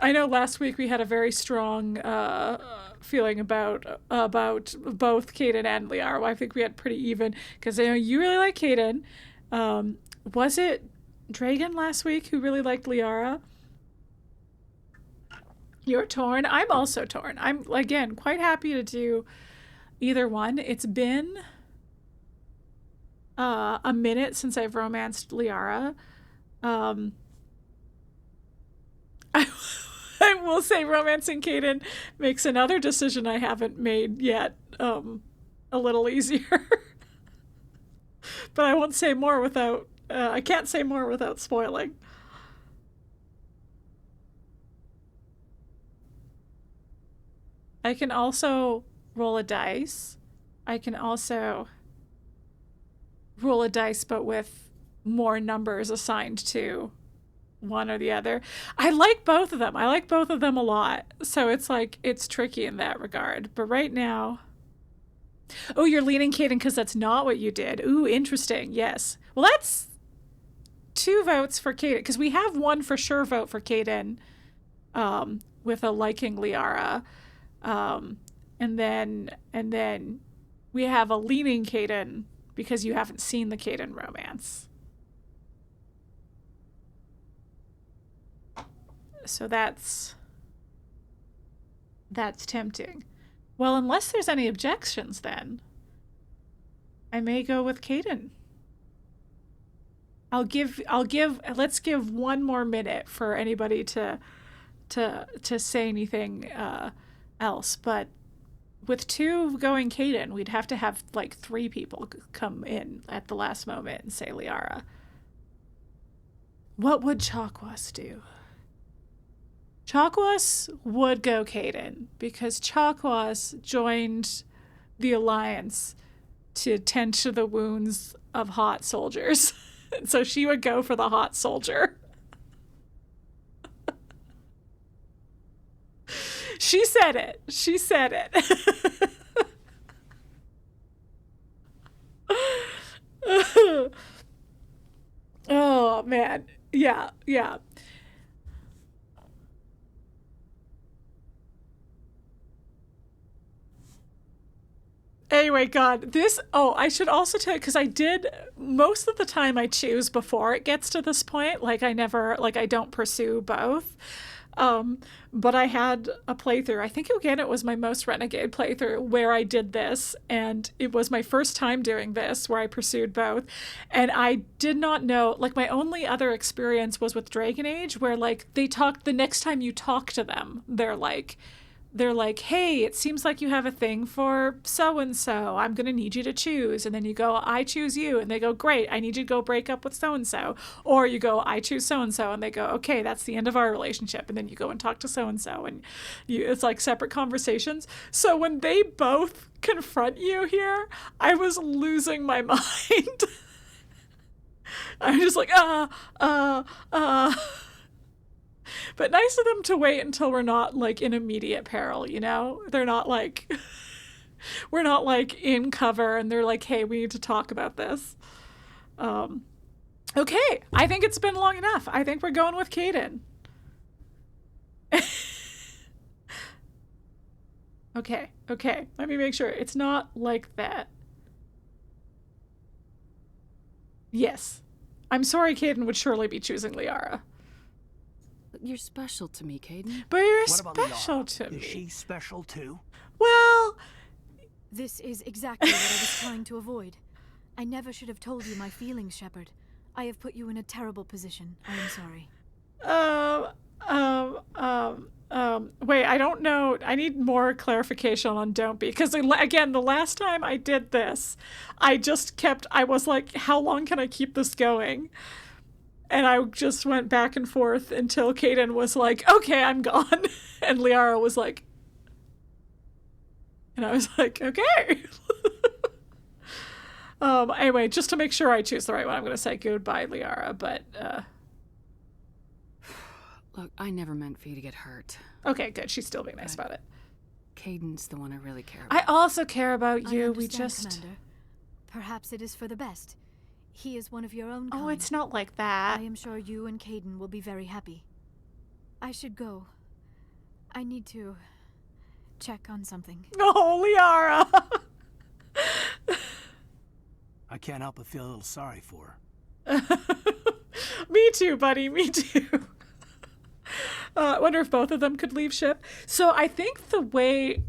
I know last week we had a very strong feeling about both Kaidan and Liara. I think we had pretty even, because I know you really like Kaidan. Was it Dragon last week who really liked Liara? You're torn. I'm also torn. I'm, again, quite happy to do either one. It's been a minute since I've romanced Liara. I will say romancing Kaidan makes another decision I haven't made yet a little easier. But I won't say more without... I can't say more without spoiling. I can also roll a dice. I can also roll a dice, but with more numbers assigned to one or the other. I like both of them. I like both of them a lot. So it's like, it's tricky in that regard. But right now... Oh, you're leaning Kaidan because that's not what you did. Ooh, interesting. Yes. Well, that's 2 votes for Kaidan, because we have one for sure vote for Kaidan with a liking Liara. And then we have a leaning Kaidan because you haven't seen the Kaidan romance. So that's tempting. Well, unless there's any objections, then I may go with Kaidan. Let's give one more minute for anybody to say anything else. But with 2 going Kaidan, we'd have to have like 3 people come in at the last moment and say Liara. What would Chakwas do? Chakwas would go Kaidan because Chakwas joined the Alliance to tend to the wounds of hot soldiers. So she would go for the hot soldier. She said it. She said it. Oh, man. Yeah, yeah. Anyway, God, I should also tell you, because I did, most of the time I choose before it gets to this point. Like, I don't pursue both. But I had a playthrough, I think again it was my most renegade playthrough, where I did this, and it was my first time doing this, where I pursued both, and I did not know, like, my only other experience was with Dragon Age, where, like, they talk, the next time you talk to them, they're like, hey, it seems like you have a thing for so-and-so. I'm going to need you to choose. And then you go, I choose you. And they go, great, I need you to go break up with so-and-so. Or you go, I choose so-and-so. And they go, okay, that's the end of our relationship. And then you go and talk to so-and-so. And it's like separate conversations. So when they both confront you here, I was losing my mind. I'm just like, But nice of them to wait until we're not, like, in immediate peril, you know? They're not, like... we're not, like, in cover, and they're like, hey, we need to talk about this. Okay, I think it's been long enough. I think we're going with Kaidan. Okay. Let me make sure. It's not like that. Yes. I'm sorry Kaidan would surely be choosing Liara. You're special to me, Kaidan. But you're special to me. Is she special too? Well... This is exactly what I was trying to avoid. I never should have told you my feelings, Shepard. I have put you in a terrible position. I am sorry. Wait, I don't know. I need more clarification on don't be. Because, again, the last time I did this, I was like, how long can I keep this going? And I just went back and forth until Kaidan was like, okay, I'm gone. And Liara was like... And I was like, okay. Anyway, just to make sure I choose the right one, I'm going to say goodbye, Liara, but, Look, I never meant for you to get hurt. Okay, good. She's still being nice about it. Kaidan's the one I really care about. I also care about you. We just... Commander. Perhaps it is for the best. He is one of your own kind. Oh, it's not like that. I am sure you and Kaidan will be very happy. I should go. I need to check on something. Oh, Liara! I can't help but feel a little sorry for her. Me too, buddy. Me too. I wonder if both of them could leave ship. So I think the way,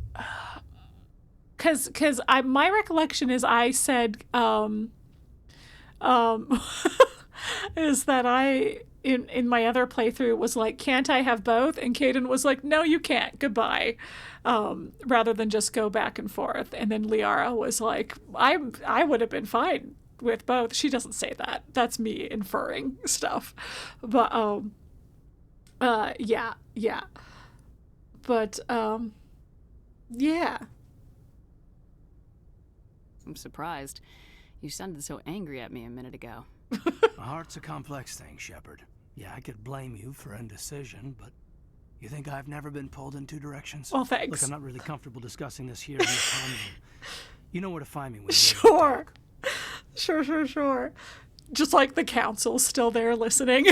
because my recollection is I said, is that I in my other playthrough was like, can't I have both? And Kaidan was like, no, you can't. Goodbye. Rather than just go back and forth. And then Liara was like, I would have been fine with both. She doesn't say that. That's me inferring stuff. But yeah. But yeah. I'm surprised. You sounded so angry at me a minute ago. My heart's a complex thing, Shepard. Yeah, I could blame you for indecision, but you think I've never been pulled in two directions? Well, thanks. Look, I'm not really comfortable discussing this here in this time. You know where to find me when you Sure. Sure. Just like the council's still there listening.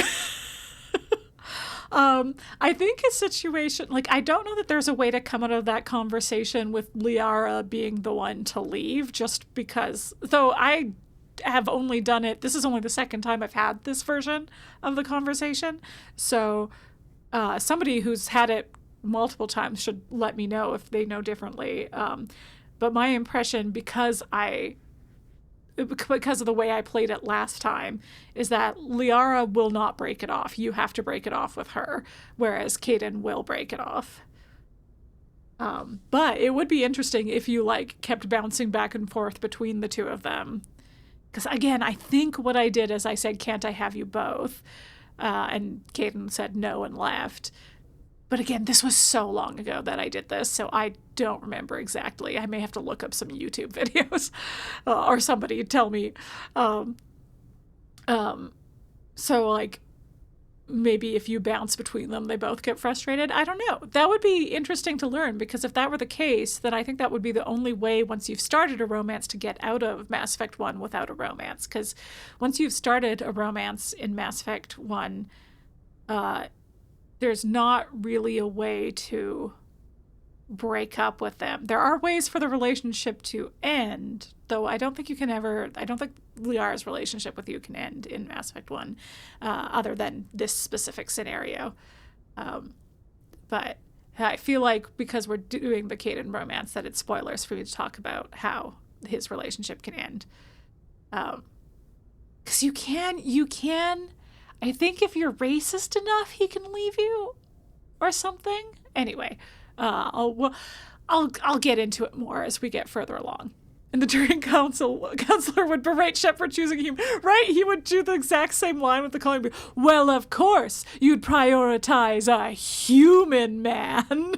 I think a situation, like, I don't know that there's a way to come out of that conversation with Liara being the one to leave, just because, though I have only done it, this is only the second time I've had this version of the conversation, so somebody who's had it multiple times should let me know if they know differently. But my impression, because of the way I played it last time, is that Liara will not break it off. You have to break it off with her, whereas Kaidan will break it off. But it would be interesting if you, like, kept bouncing back and forth between the two of them. Because, again, I think what I did is I said, can't I have you both? And Kaidan said no and left. But again, this was so long ago that I did this, so I don't remember exactly. I may have to look up some YouTube videos or somebody tell me. So, like, maybe if you bounce between them, they both get frustrated. I don't know. That would be interesting to learn, because if that were the case, then I think that would be the only way once you've started a romance to get out of Mass Effect 1 without a romance. Because once you've started a romance in Mass Effect 1, there's not really a way to break up with them. There are ways for the relationship to end, though I don't think Liara's relationship with you can end in Mass Effect 1, other than this specific scenario. But I feel like because we're doing the Kaidan romance, that it's spoilers for me to talk about how his relationship can end. Because you can, I think if you're racist enough, he can leave you or something. Anyway, I'll get into it more as we get further along. And the Turian counselor would berate Shepard choosing him. Right? He would do the exact same line with the calling. Well, of course, you'd prioritize a human man.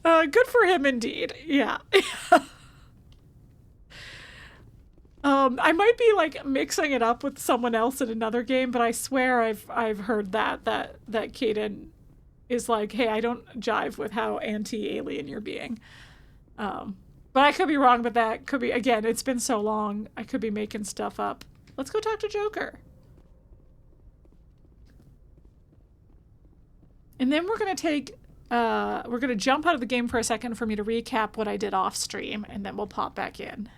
Good for him, indeed. Yeah. I might be like mixing it up with someone else in another game, but I swear I've heard that Kaidan is like, hey, I don't jive with how anti-alien you're being. But I could be wrong, but that could be, again, it's been so long, I could be making stuff up. Let's go talk to Joker. And then we're going to jump out of the game for a second for me to recap what I did off stream, and then we'll pop back in.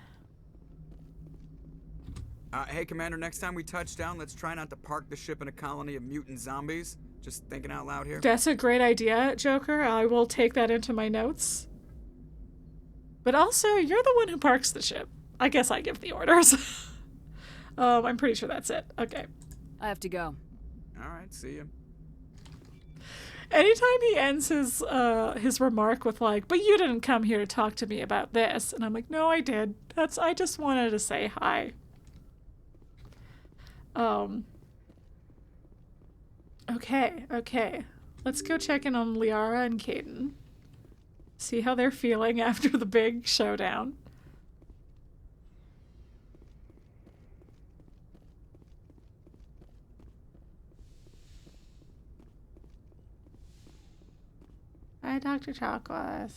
Hey, Commander, next time we touch down, let's try not to park the ship in a colony of mutant zombies. Just thinking out loud here. That's a great idea, Joker. I will take that into my notes. But also, you're the one who parks the ship. I guess I give the orders. I'm pretty sure that's it. Okay. I have to go. All right, see you. Anytime he ends his remark with like, but you didn't come here to talk to me about this. And I'm like, no, I did. I just wanted to say hi. Okay. Let's go check in on Liara and Kaidan. See how they're feeling after the big showdown. Hi, Dr. Chakwas.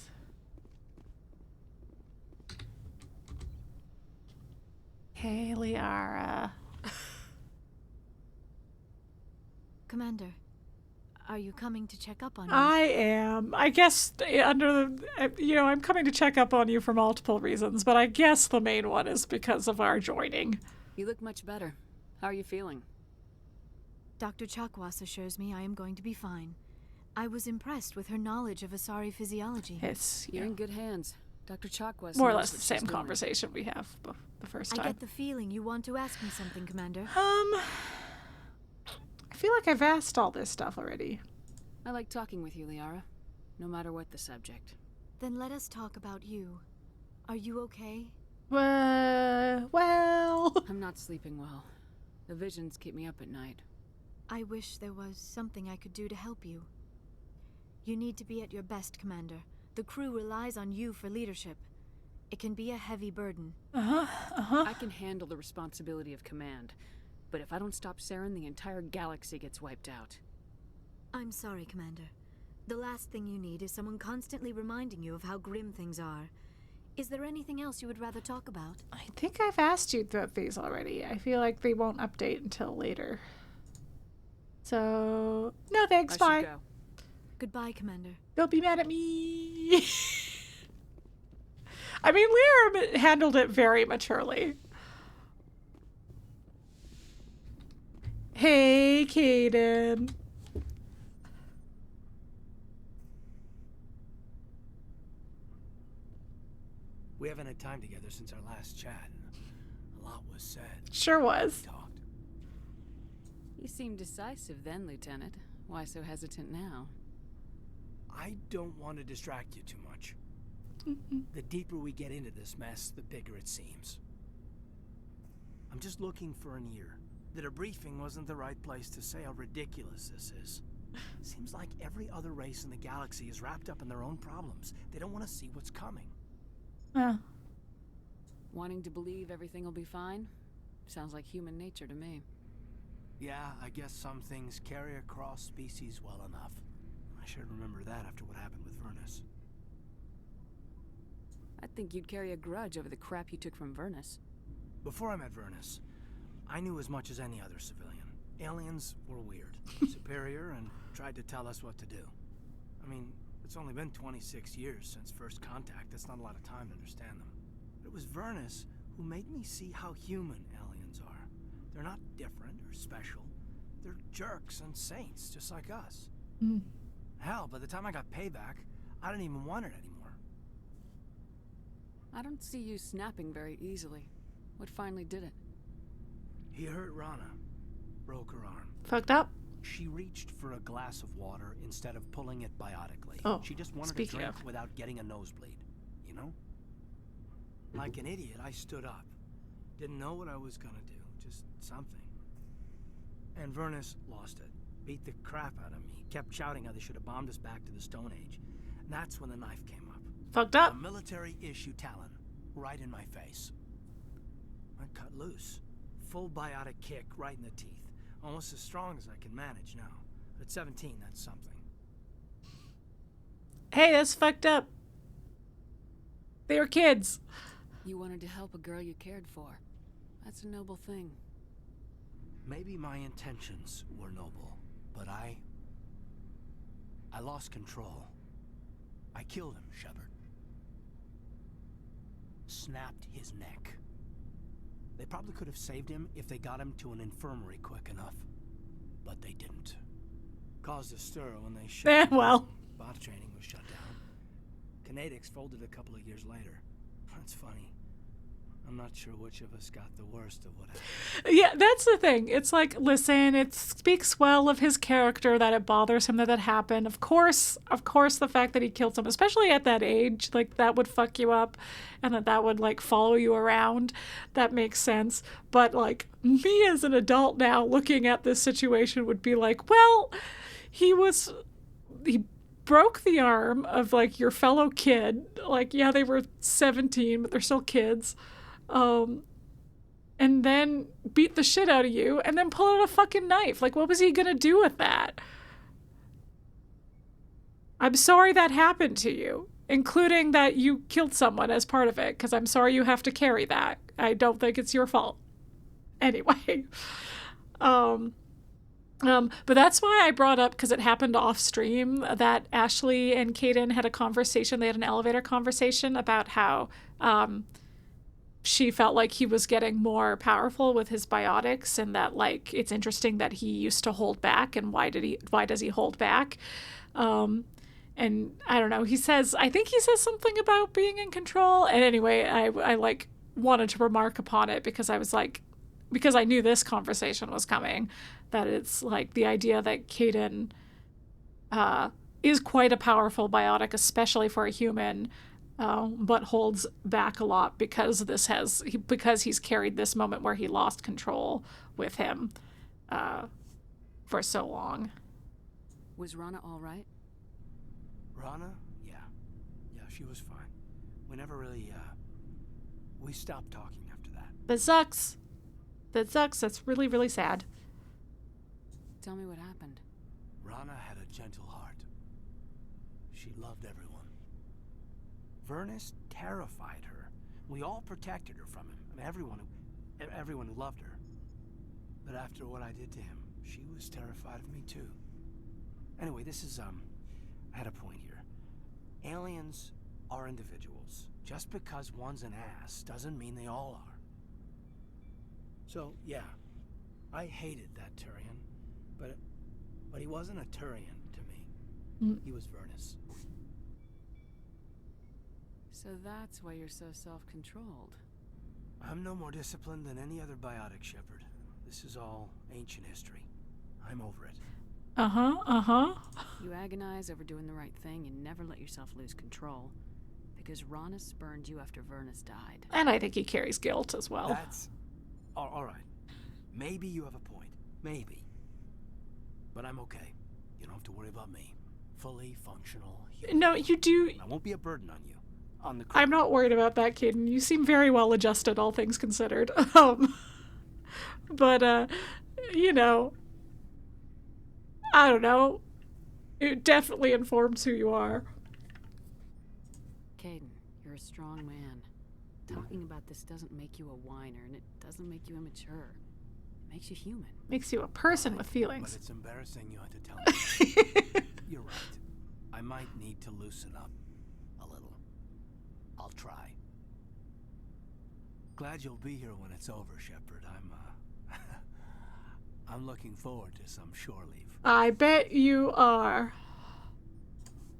Hey, Liara. Commander, are you coming to check up on me? I am. I guess under the, I'm coming to check up on you for multiple reasons, but I guess the main one is because of our joining. You look much better. How are you feeling? Dr. Chakwas assures me I am going to be fine. I was impressed with her knowledge of Asari physiology. You're in good hands. Dr. Chakwas more or knows less what the she's same doing. conversation we have the first time. I get the feeling you want to ask me something, Commander. I feel like I've asked all this stuff already. I like talking with you, Liara, no matter what the subject. Then let us talk about you. Are you okay? Well... I'm not sleeping well. The visions keep me up at night. I wish there was something I could do to help you. You need to be at your best, Commander. The crew relies on you for leadership. It can be a heavy burden. I can handle the responsibility of command, but if I don't stop Saren, the entire galaxy gets wiped out. I'm sorry, Commander. The last thing you need is someone constantly reminding you of how grim things are. Is there anything else you would rather talk about? I think I've asked you about these already. I feel like they won't update until later. So, no thanks, bye. Go. Goodbye, Commander. Don't be mad at me. I mean, Liara handled it very maturely. Hey, Kaidan. We haven't had time together since our last chat. A lot was said. Sure was. You seemed decisive then, Lieutenant. Why so hesitant now? I don't want to distract you too much. The deeper we get into this mess, the bigger it seems. I'm just looking for an ear. The debriefing wasn't the right place to say how ridiculous this is. Seems like every other race in the galaxy is wrapped up in their own problems. They don't want to see what's coming. Wanting to believe everything will be fine? Sounds like human nature to me. Yeah, I guess some things carry across species well enough. I should remember that after what happened with Vernus. I think you'd carry a grudge over the crap you took from Vernus. Before I met Vernus, I knew as much as any other civilian. Aliens were weird, superior, and tried to tell us what to do. I mean, it's only been 26 years since first contact. That's not a lot of time to understand them. But it was Vernus who made me see how human aliens are. They're not different or special. They're jerks and saints, just like us. Hell, by the time I got payback, I didn't even want it anymore. I don't see you snapping very easily. What finally did it? He hurt Rana. Broke her arm. Fucked up? She reached for a glass of water instead of pulling it biotically. Oh, she just wanted to drink without getting a nosebleed, you know? Like an idiot, I stood up. Didn't know what I was gonna do, just something. And Vernus lost it. Beat the crap out of me. Kept shouting how they should have bombed us back to the Stone Age. And that's when the knife came up. Fucked up. A military issue talon, right in my face. I cut loose. Full biotic kick right in the teeth. Almost as strong as I can manage now. But at 17, that's something. Hey, that's fucked up. They were kids. You wanted to help a girl you cared for. That's a noble thing. Maybe my intentions were noble, but I lost control. I killed him, Shepard. Snapped his neck. They probably could have saved him if they got him to an infirmary quick enough. But they didn't. Caused a stir when they shut well. Bot training was shut down. Kinetics folded a couple of years later. That's funny. I'm not sure which of us got the worst of what happened. Yeah, that's the thing. It's like, listen, it speaks well of his character that it bothers him that happened. Of course, the fact that he killed someone, especially at that age, like, that would fuck you up and that would, like, follow you around. That makes sense. But, like, me as an adult now looking at this situation would be like, well, he broke the arm of, like, your fellow kid. Like, yeah, they were 17, but they're still kids. And then beat the shit out of you, and then pull out a fucking knife. Like, what was he gonna do with that? I'm sorry that happened to you, including that you killed someone as part of it, because I'm sorry you have to carry that. I don't think it's your fault. Anyway. But that's why I brought up, because it happened off stream, that Ashley and Kaidan had a conversation. They had an elevator conversation about how she felt like he was getting more powerful with his biotics, and that, like, it's interesting that he used to hold back, and why does he hold back? And I don't know, I think he says something about being in control. And anyway, I like wanted to remark upon it because I was like, because I knew this conversation was coming, that it's like the idea that Kaidan is quite a powerful biotic, especially for a human, but holds back a lot because because he's carried this moment where he lost control with him for so long. Was Rana all right? Rana? Yeah. Yeah, she was fine. We never really, we stopped talking after that. That sucks. That's really, really sad. Tell me what happened. Rana had a gentle heart. She loved everyone. Vernus terrified her. We all protected her from him. I mean, everyone who loved her. But after what I did to him, she was terrified of me too. Anyway, this is, I had a point here. Aliens are individuals. Just because one's an ass doesn't mean they all are. So, yeah, I hated that Turian, but he wasn't a Turian to me. He was Vernus. So that's why you're so self-controlled. I'm no more disciplined than any other biotic, Shepard. This is all ancient history. I'm over it. You agonize over doing the right thing and never let yourself lose control. Because Rana spurned you after Vernus died. And I think he carries guilt as well. That's... all right. Maybe you have a point. Maybe. But I'm okay. You don't have to worry about me. Fully functional human. No, you do... I won't be a burden on you. I'm not worried about that, Kaidan. You seem very well adjusted, all things considered. But, you know... I don't know. It definitely informs who you are. Kaidan, you're a strong man. Talking about this doesn't make you a whiner, and it doesn't make you immature. It makes you human. Makes you a person with feelings. But it's embarrassing you had to tell me. You're right. I might need to loosen up a little. I'll try. Glad you'll be here when it's over, Shepard. I'm looking forward to some shore leave. I bet you are.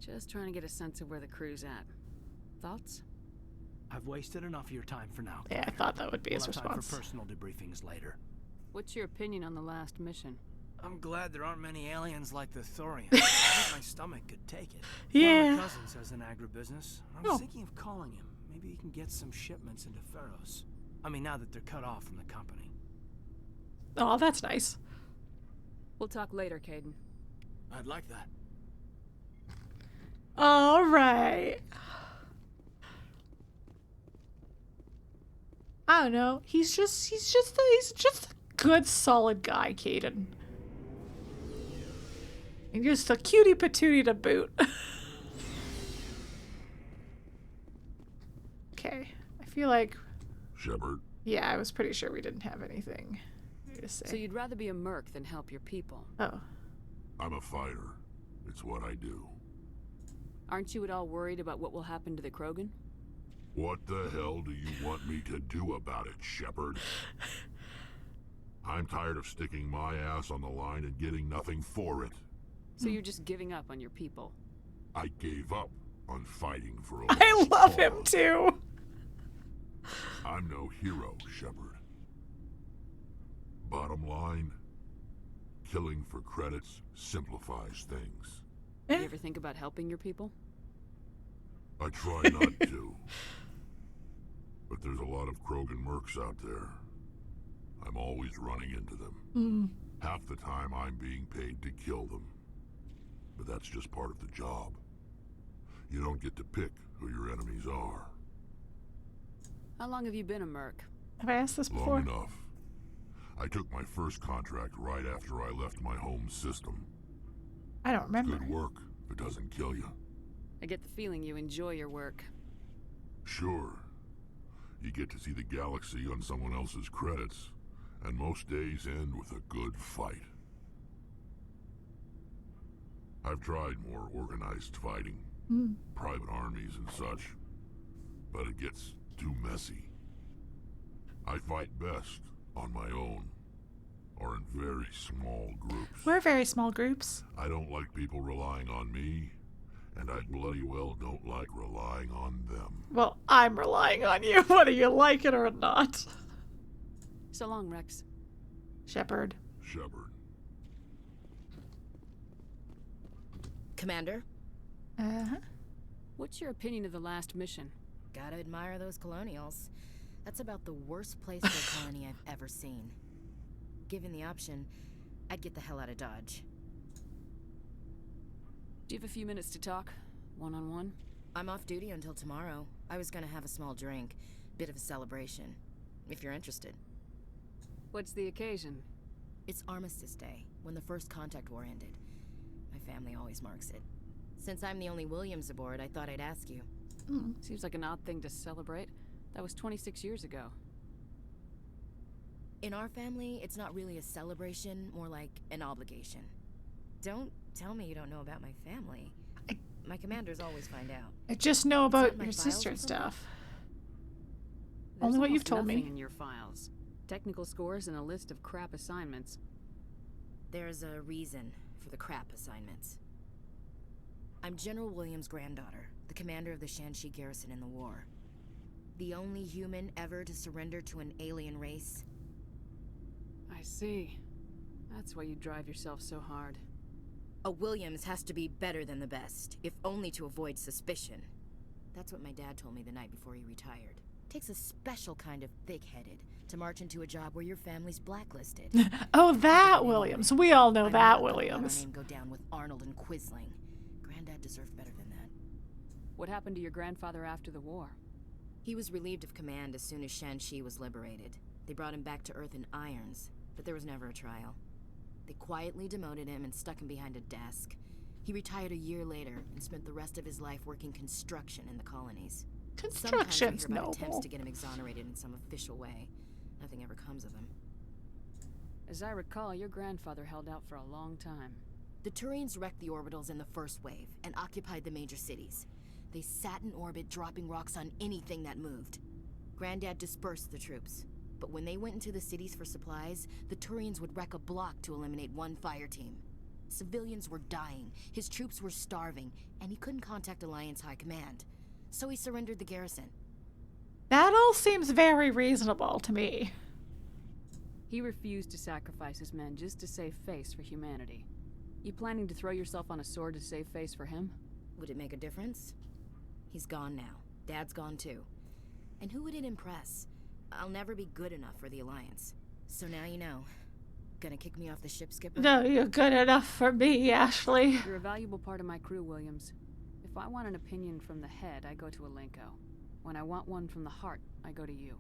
Just trying to get a sense of where the crew's at. Thoughts? I've wasted enough of your time for now. Yeah, I thought that would be his response. Time for personal debriefings later. What's your opinion on the last mission? I'm glad there aren't many aliens like the Thorian. I think my stomach could take it. Yeah. One of my cousins has an agribusiness. I was thinking of calling him. Maybe he can get some shipments into Feros. I mean, now that they're cut off from the company. Oh, that's nice. We'll talk later, Kaidan. I'd like that. All right. I don't know. He's just a good, solid guy, Kaidan. And just a cutie patootie to boot. Okay. I feel like... Shepard? Yeah, I was pretty sure we didn't have anything to say. So you'd rather be a merc than help your people? Oh. I'm a fighter. It's what I do. Aren't you at all worried about what will happen to the Krogan? What the hell do you want me to do about it, Shepard? I'm tired of sticking my ass on the line and getting nothing for it. So you're just giving up on your people? I gave up on fighting for a I love him too. I'm no hero, Shepard. Bottom line, killing for credits simplifies things. You ever think about helping your people? I try not to. But there's a lot of Krogan mercs out there. I'm always running into them. Half the time I'm being paid to kill them. but that's just part of the job. You don't get to pick who your enemies are. How long have you been a merc? Have I asked this before? Long enough. I took my first contract right after I left my home system. I don't remember. Good work if it doesn't kill you. I get the feeling you enjoy your work. Sure. You get to see the galaxy on someone else's credits, and most days end with a good fight. I've tried more organized fighting, private armies and such, but it gets too messy. I fight best on my own, or in very small groups. We're very small groups. I don't like people relying on me, and I bloody well don't like relying on them. Well, I'm relying on you, whether you like it or not. So long, Wrex. Shepard. Shepard. Commander? Uh-huh. What's your opinion of the last mission? Gotta admire those colonials. That's about the worst place for a colony I've ever seen. Given the option, I'd get the hell out of Dodge. Do you have a few minutes to talk? One-on-one? I'm off duty until tomorrow. I was gonna have a small drink. Bit of a celebration. If you're interested. What's the occasion? It's Armistice Day, when the first contact war ended. My family always marks it. Since I'm the only Williams aboard, I thought I'd ask you. Seems like an odd thing to celebrate. That was 26 years ago. In our family, it's not really a celebration, more like an obligation. Don't tell me you don't know about my family. My commanders always find out. I just know about your sister and stuff. Only what you've told me. In your files. Technical scores and a list of crap assignments. There's a reason for the crap assignments. I'm General Williams' granddaughter, the commander of the Shanxi garrison in the war. The only human ever to surrender to an alien race. I see. That's why you drive yourself so hard. A Williams has to be better than the best, if only to avoid suspicion. That's what my dad told me the night before he retired. Takes a special kind of thick-headed to march into a job where your family's blacklisted. Oh, that Williams. We all know that Williams. Let our name go down with Arnold and Quisling. Granddad deserved better than that. What happened to your grandfather after the war? He was relieved of command as soon as Shanxi was liberated. They brought him back to Earth in irons, but there was never a trial. They quietly demoted him and stuck him behind a desk. He retired a year later and spent the rest of his life working construction in the colonies. Construction's Sometimes we hear about noble. attempts to get him exonerated in some official way. Nothing ever comes of him. As I recall, your grandfather held out for a long time. The Turians wrecked the orbitals in the first wave and occupied the major cities. They sat in orbit, dropping rocks on anything that moved. Granddad dispersed the troops, but when they went into the cities for supplies, the Turians would wreck a block to eliminate one fire team. Civilians were dying, his troops were starving, and he couldn't contact Alliance High Command. So he surrendered the garrison. That all seems very reasonable to me. He refused to sacrifice his men just to save face for humanity. You planning to throw yourself on a sword to save face for him? Would it make a difference? He's gone now. Dad's gone too. And who would it impress? I'll never be good enough for the Alliance. So now you know. Gonna kick me off the ship, Skipper? No, you're good enough for me, Ashley. You're a valuable part of my crew, Williams. If I want an opinion from the head, I go to Alenko. When I want one from the heart, I go to you.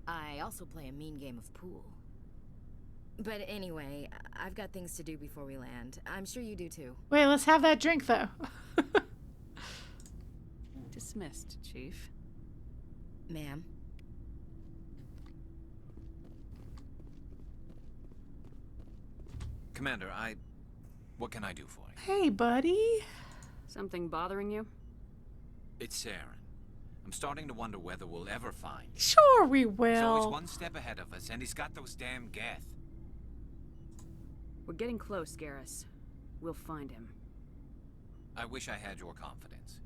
I also play a mean game of pool. But anyway, I've got things to do before we land. I'm sure you do too. Wait, let's have that drink, though. Dismissed, Chief. Ma'am. Commander, what can I do for you? Hey, buddy. Something bothering you? It's Saren. I'm starting to wonder whether we'll ever find him. Sure we He's always will. one step ahead of us, and he's got those damn geth. We're getting close, Garrus. We'll find him. I wish I had your confidence.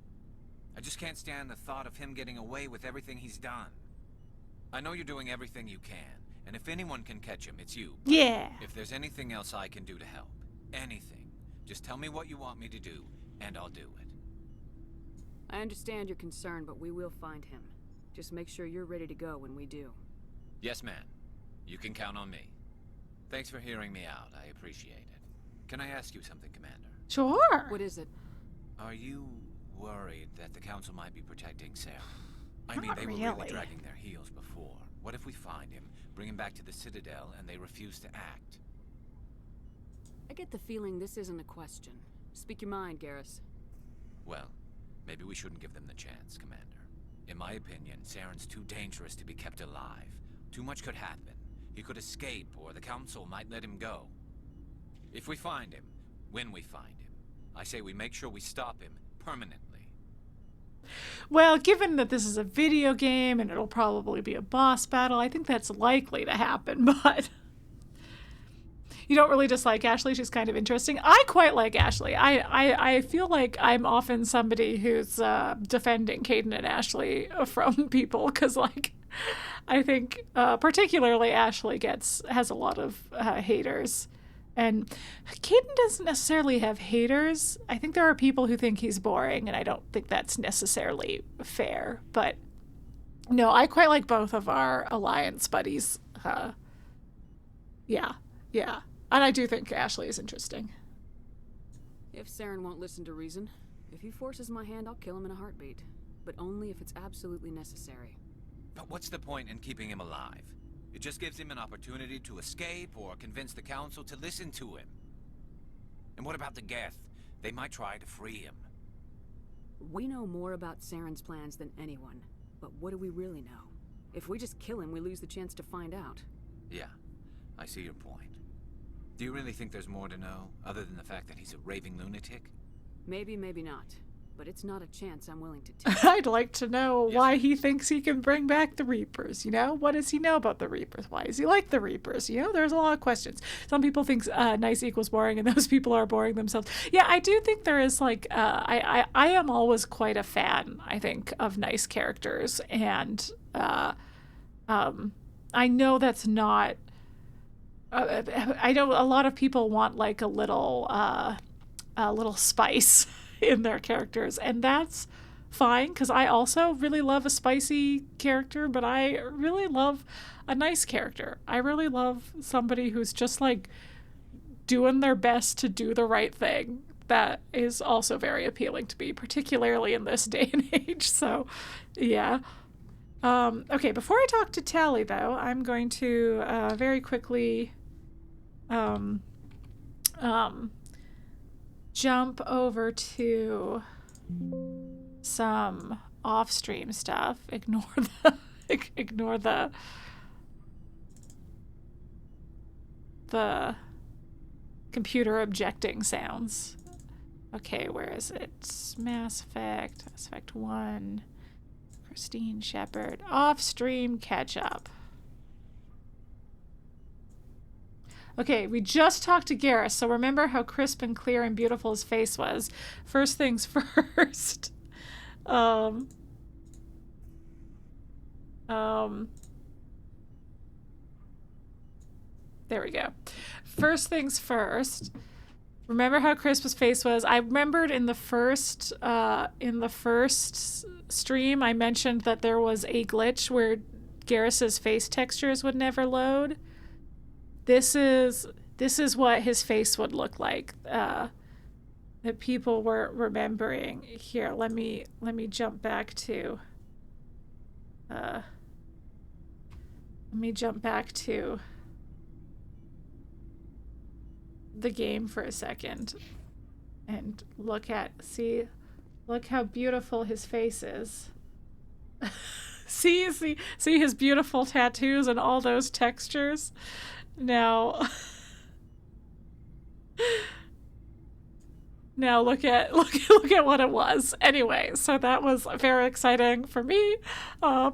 I just can't stand the thought of him getting away with everything he's done. I know you're doing everything you can, and if anyone can catch him, it's you. Yeah. If there's anything else I can do to help, anything, just tell me what you want me to do, and I'll do it. I understand your concern, but we will find him. Just make sure you're ready to go when we do. Yes, ma'am. You can count on me. Thanks for hearing me out. I appreciate it. Can I ask you something, Commander? Sure. What is it? Are you worried that the Council might be protecting Saren? I mean, Not they were really. really dragging their heels before. What if we find him, bring him back to the Citadel, and they refuse to act? I get the feeling this isn't a question. Speak your mind, Garrus. Well, maybe we shouldn't give them the chance, Commander. In my opinion, Saren's too dangerous to be kept alive. Too much could happen. He could escape, or the Council might let him go. If we find him, when we find him, I say we make sure we stop him permanently. Well, given that this is a video game and it'll probably be a boss battle, I think that's likely to happen, but... You don't really dislike Ashley. She's kind of interesting. I quite like Ashley. I feel like I'm often somebody who's defending Kaidan and Ashley from people because, like, I think particularly Ashley has a lot of haters. And Kaidan doesn't necessarily have haters. I think there are people who think he's boring, and I don't think that's necessarily fair. But no, I quite like both of our alliance buddies. Yeah. And I do think Ashley is interesting. If Saren won't listen to reason, if he forces my hand, I'll kill him in a heartbeat. But only if it's absolutely necessary. But what's the point in keeping him alive? It just gives him an opportunity to escape or convince the Council to listen to him. And what about the geth? They might try to free him. We know more about Saren's plans than anyone. But what do we really know? If we just kill him, we lose the chance to find out. Yeah, I see your point. Do you really think there's more to know, other than the fact that he's a raving lunatic? Maybe, maybe not. But it's not a chance I'm willing to take. I'd like to know why he thinks he can bring back the Reapers, you know? What does he know about the Reapers? Why is he like the Reapers? You know, there's a lot of questions. Some people think nice equals boring, and those people are boring themselves. Yeah, I do think there is, like, I am always quite a fan, I think, of nice characters. And I know that's not... I know a lot of people want, like, a little spice in their characters, and that's fine, because I also really love a spicy character, but I really love a nice character. I really love somebody who's just, like, doing their best to do the right thing. That is also very appealing to me, particularly in this day and age, so, yeah. Okay, before I talk to Tali, though, I'm going to very quickly jump over to some off-stream stuff. Ignore the computer objecting sounds. Okay, where is it? Mass Effect 1, Christine Shepard, off-stream catch-up. Okay, we just talked to Garrus, so remember how crisp and clear and beautiful his face was. First things first. There we go. First things first. Remember how crisp his face was? I remembered in the first stream I mentioned that there was a glitch where Garrus's face textures would never load. This is what his face would look like. That people were remembering. Here, let me jump back to. Let me jump back to the game for a second, and look how beautiful his face is. see his beautiful tattoos and all those textures. Now look at what it was. Anyway, so that was very exciting for me,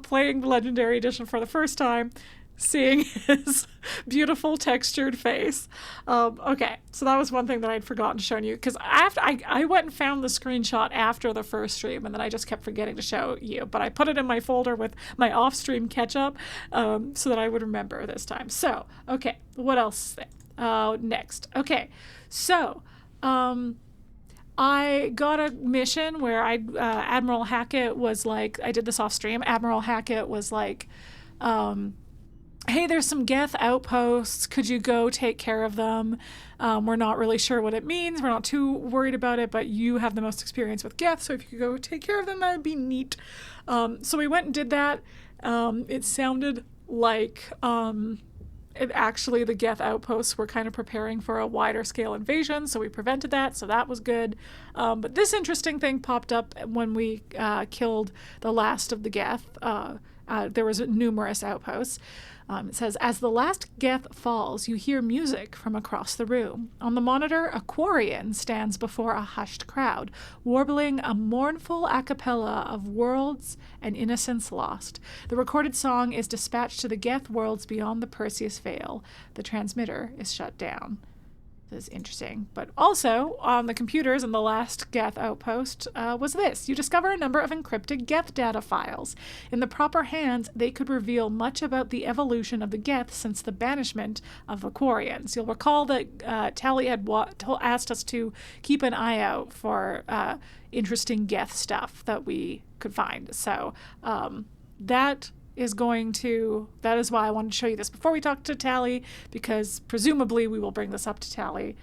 playing the Legendary Edition for the first time, seeing his beautiful textured face. Okay, so that was one thing that I'd forgotten to show you, because I went and found the screenshot after the first stream, and then I just kept forgetting to show you, but I put it in my folder with my off-stream catch-up, so that I would remember this time. So, okay, what else? Next. Okay, so, I got a mission where Admiral Hackett was like, I did this off-stream, Admiral Hackett was like, hey, there's some geth outposts. Could you go take care of them? We're not really sure what it means. We're not too worried about it, but you have the most experience with geth, so if you could go take care of them, that'd be neat. So we went and did that. It sounded like actually the geth outposts were kind of preparing for a wider scale invasion, so we prevented that, so that was good. But this interesting thing popped up when we killed the last of the geth. There was numerous outposts. It says, as the last geth falls, you hear music from across the room. On the monitor, a Thorian stands before a hushed crowd, warbling a mournful a cappella of worlds and innocence lost. The recorded song is dispatched to the geth worlds beyond the Perseus Veil. The transmitter is shut down. This is interesting. But also, on the computers in the last geth outpost was this. You discover a number of encrypted geth data files. In the proper hands, they could reveal much about the evolution of the geth since the banishment of the Thorians. You'll recall that Tali had asked us to keep an eye out for interesting geth stuff that we could find. So that is why I wanted to show you this before we talk to Tali, because presumably we will bring this up to Tali.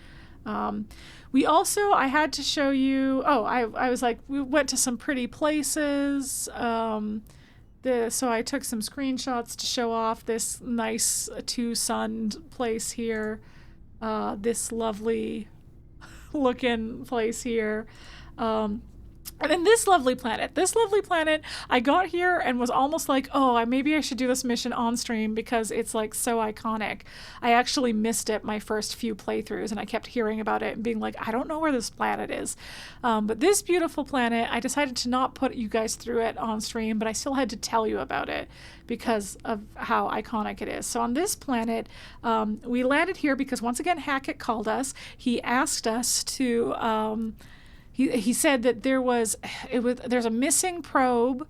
I had to show you, I was like, we went to some pretty places. So I took some screenshots to show off this nice two-sunned place here, this lovely looking place here. And then this lovely planet, I got here and was almost like, maybe I should do this mission on stream because it's like so iconic. I actually missed it my first few playthroughs and I kept hearing about it and being like, I don't know where this planet is. But this beautiful planet, I decided to not put you guys through it on stream, but I still had to tell you about it because of how iconic it is. So on this planet, we landed here because once again, Hackett called us. He asked us to... He said that there's a missing probe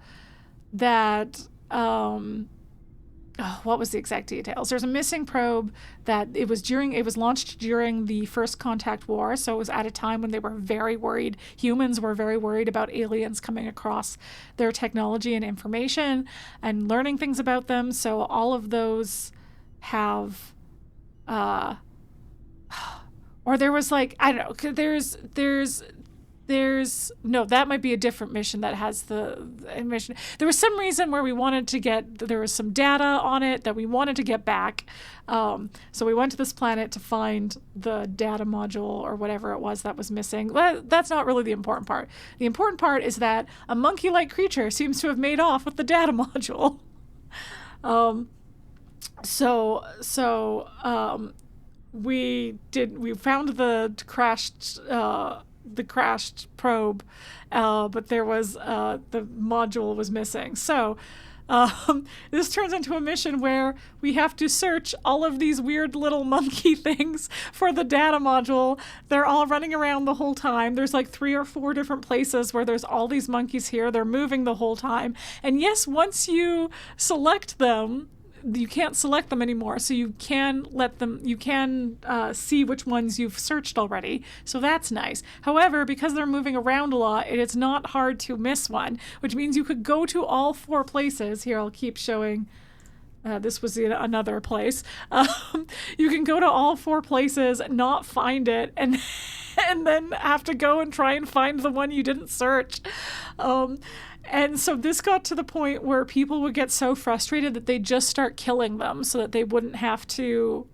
that what was the exact details? There's a missing probe that it was launched during the First Contact War, so it was at a time when they were very worried. Humans were very worried about aliens coming across their technology and information and learning things about them. So all of those have or there was like, I don't know, that might be a different mission that has the mission. There was some reason where there was some data on it that we wanted to get back. So we went to this planet to find the data module or whatever it was that was missing. That's not really the important part. The important part is that a monkey-like creature seems to have made off with the data module. We found the crashed probe, but there was the module was missing. So this turns into a mission where we have to search all of these weird little monkey things for the data module. They're all running around the whole time. There's like 3 or 4 different places where there's all these monkeys here. They're moving the whole time. And yes, once you select them, you can't select them anymore, so you can see which ones you've searched already, so that's nice. However, because they're moving around a lot, it's not hard to miss one, which means you could go to all 4 places. Here, I'll keep showing. This was another place. You can go to all 4 places, not find it, and then have to go and try and find the one you didn't search. And so this got to the point where people would get so frustrated that they'd just start killing them so that they wouldn't have to,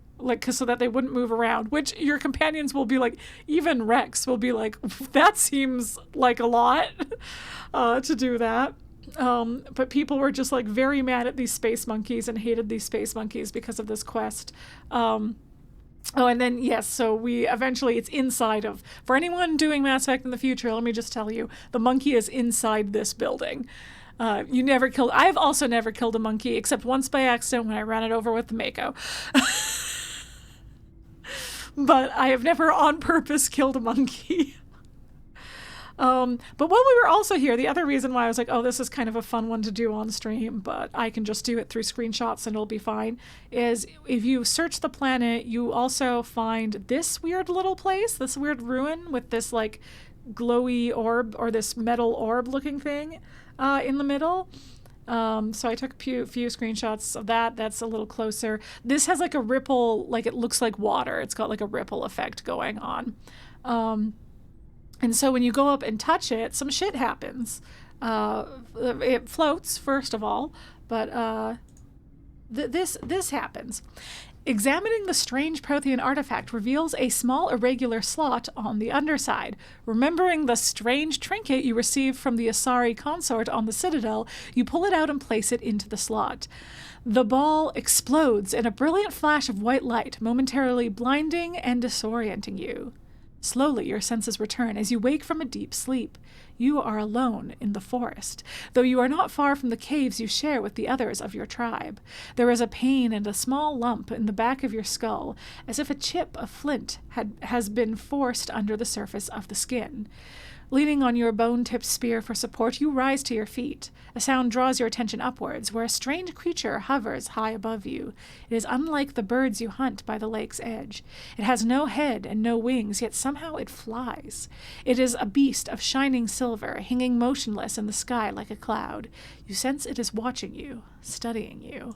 so that they wouldn't move around, which your companions will be like, even Wrex will be like, that seems like a lot to do that. But people were just like very mad at these space monkeys and hated these space monkeys because of this quest. And then, yes, so it's inside of, for anyone doing Mass Effect in the future, let me just tell you, the monkey is inside this building. I've also never killed a monkey, except once by accident when I ran it over with the Mako. But I have never on purpose killed a monkey. But while we were also here, the other reason why I was like, this is kind of a fun one to do on stream, but I can just do it through screenshots and it'll be fine, is if you search the planet, you also find this weird little place, this weird ruin with this like glowy orb or this metal orb looking thing in the middle. So I took a few screenshots of that. That's a little closer. This has like a ripple, like it looks like water. It's got like a ripple effect going on. And so when you go up and touch it, some shit happens. It floats, first of all, but this happens. Examining the strange Prothean artifact reveals a small irregular slot on the underside. Remembering the strange trinket you received from the Asari consort on the Citadel, you pull it out and place it into the slot. The ball explodes in a brilliant flash of white light, momentarily blinding and disorienting you. Slowly, your senses return as you wake from a deep sleep. You are alone in the forest, though you are not far from the caves you share with the others of your tribe. There is a pain and a small lump in the back of your skull, as if a chip of flint has been forced under the surface of the skin. Leaning on your bone-tipped spear for support, you rise to your feet. A sound draws your attention upwards, where a strange creature hovers high above you. It is unlike the birds you hunt by the lake's edge. It has no head and no wings, yet somehow it flies. It is a beast of shining silver, hanging motionless in the sky like a cloud. You sense it is watching you, studying you.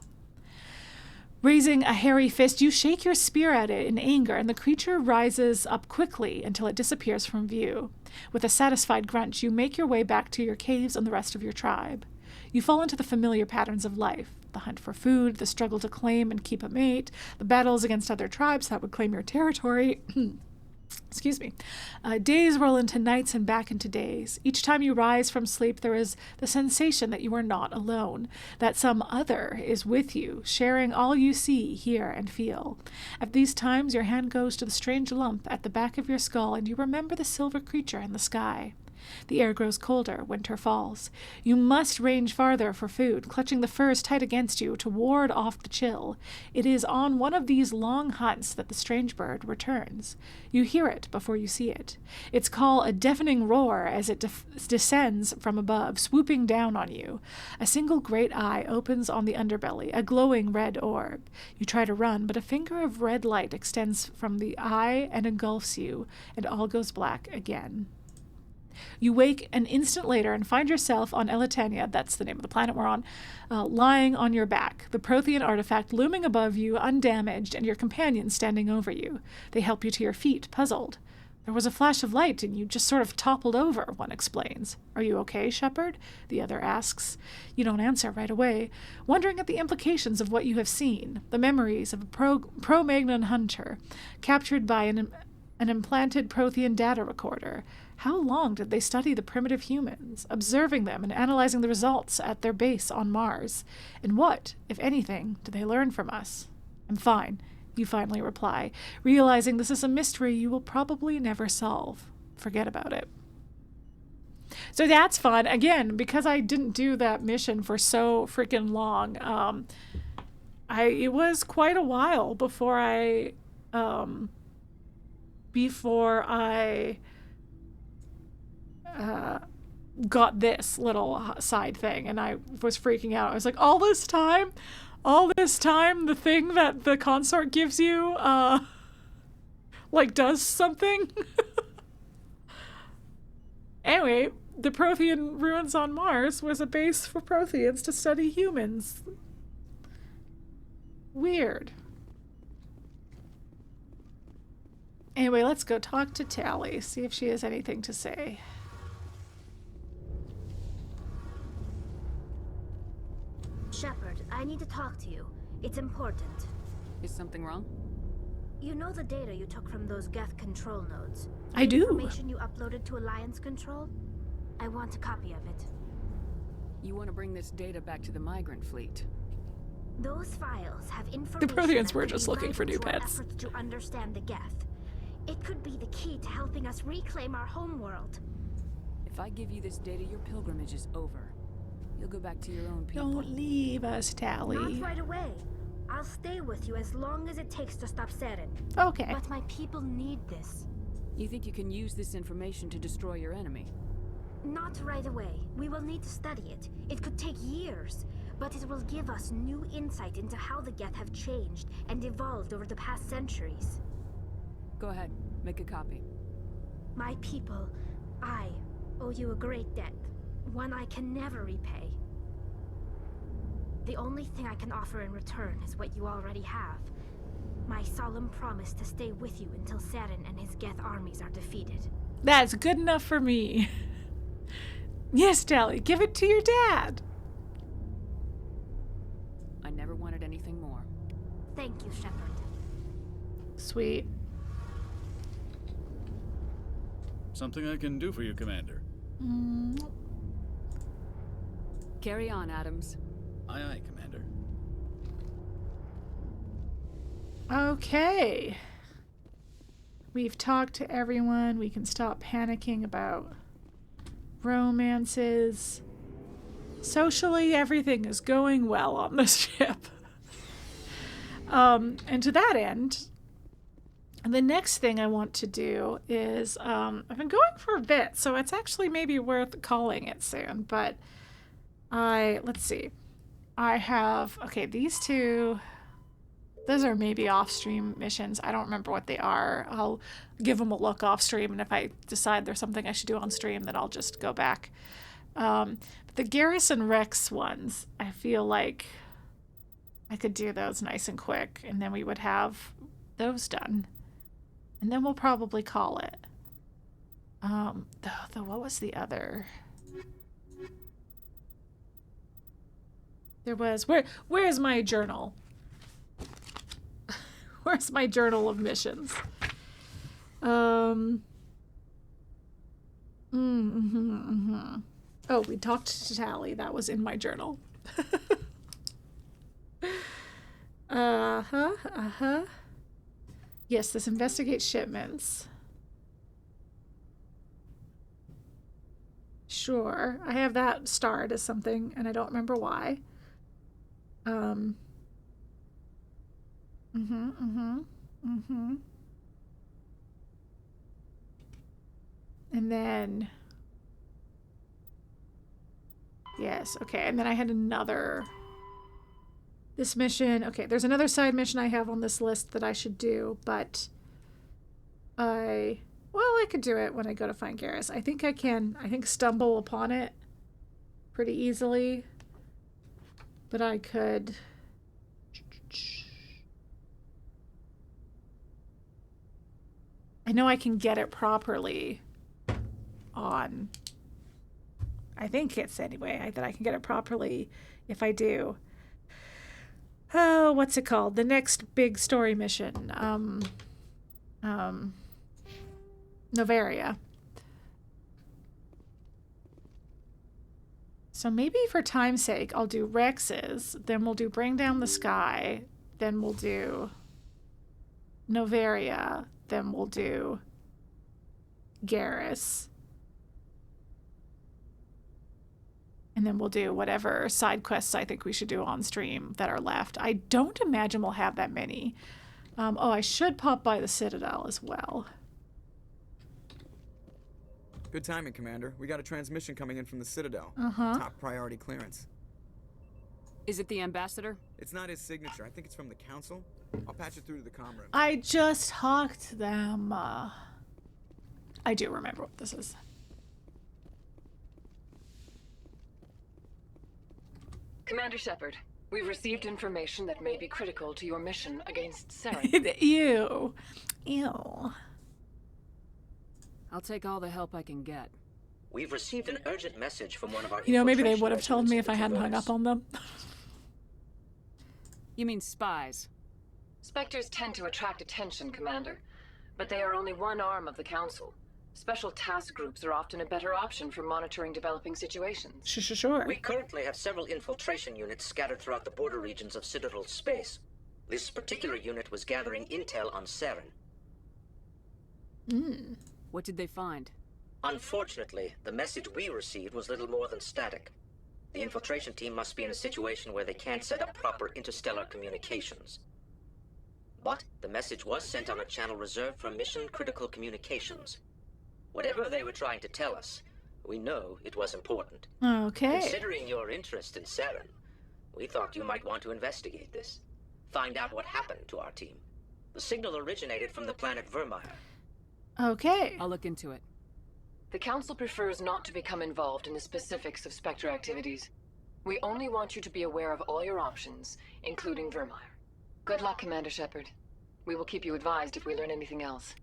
Raising a hairy fist, you shake your spear at it in anger, and the creature rises up quickly until it disappears from view. With a satisfied grunt, you make your way back to your caves and the rest of your tribe. You fall into the familiar patterns of life. The hunt for food, the struggle to claim and keep a mate, the battles against other tribes that would claim your territory. Excuse me. Days roll into nights and back into days. Each time you rise from sleep, there is the sensation that you are not alone, that some other is with you, sharing all you see, hear, and feel. At these times, your hand goes to the strange lump at the back of your skull, and you remember the silver creature in the sky. The air grows colder, winter falls. You must range farther for food, clutching the furs tight against you to ward off the chill. It is on one of these long hunts that the strange bird returns. You hear it before you see it. Its call a deafening roar as it descends from above, swooping down on you. A single great eye opens on the underbelly, a glowing red orb. You try to run, but a finger of red light extends from the eye and engulfs you, and all goes black again. You wake an instant later and find yourself on Elatania, that's the name of the planet we're on, lying on your back, the Prothean artifact looming above you, undamaged, and your companions standing over you. They help you to your feet, puzzled. There was a flash of light, and you just sort of toppled over, one explains. Are you okay, Shepard? The other asks. You don't answer right away, wondering at the implications of what you have seen, the memories of a pro-Magnon hunter, captured by an implanted Prothean data recorder. How long did they study the primitive humans, observing them and analyzing the results at their base on Mars? And what, if anything, did they learn from us? I'm fine, you finally reply, realizing this is a mystery you will probably never solve. Forget about it. So that's fun. Again, because I didn't do that mission for so freaking long, it was quite a while before I got this little side thing, and I was freaking out. I was like, all this time, the thing that the consort gives you, does something? Anyway, the Prothean ruins on Mars was a base for Protheans to study humans. Weird. Anyway, let's go talk to Tali, see if she has anything to say. Shepard, I need to talk to you. It's important. Is something wrong? You know the data you took from those geth control nodes? I do. Information you uploaded to Alliance Control? I want a copy of it. You want to bring this data back to the migrant fleet? Those files have information. The Protheans were just looking for new pets. Efforts to understand the geth. It could be the key to helping us reclaim our homeworld. If I give you this data, your pilgrimage is over. You'll go back to your own people. Don't leave us, Tali. Not right away. I'll stay with you as long as it takes to stop Saren. Okay. But my people need this. You think you can use this information to destroy your enemy? Not right away. We will need to study it. It could take years, but it will give us new insight into how the geth have changed and evolved over the past centuries. Go ahead. Make a copy. My people, I owe you a great debt. One I can never repay. The only thing I can offer in return is what you already have. My solemn promise to stay with you until Saren and his geth armies are defeated. That's good enough for me. Yes, Tali, give it to your dad. I never wanted anything more. Thank you, Shepard. Sweet. Something I can do for you, Commander. Carry on, Adams. Aye, aye, Commander. Okay. We've talked to everyone. We can stop panicking about romances. Socially, everything is going well on this ship. And to that end, the next thing I want to do is, I've been going for a bit, so it's actually maybe worth calling it soon, but let's see. I have, okay, these two, those are maybe off-stream missions. I don't remember what they are. I'll give them a look off-stream, and if I decide there's something I should do on stream, then I'll just go back. But the Garrus and Wrex ones, I feel like I could do those nice and quick, and then we would have those done. And then we'll probably call it. What was the other? There was, where's my journal? Where's my journal of missions? Oh, we talked to Tali. That was in my journal. Yes, this investigates shipments. Sure, I have that starred as something, and I don't remember why. And then, yes, okay, and then I had another, this mission, okay, there's another side mission I have on this list that I should do, but I could do it when I go to find Garrus. I think I can, stumble upon it pretty easily, but I could, I know I can get it properly on, I think it's anyway, that I can get it properly if I do. Oh, what's it called? The next big story mission. Novaria. So maybe for time's sake, I'll do Wrex's, then we'll do Bring Down the Sky, then we'll do Novaria, then we'll do Garrus. And then we'll do whatever side quests I think we should do on stream that are left. I don't imagine we'll have that many. Oh, I should pop by the Citadel as well. Good timing, Commander. We got a transmission coming in from the Citadel. Top priority clearance. Is it the Ambassador? It's not his signature. I think it's from the Council. I'll patch it through to the comm room. I just talked to them. I do remember what this is. Commander Shepard, we've received information that may be critical to your mission against Saren. Ew. Ew. I'll take all the help I can get. We've received an urgent message from one of our maybe they would have told me if I hadn't hung up on them. You mean spies? Spectres tend to attract attention, Commander, but they are only one arm of the Council. Special task groups are often a better option for monitoring developing situations. Sure. We currently have several infiltration units scattered throughout the border regions of Citadel space. This particular unit was gathering intel on Saren. What did they find? Unfortunately, the message we received was little more than static. The infiltration team must be in a situation where they can't set up proper interstellar communications. But the message was sent on a channel reserved for mission-critical communications. Whatever they were trying to tell us, we know it was important. Okay. Considering your interest in Saren, we thought you might want to investigate this. Find out what happened to our team. The signal originated from the planet Vermeer. Okay. I'll look into it. The Council prefers not to become involved in the specifics of Spectre activities. We only want you to be aware of all your options, including Vermeer. Good luck, Commander Shepard. We will keep you advised if we learn anything else.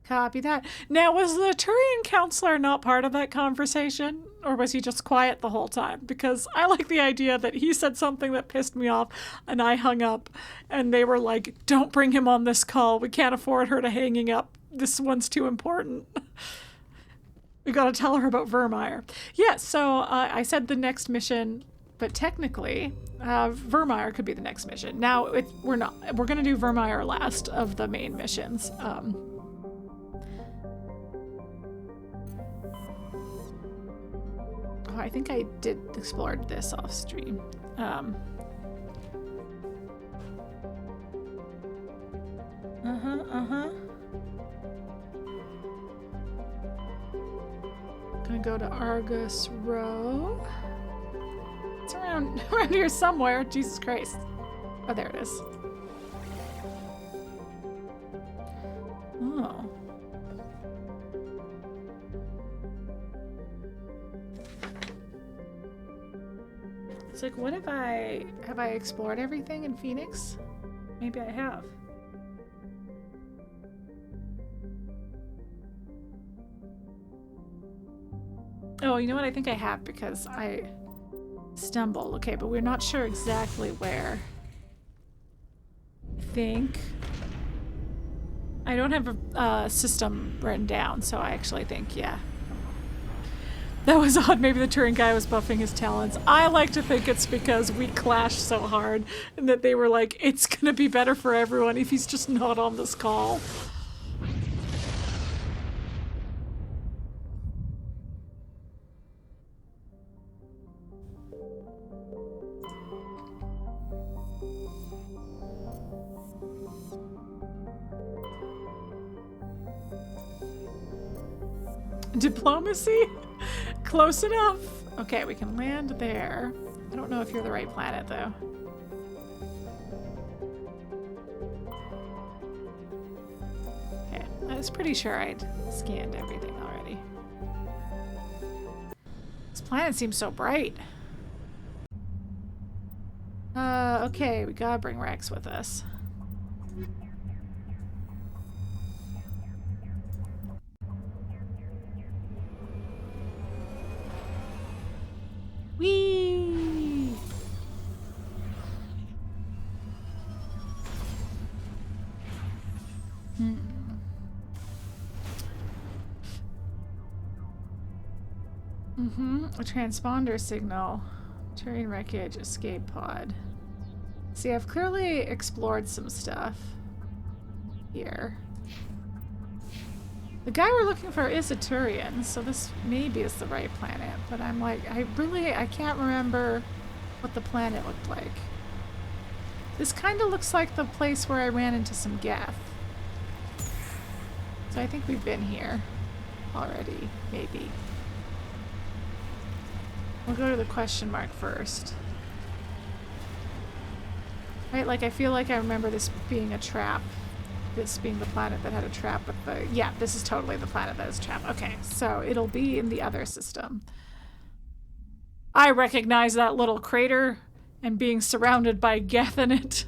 Copy that. Now, was the Turian counselor not part of that conversation? Or was he just quiet the whole time? Because I like the idea that he said something that pissed me off and I hung up and they were like, don't bring him on this call. We can't afford her to hanging up. This one's too important. We got to tell her about Vermeer. Yeah, so I said the next mission, but technically Vermeer could be the next mission. Now, we're not. We're going to do Vermeer last of the main missions. Oh, I think I did explore this off stream. Gonna go to Argus Row. It's around here somewhere. Jesus Christ. Oh, there it is. Oh. It's like, what have I explored everything in Phoenix? Maybe I have. Oh, you know what? I think I have because I stumbled. Okay, but we're not sure exactly where. I think. I don't have a system written down, so I actually think, yeah. That was odd. Maybe the Turian guy was buffing his talents. I like to think it's because we clashed so hard and that they were like, it's gonna be better for everyone if he's just not on this call. Diplomacy? Close enough. Okay, we can land there. I don't know if you're the right planet, though. Okay, I was pretty sure I'd scanned everything already. This planet seems so bright. Okay, we gotta bring Wrex with us. Whee! A transponder signal. Turian wreckage, escape pod. See, I've clearly explored some stuff here. The guy we're looking for is a Turian, so this maybe is the right planet, but I'm like, I can't remember what the planet looked like. This kind of looks like the place where I ran into some geth. So I think we've been here already, maybe. We'll go to the question mark first. Right, like I feel like I remember this being a trap. This being the planet that had a trap with the... Yeah, this is totally the planet that is trapped. Okay, so it'll be in the other system. I recognize that little crater and being surrounded by geth in it.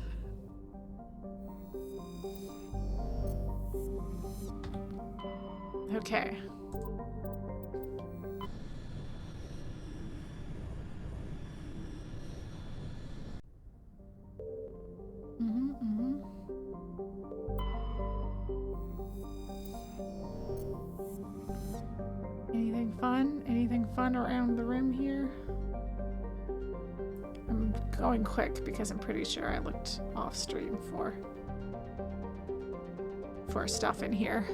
Okay. Anything fun? Anything fun around the room here? I'm going quick because I'm pretty sure I looked off stream for stuff in here.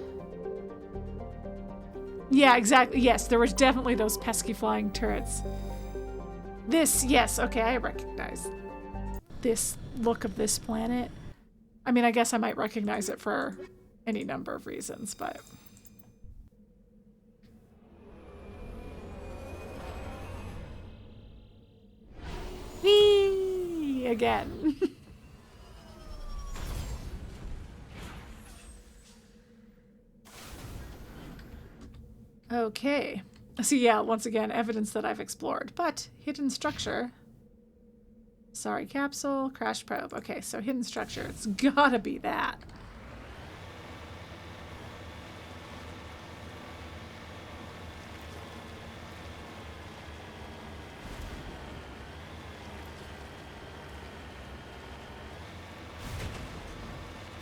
Yeah, exactly. Yes, there was definitely those pesky flying turrets. This, yes, okay, I recognize this look of this planet. I mean, I guess I might recognize it for any number of reasons, but... Whee! Again. Okay. So yeah, once again, evidence that I've explored. But hidden structure. Sorry, capsule, crash probe. Okay, so hidden structure. It's gotta be that.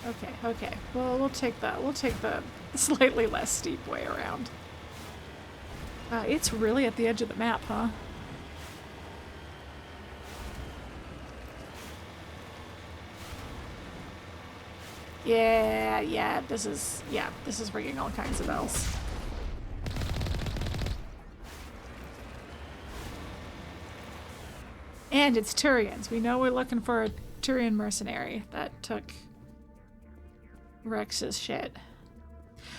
Okay, okay. Well, we'll take the slightly less steep way around. It's really at the edge of the map, huh? Yeah, this is ringing all kinds of bells. And it's Turians. We know we're looking for a Turian mercenary that took Wrex's shit.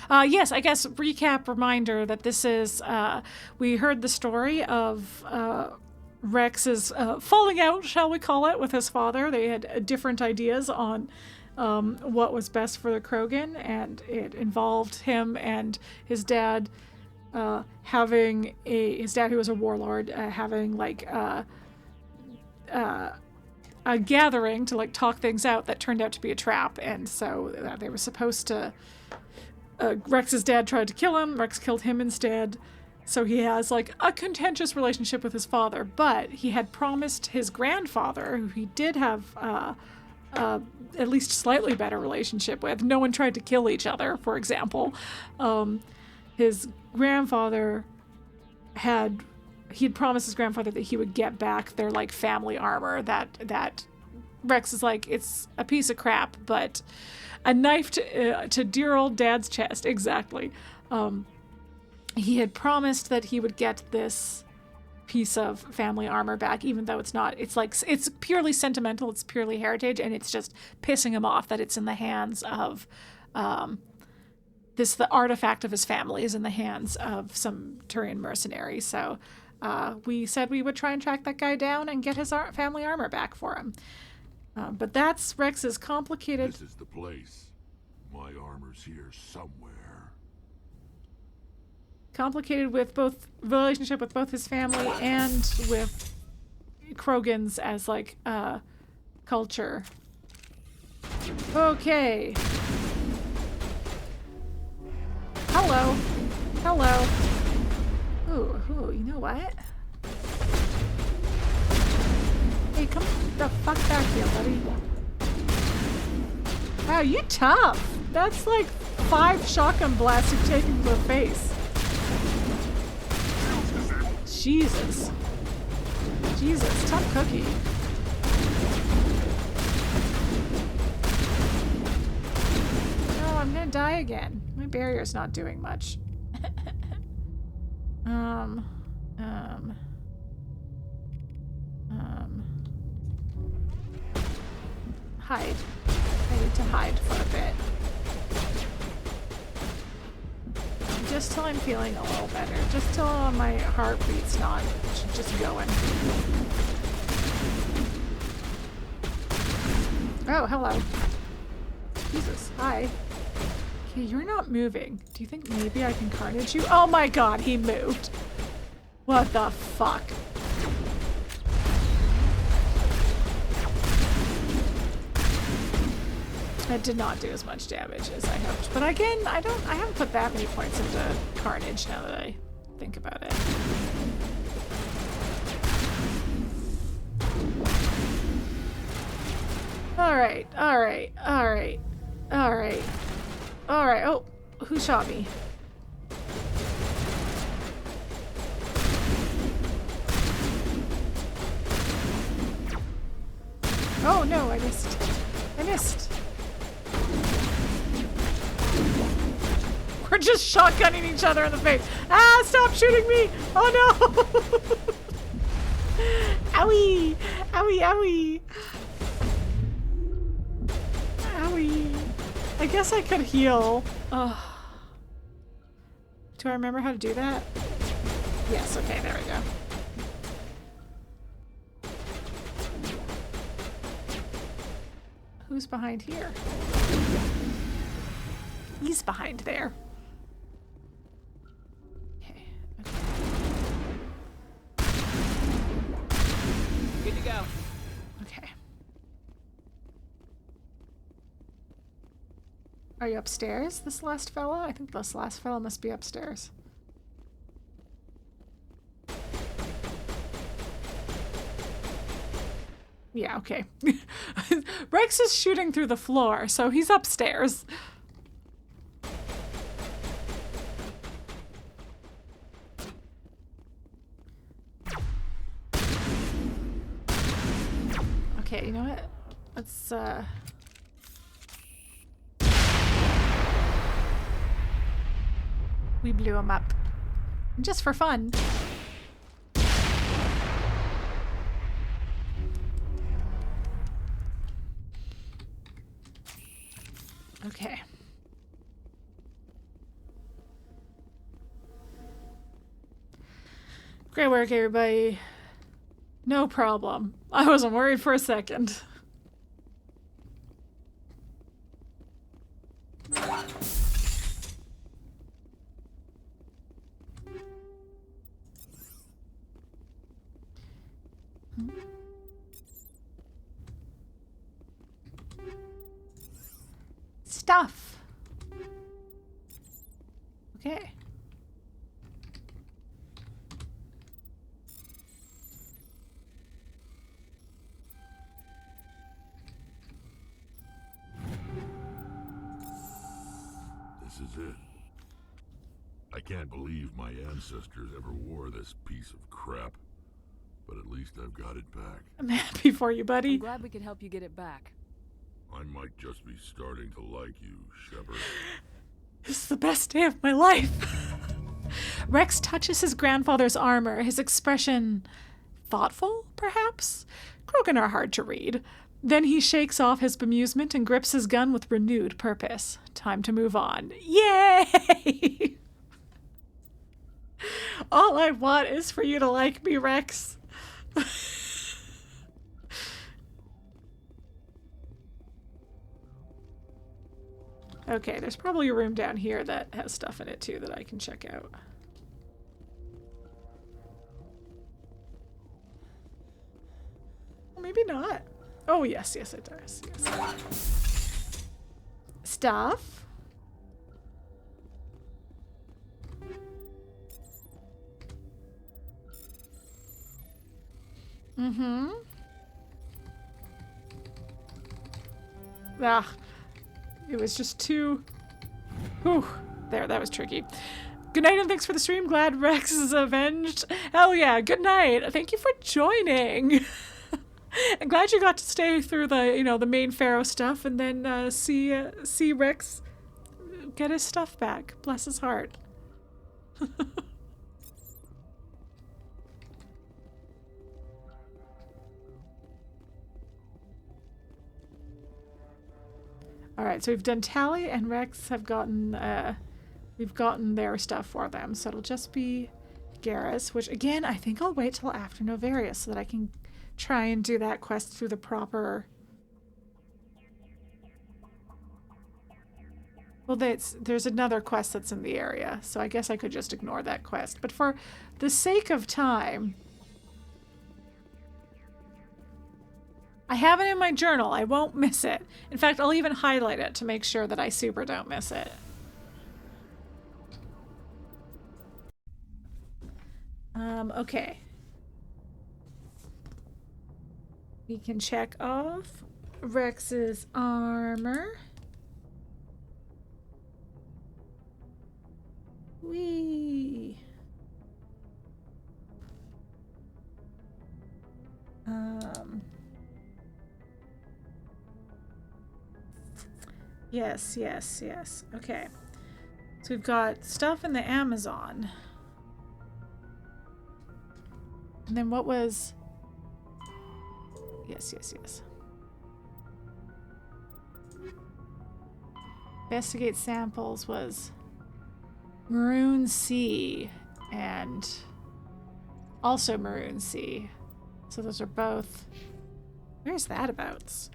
Yes, I guess recap reminder that this is, we heard the story of Wrex's falling out, shall we call it, with his father. They had different ideas on what was best for the Krogan, and it involved him and his dad having his dad, who was a warlord, having like a gathering to like talk things out that turned out to be a trap. And so they were supposed to, Wrex's dad tried to kill him, Wrex killed him instead. So he has like a contentious relationship with his father, but he had promised his grandfather, who he did have at least slightly better relationship with. No one tried to kill each other, for example. His grandfather he'd promised his grandfather that he would get back their like family armor that Wrex is like, it's a piece of crap, but a knife to dear old dad's chest. Exactly. He had promised that he would get this piece of family armor back, even though it's not, it's like, it's purely sentimental, it's purely heritage, and it's just pissing him off that it's in the hands of the artifact of his family is in the hands of some Turian mercenary. So we said we would try and track that guy down and get his family armor back for him. But that's Wrex's complicated... This is the place. My armor's here somewhere. Complicated with both relationship with both his family and with Krogans as like culture. Okay. Hello. Hello. Ooh, you know what? Hey, come the fuck back here, buddy. Wow, you tough. That's like 5 shotgun blasts you've taken to the face. Jesus. Jesus, tough cookie. Oh, I'm gonna die again. My barrier's not doing much. Hide. I need to hide for a bit. Just till I'm feeling a little better. Just till my heartbeat's not just going. Oh, hello. Jesus, hi. Okay, you're not moving. Do you think maybe I can carnage you? Oh my god, he moved. What the fuck? That did not do as much damage as I hoped. But again, I haven't put that many points into carnage now that I think about it. Alright. Oh, who shot me? Oh no, I missed. We're just shotgunning each other in the face. Ah, stop shooting me! Oh no! Owie! Owie, owie! Owie. I guess I could heal. Ugh. Do I remember how to do that? Yes, okay, there we go. Who's behind here? He's behind there. Okay. Good to go. Are you upstairs, this last fella? I think this last fella must be upstairs. Yeah, okay. Wrex is shooting through the floor, so he's upstairs. Okay, you know what? Let's, we blew him up. Just for fun. Okay. Great work, everybody. No problem. I wasn't worried for a second. Stuff. Okay. This is it. I can't believe my ancestors ever wore this piece of crap, but at least I've got it back. I'm happy for you, buddy. I'm glad we could help you get it back. I might just be starting to like you, Shepard. This is the best day of my life. Wrex touches his grandfather's armor, his expression thoughtful, perhaps? Krogan are hard to read. Then he shakes off his bemusement and grips his gun with renewed purpose. Time to move on. Yay! All I want is for you to like me, Wrex. Okay, there's probably a room down here that has stuff in it too that I can check out. Or maybe not. Oh, yes, yes, it does. Yes. Stuff. Mm-hmm. Ah. It was just too... Whew. There, that was tricky. Good night and thanks for the stream. Glad Wrex is avenged. Hell yeah, good night. Thank you for joining. I'm glad you got to stay through the, you know, the main Feros stuff and then see Wrex get his stuff back. Bless his heart. All right, so we've done Tali and Wrex have gotten, we've gotten their stuff for them. So it'll just be Garrus, which again, I think I'll wait till after Novaria so that I can try and do that quest through the proper... Well, there's another quest that's in the area, so I guess I could just ignore that quest. But for the sake of time... I have it in my journal. I won't miss it. In fact, I'll even highlight it to make sure that I super don't miss it. Okay. We can check off Wrex's armor. Whee! Yes, yes, yes. Okay. So we've got stuff in the Amazon. And then what was... Yes, yes, yes. Investigate samples was Maroon Sea and also Maroon Sea. So those are both... Where's that abouts?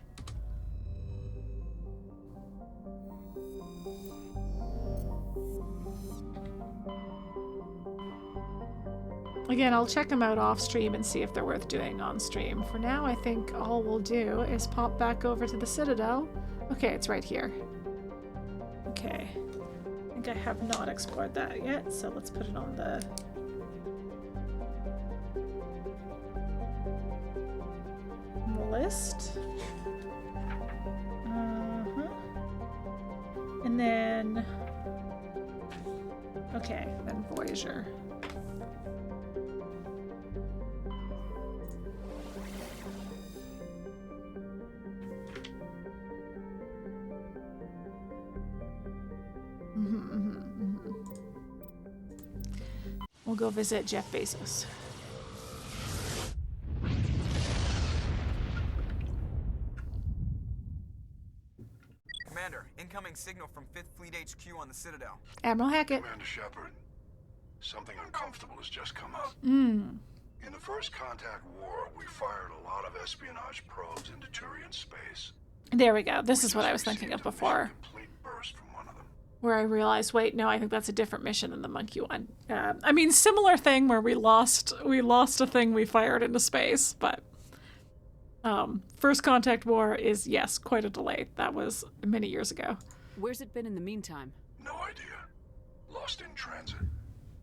Again, I'll check them out off stream and see if they're worth doing on stream. For now, I think all we'll do is pop back over to the Citadel. Okay, it's right here. Okay. I think I have not explored that yet, so let's put it on the list. And then, okay, then Voyager. We'll go visit Jeff Bezos. Commander, incoming signal from 5th Fleet HQ on the Citadel. Admiral Hackett. Commander Shepard, something uncomfortable has just come up. Mm. In the first contact war, we fired a lot of espionage probes into Turian space. There we go. This is what I was thinking of before. Where I realized, wait, no, I think that's a different mission than the monkey one. I mean, similar thing where we lost a thing we fired into space, but first contact war is, yes, quite a delay. That was many years ago. Where's it been in the meantime? No idea. Lost in transit.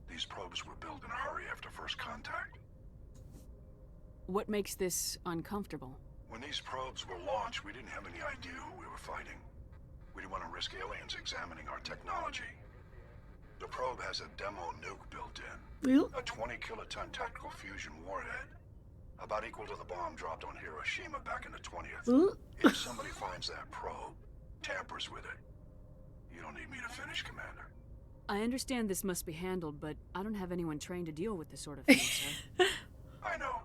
These probes were built in a hurry after first contact. What makes this uncomfortable? When these probes were launched, we didn't have any idea who we were fighting. We didn't want to risk aliens examining our technology. The probe has a demo nuke built in. A 20-kiloton tactical fusion warhead. About equal to the bomb dropped on Hiroshima back in the 20th. If somebody finds that probe, tampers with it, you don't need me to finish, Commander. I understand this must be handled, but I don't have anyone trained to deal with this sort of thing, sir. I know.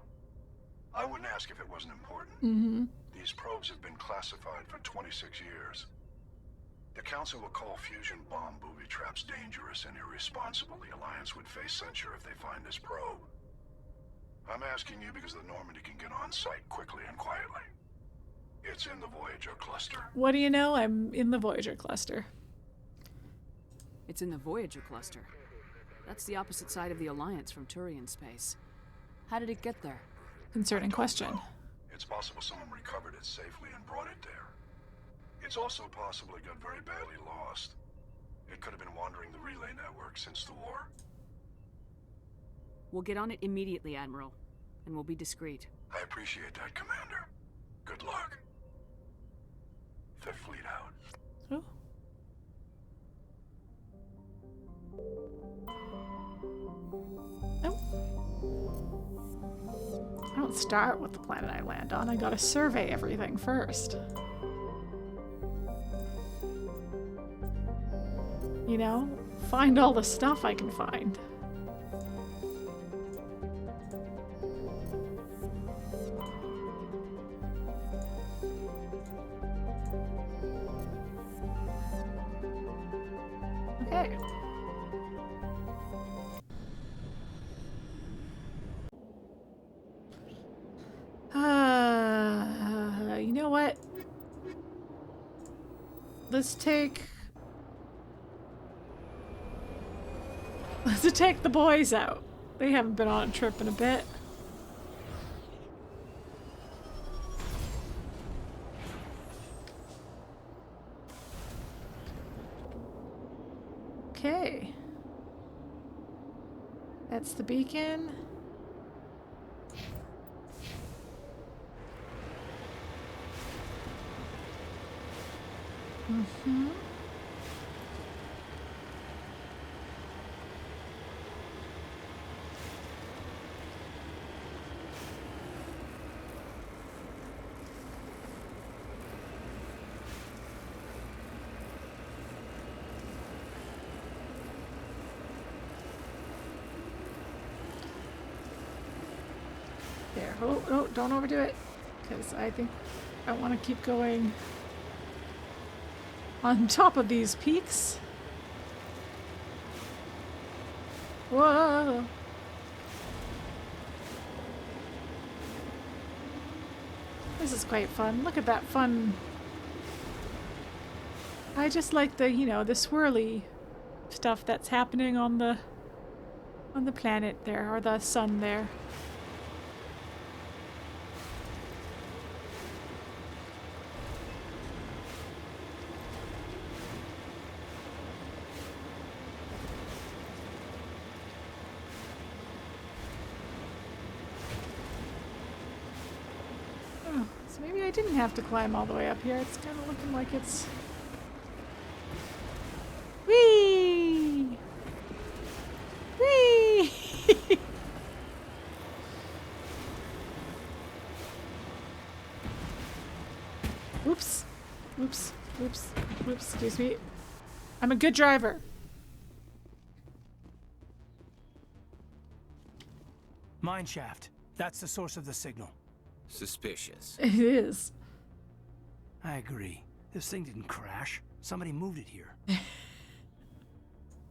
I wouldn't ask if it wasn't important. Mm-hmm. These probes have been classified for 26 years. The Council will call fusion bomb booby traps dangerous and irresponsible. The Alliance would face censure if they find this probe. I'm asking you because the Normandy can get on site quickly and quietly. It's in the Voyager cluster. What do you know? I'm in the Voyager cluster. It's in the Voyager cluster. That's the opposite side of the Alliance from Turian space. How did it get there? Concerning question. It's possible someone recovered it safely and brought it there. It's also possible it got very badly lost. It could have been wandering the relay network since the war. We'll get on it immediately, Admiral, and we'll be discreet. I appreciate that, Commander. Good luck. Fifth Fleet out. Oh. I don't start with the planet I land on. I gotta survey everything first. You know, find all the stuff I can find. Okay. You know what? Let's take the boys out. They haven't been on a trip in a bit. Okay. That's the beacon. Mm-hmm. There. Oh, don't overdo it, because I think I want to keep going on top of these peaks. Whoa! This is quite fun. Look at that fun. I just like the, you know, the swirly stuff that's happening on the planet there, or the sun there. So maybe I didn't have to climb all the way up here. It's kind of looking like it's... Whee! Whee! Oops. Oops. Oops. Oops. Excuse me. I'm a good driver. Mine shaft. That's the source of the signal. Suspicious. It is. I agree. This thing didn't crash. Somebody moved it here.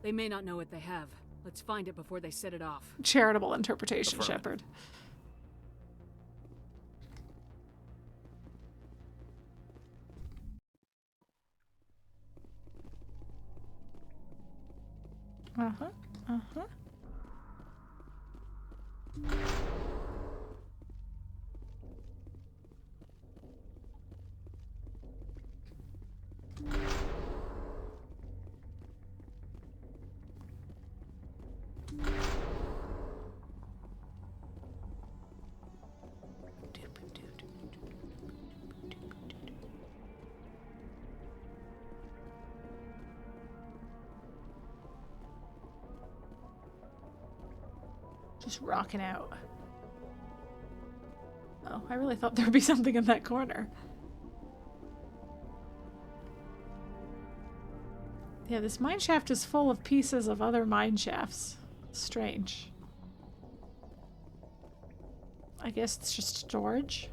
They may not know what they have. Let's find it before they set it off. Charitable interpretation, Shepard. Uh-huh. Uh-huh. Just rocking out. Oh, I really thought there would be something in that corner. Yeah, this mine shaft is full of pieces of other mine shafts. Strange. I guess it's just storage.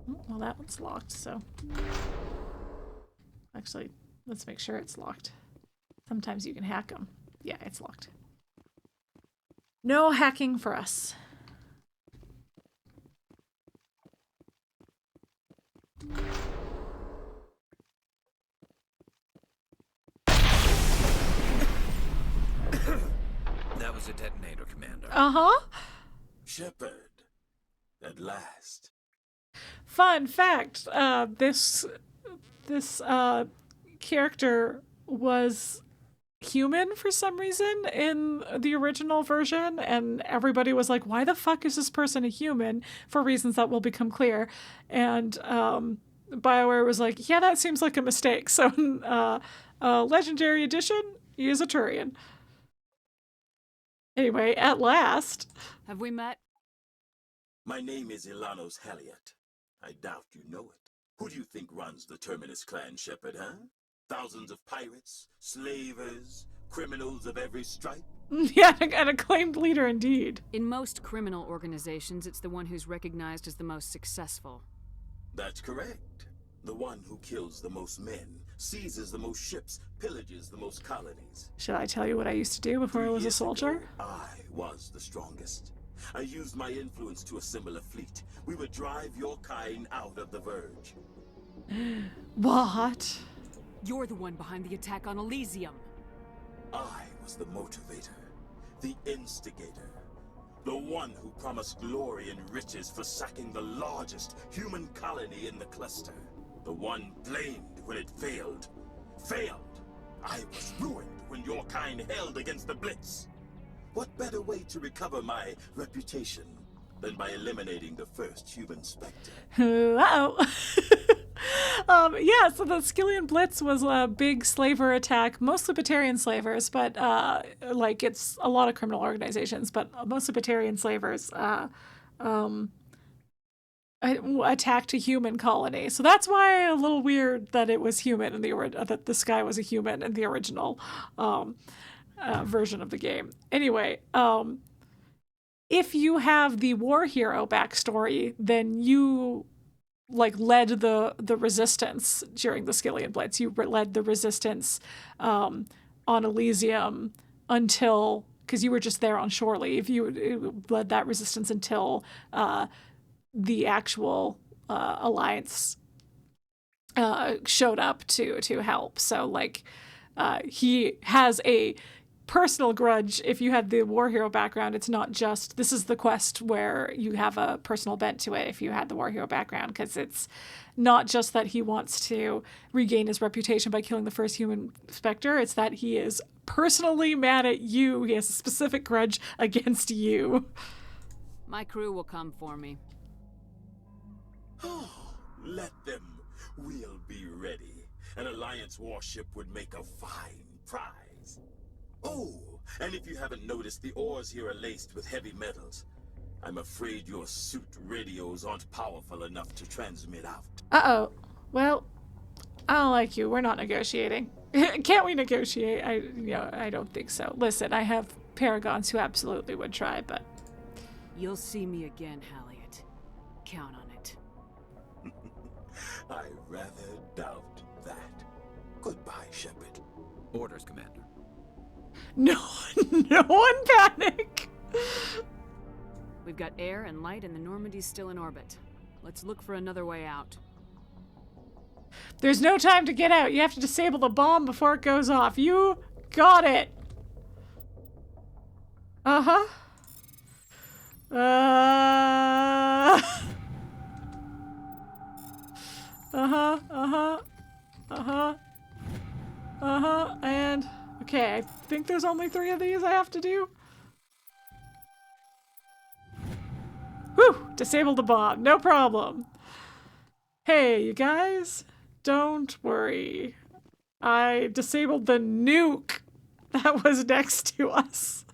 Oh, well, that one's locked, so... Actually, let's make sure it's locked. Sometimes you can hack them. Yeah, it's locked. No hacking for us. That was a detonator, Commander. Uh-huh. Shepard. At last. Fun fact, this character was human for some reason in the original version, and everybody was like, why the fuck is this person a human, for reasons that will become clear. And BioWare was like, yeah, that seems like a mistake. So in Legendary Edition, he is a Turian. Anyway, at last. Have we met? My name is Elanos Haliat. I doubt you know it. Who do you think runs the Terminus clan, Shepard, huh? Thousands of pirates, slavers, criminals of every stripe? Yeah, an acclaimed leader indeed. In most criminal organizations, it's the one who's recognized as the most successful. That's correct. The one who kills the most men, seizes the most ships, pillages the most colonies. Should I tell you what I used to do before I was a soldier? Ago, I was the strongest. I used my influence to assemble a fleet. We would drive your kind out of the Verge. What? You're the one behind the attack on Elysium. I was the motivator, the instigator, the one who promised glory and riches for sacking the largest human colony in the cluster. The one blamed when it failed. Failed. I was ruined when your kind held against the Blitz. What better way to recover my reputation than by eliminating the first human Spectre? Wow. Yeah, so the Skillian Blitz was a big slaver attack, mostly Batarian slavers, but like it's a lot of criminal organizations, but mostly Batarian slavers attacked a human colony. So that's why a little weird that it was human in that this guy was a human in the original version of the game. Anyway, if you have the war hero backstory, then you like led the resistance during the Skillian Blitz. You led the resistance on Elysium until, because you were just there on shore leave, you led that resistance until the actual Alliance showed up to help. So like he has a personal grudge. If you had the war hero background, it's not just this is the quest where you have a personal bent to it if you had the war hero background, because it's not just that he wants to regain his reputation by killing the first human Spectre, it's that he is personally mad at you. He has a specific grudge against you. My crew will come for me. Let them. We'll be ready. An Alliance warship would make a fine prize. Oh, and if you haven't noticed, the ores here are laced with heavy metals. I'm afraid your suit radios aren't powerful enough to transmit out. Uh-oh. Well, I don't like you. We're not negotiating. Can't we negotiate? I don't think so. Listen, I have paragons who absolutely would try, but... You'll see me again, Haliat. Count on it. I rather doubt that. Goodbye, Shepard. Orders, Commander. No one panic! We've got air and light and the Normandy's still in orbit. Let's look for another way out. There's no time to get out. You have to disable the bomb before it goes off. You got it. Uh-huh. And okay, I think there's only 3 of these I have to do. Whew! Disable the bomb. No problem. Hey, you guys, don't worry. I disabled the nuke that was next to us.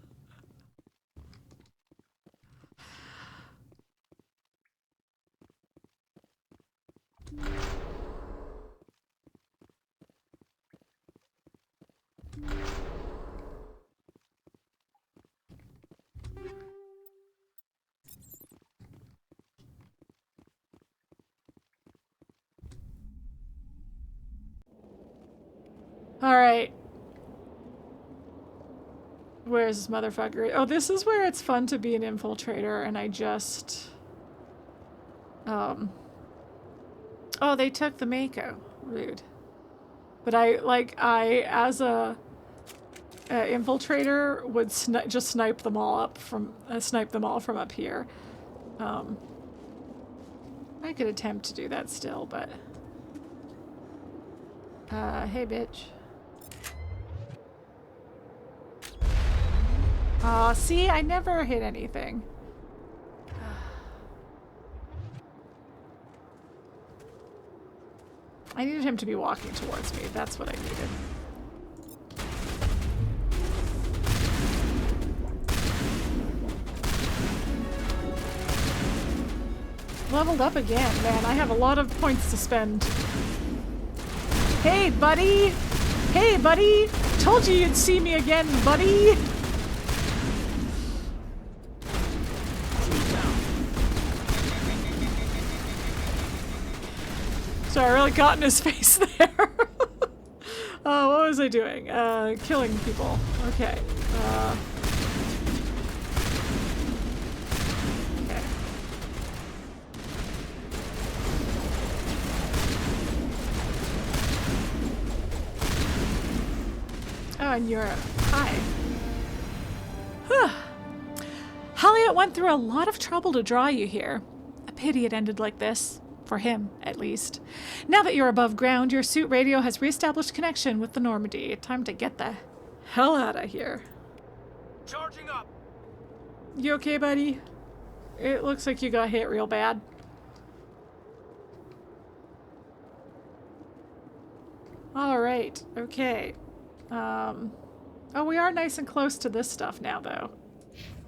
Alright. Where's this motherfucker? Oh, this is where it's fun to be an infiltrator, and I just... Oh, they took the Mako. Rude. But I, as a infiltrator, would just snipe them all up from... snipe them all from up here. I could attempt to do that still, but... hey, bitch. Aw, see? I never hit anything. I needed him to be walking towards me. That's what I needed. Leveled up again, man. I have a lot of points to spend. Hey, buddy! Hey, buddy! Told you you'd see me again, buddy! So I really got in his face there. What was I doing? Killing people. Okay. Okay. Oh, and you're... Hi. Haliat went through a lot of trouble to draw you here. A pity it ended like this. For him, at least. Now that you're above ground, your suit radio has reestablished connection with the Normandy. Time to get the hell out of here. Charging up. You okay, buddy? It looks like you got hit real bad. Alright, okay. Oh, we are nice and close to this stuff now, though.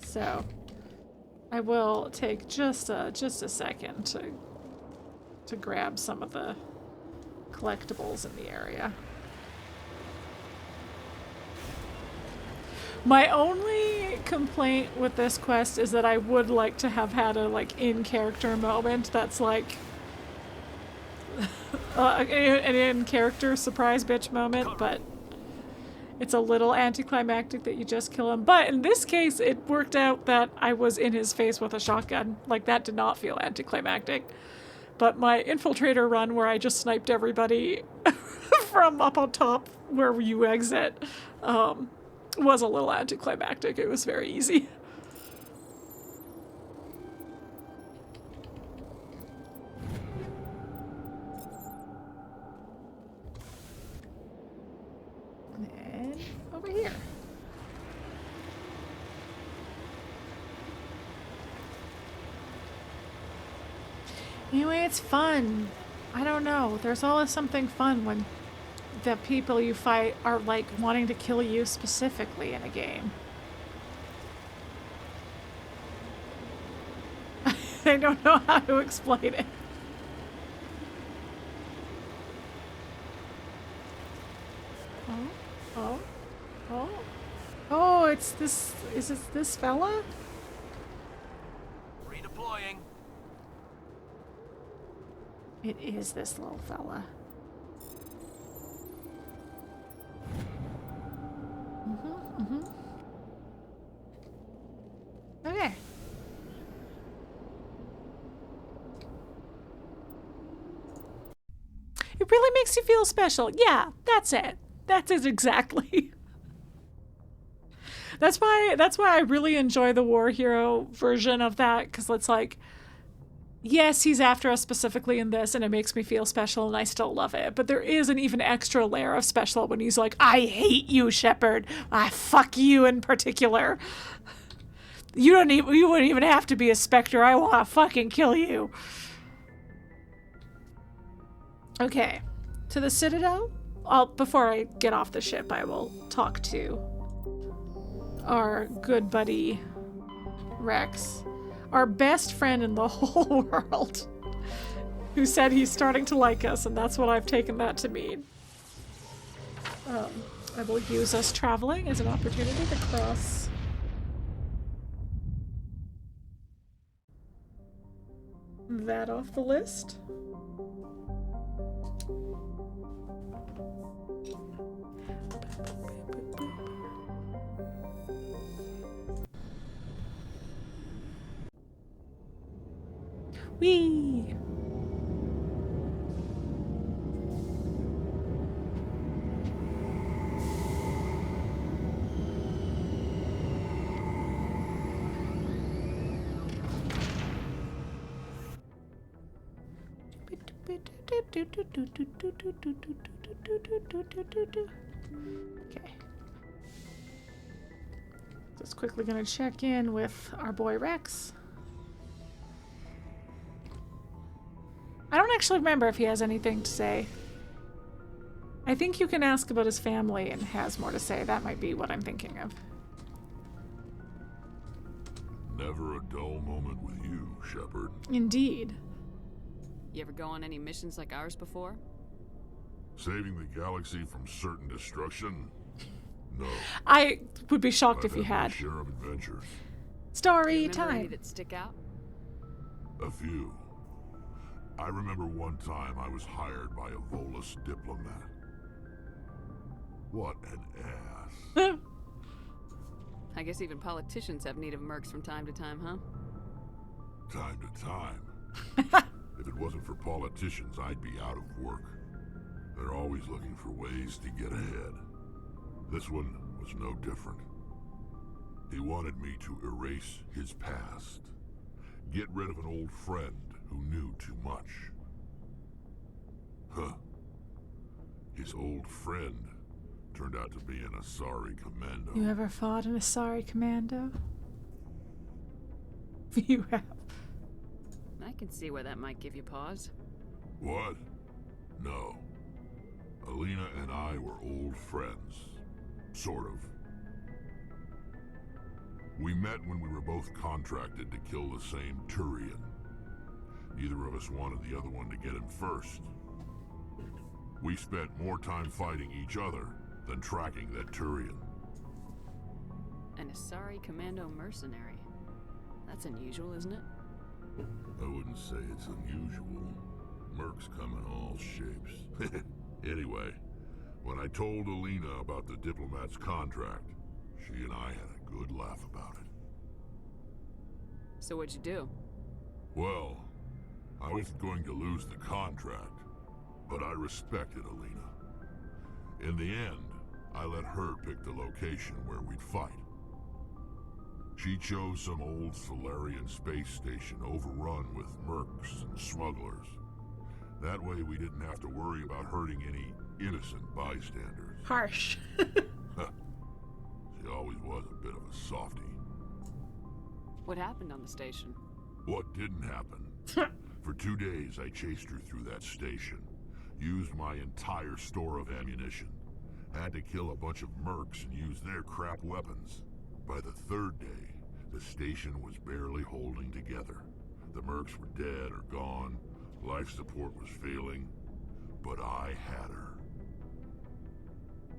So, I will take just a second to grab some of the collectibles in the area. My only complaint with this quest is that I would like to have had a in-character moment that's like an in-character surprise bitch moment, but it's a little anticlimactic that you just kill him. But in this case, it worked out that I was in his face with a shotgun. Like, that did not feel anticlimactic. But my infiltrator run where I just sniped everybody from up on top where you exit was a little anticlimactic. It was very easy. And over here. Anyway, it's fun. I don't know. There's always something fun when the people you fight are like wanting to kill you specifically in a game. I don't know how to explain it. Oh, it's this, is it this fella? Redeploying. It is this little fella. Okay. It really makes you feel special. Yeah, that's it. That's it exactly. That's why I really enjoy the war hero version of that, because it's like, yes, he's after us specifically in this, and it makes me feel special, and I still love it. But there is an even extra layer of special when he's like, I hate you, Shepard. I fuck you in particular. You wouldn't even have to be a Spectre. I want to fucking kill you. Okay, to the Citadel. Before I get off the ship, I will talk to our good buddy Wrex, our best friend in the whole world, who said he's starting to like us, and that's what I've taken that to mean. I will use us traveling as an opportunity to cross that off the list. Whee! Okay. Just quickly gonna check in with our boy Wrex. I don't actually remember if he has anything to say. I think you can ask about his family and has more to say. That might be what I'm thinking of. Never a dull moment with you, Shepard. Indeed. You ever go on any missions like ours before? Saving the galaxy from certain destruction? No. I would be shocked if you had. My share of adventures. Story Remember any time. that stick out? A few. I remember one time I was hired by a Volus diplomat. What an ass. I guess even politicians have need of mercs from time to time, huh? Time to time. If it wasn't for politicians, I'd be out of work. They're always looking for ways to get ahead. This one was no different. He wanted me to erase his past. Get rid of an old friend who knew too much. Huh. His old friend turned out to be an Asari commando. You ever fought an Asari commando? You have. I can see where that might give you pause. What? No. Alina and I were old friends. Sort of. We met when we were both contracted to kill the same Turian. Neither of us wanted the other one to get him first. We spent more time fighting each other than tracking that Turian. An Asari commando mercenary. That's unusual, isn't it? I wouldn't say it's unusual. Mercs come in all shapes. Anyway, when I told Alina about the diplomat's contract, she and I had a good laugh about it. So what'd you do? Well, I wasn't going to lose the contract, but I respected Alina. In the end, I let her pick the location where we'd fight. She chose some old Solarian space station overrun with mercs and smugglers. That way we didn't have to worry about hurting any innocent bystanders. Harsh. She always was a bit of a softie. What happened on the station? What didn't happen? For 2 days, I chased her through that station. Used my entire store of ammunition. Had to kill a bunch of mercs and use their crap weapons. By the 3rd day, the station was barely holding together. The mercs were dead or gone. Life support was failing. But I had her.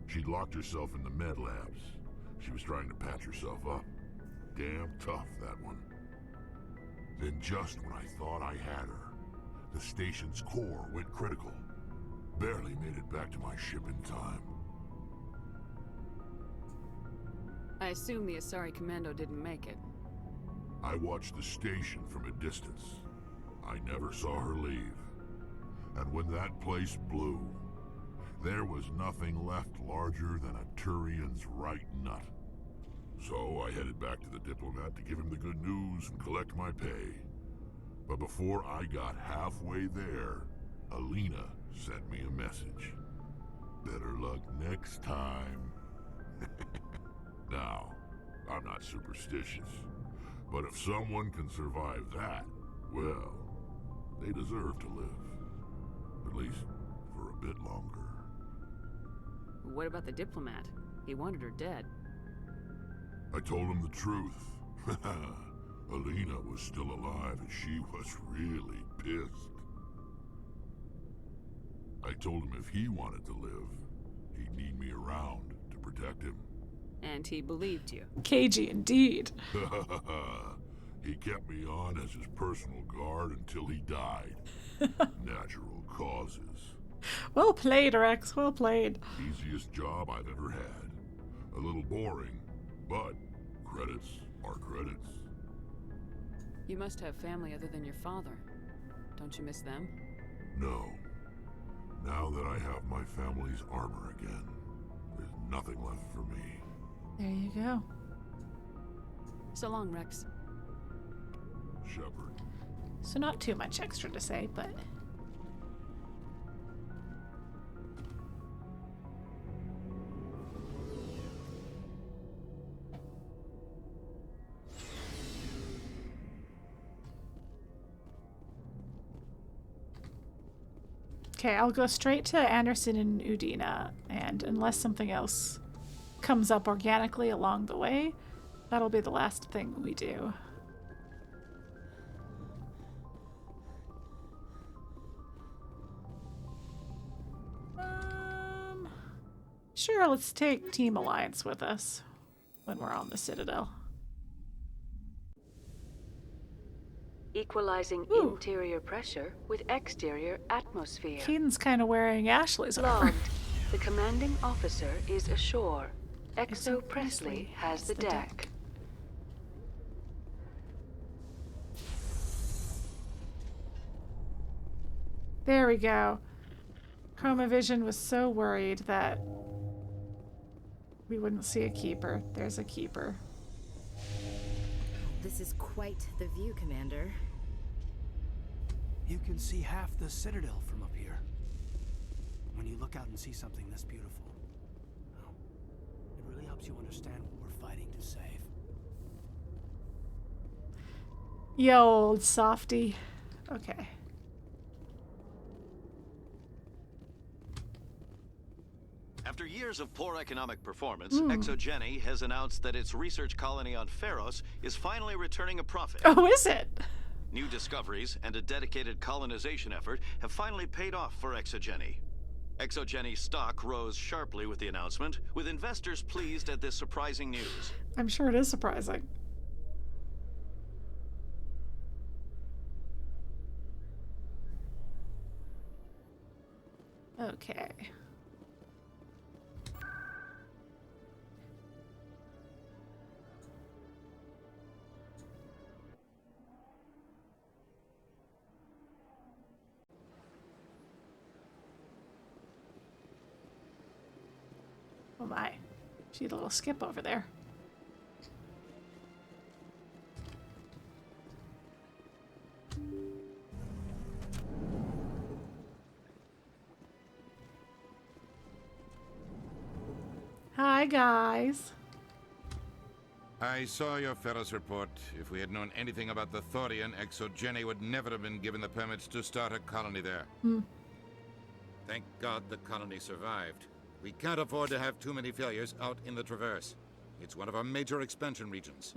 She'd locked herself in the med labs. She was trying to patch herself up. Damn tough, that one. Then just when I thought I had her, the station's core went critical. Barely made it back to my ship in time. I assume the Asari Commando didn't make it. I watched the station from a distance. I never saw her leave. And when that place blew, there was nothing left larger than a Turian's right nut. So I headed back to the diplomat to give him the good news and collect my pay. But before I got halfway there, Alina sent me a message. Better luck next time. Now, I'm not superstitious, but if someone can survive that, well, they deserve to live. At least for a bit longer. What about the diplomat? He wanted her dead. I told him the truth. Alina was still alive and she was really pissed. I told him if he wanted to live, he'd need me around to protect him. And he believed you. Cagey indeed. He kept me on as his personal guard until he died. Natural causes. Well played, Wrex. Well played. Easiest job I've ever had. A little boring, but credits are credits. You must have family other than your father. Don't you miss them? No. Now that I have my family's armor again, there's nothing left for me. There you go. So long, Wrex. Shepard. So not too much extra to say, but... Okay, I'll go straight to Anderson and Udina, and unless something else comes up organically along the way, that'll be the last thing we do. Sure, let's take Team Alliance with us when we're on the Citadel. Equalizing interior pressure with exterior atmosphere. Kaidan's kind of wearing Ashley's armor. Logged. The commanding officer is ashore. Exo Presley has the deck. There we go. Chromavision was so worried that we wouldn't see a keeper. There's a keeper. This is quite the view, Commander. You can see half the Citadel from up here. When you look out and see something this beautiful, well, it really helps you understand what we're fighting to save. Yo, old softy. Okay. After years of poor economic performance, ExoGeni has announced that its research colony on Feros is finally returning a profit. Oh, is it? New discoveries and a dedicated colonization effort have finally paid off for ExoGeni. ExoGeni stock rose sharply with the announcement, with investors pleased at this surprising news. I'm sure it is surprising. Okay. Oh my. She had a little skip over there. Hi, guys. I saw your Feros report. If we had known anything about the Thorian, ExoGeni would never have been given the permits to start a colony there. Thank God the colony survived. We can't afford to have too many failures out in the Traverse. It's one of our major expansion regions.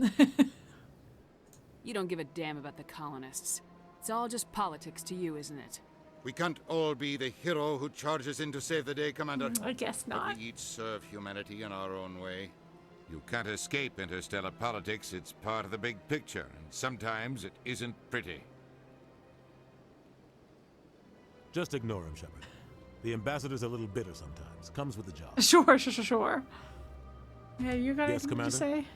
You don't give a damn about the colonists. It's all just politics to you, isn't it? We can't all be the hero who charges in to save the day, Commander. I guess not. But we each serve humanity in our own way. You can't escape interstellar politics. It's part of the big picture, and sometimes it isn't pretty. Just ignore him, Shepard. The ambassador's a little bitter sometimes. Comes with the job. Sure. Yeah, you got yes, anything Commander? to say?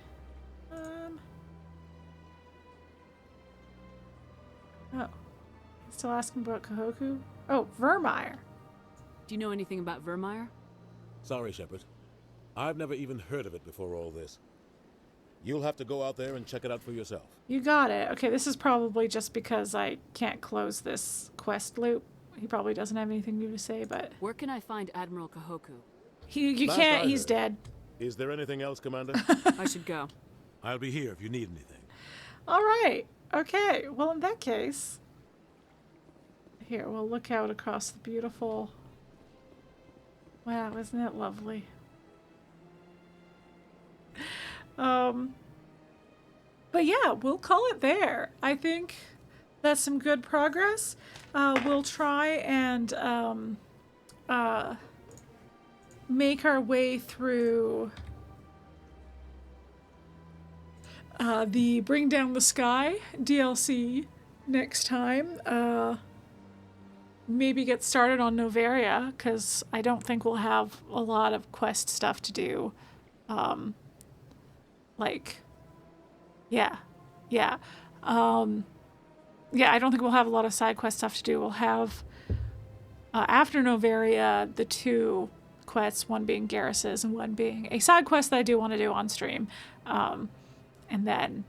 Oh. Still asking about Kahoku? Oh, Vermeer. Do you know anything about Vermeer? Sorry, Shepard. I've never even heard of it before all this. You'll have to go out there and check it out for yourself. You got it. Okay, this is probably just because I can't close this quest loop. He probably doesn't have anything new to say, but... Where can I find Admiral Kahoku? You can't, he's dead. Is there anything else, Commander? I should go. I'll be here if you need anything. All right. Okay, well, in that case... Here, we'll look out across the beautiful... Wow, isn't it lovely? But yeah, we'll call it there. I think that's some good progress. We'll try and make our way through the Bring Down the Sky DLC next time. Maybe get started on Noveria, because I don't think we'll have a lot of quest stuff to do. Yeah, I don't think we'll have a lot of side quest stuff to do. We'll have, after Noveria, the two quests, one being Garrus's and one being a side quest that I do want to do on stream. And then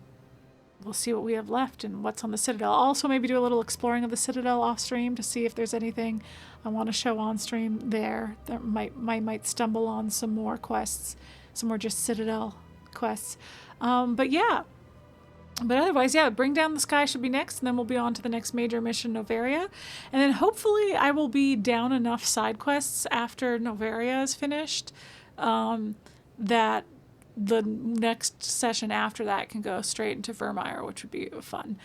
we'll see what we have left and what's on the Citadel. Also maybe do a little exploring of the Citadel off stream to see if there's anything I want to show on stream there. That might stumble on some more quests, some more just Citadel quests. But otherwise, yeah, Bring Down the Sky should be next, and then we'll be on to the next major mission, Noveria. And then hopefully I will be down enough side quests after Noveria is finished that the next session after that can go straight into Vermeer, which would be fun.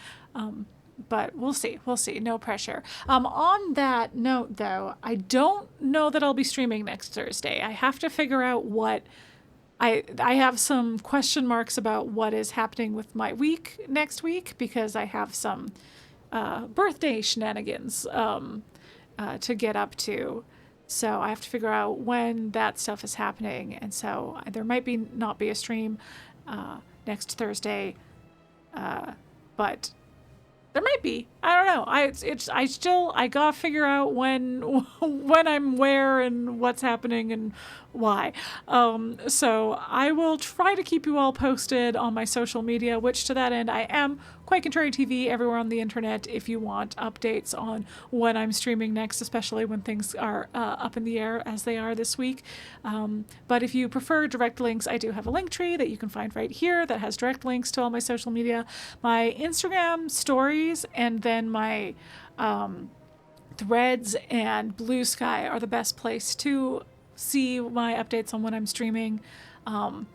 But we'll see. No pressure. On that note, though, I don't know that I'll be streaming next Thursday. I have to figure out what... I have some question marks about what is happening with my week next week, because I have some birthday shenanigans to get up to. So I have to figure out when that stuff is happening. And so there might not be a stream next Thursday, but there might be. I don't know. I gotta figure out when I'm where and what's happening and why. So I will try to keep you all posted on my social media, which to that end, I am QuiteContraryTV everywhere on the internet if you want updates on when I'm streaming next, especially when things are up in the air as they are this week. But if you prefer direct links, I do have a link tree that you can find right here that has direct links to all my social media, my Instagram stories, and then my Threads and Blue Sky are the best place to see my updates on when I'm streaming. But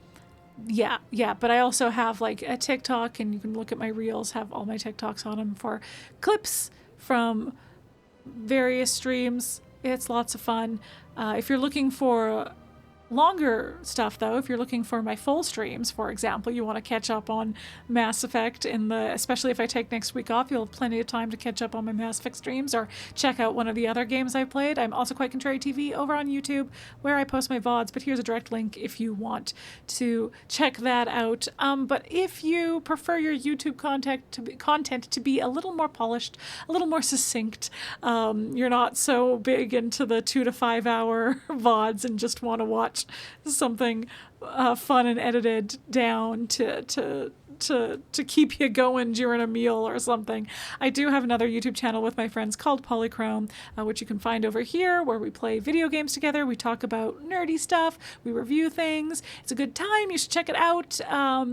I also have like a TikTok, and you can look at my reels, have all my TikToks on them for clips from various streams. It's lots of fun. If you're looking for longer stuff, though, if you're looking for my full streams, for example, you want to catch up on Mass Effect, especially if I take next week off, you'll have plenty of time to catch up on my Mass Effect streams or check out one of the other games I've played. I'm also QuiteContraryTV over on YouTube, where I post my VODs, but here's a direct link if you want to check that out. But if you prefer your YouTube content to be a little more polished, a little more succinct, you're not so big into the 2 to 5 hour VODs and just want to watch something fun and edited down to to keep you going during a meal or something. I do have another YouTube channel with my friends called Polychrome, which you can find over here, where we play video games together. We talk about nerdy stuff. We review things. It's a good time. You should check it out.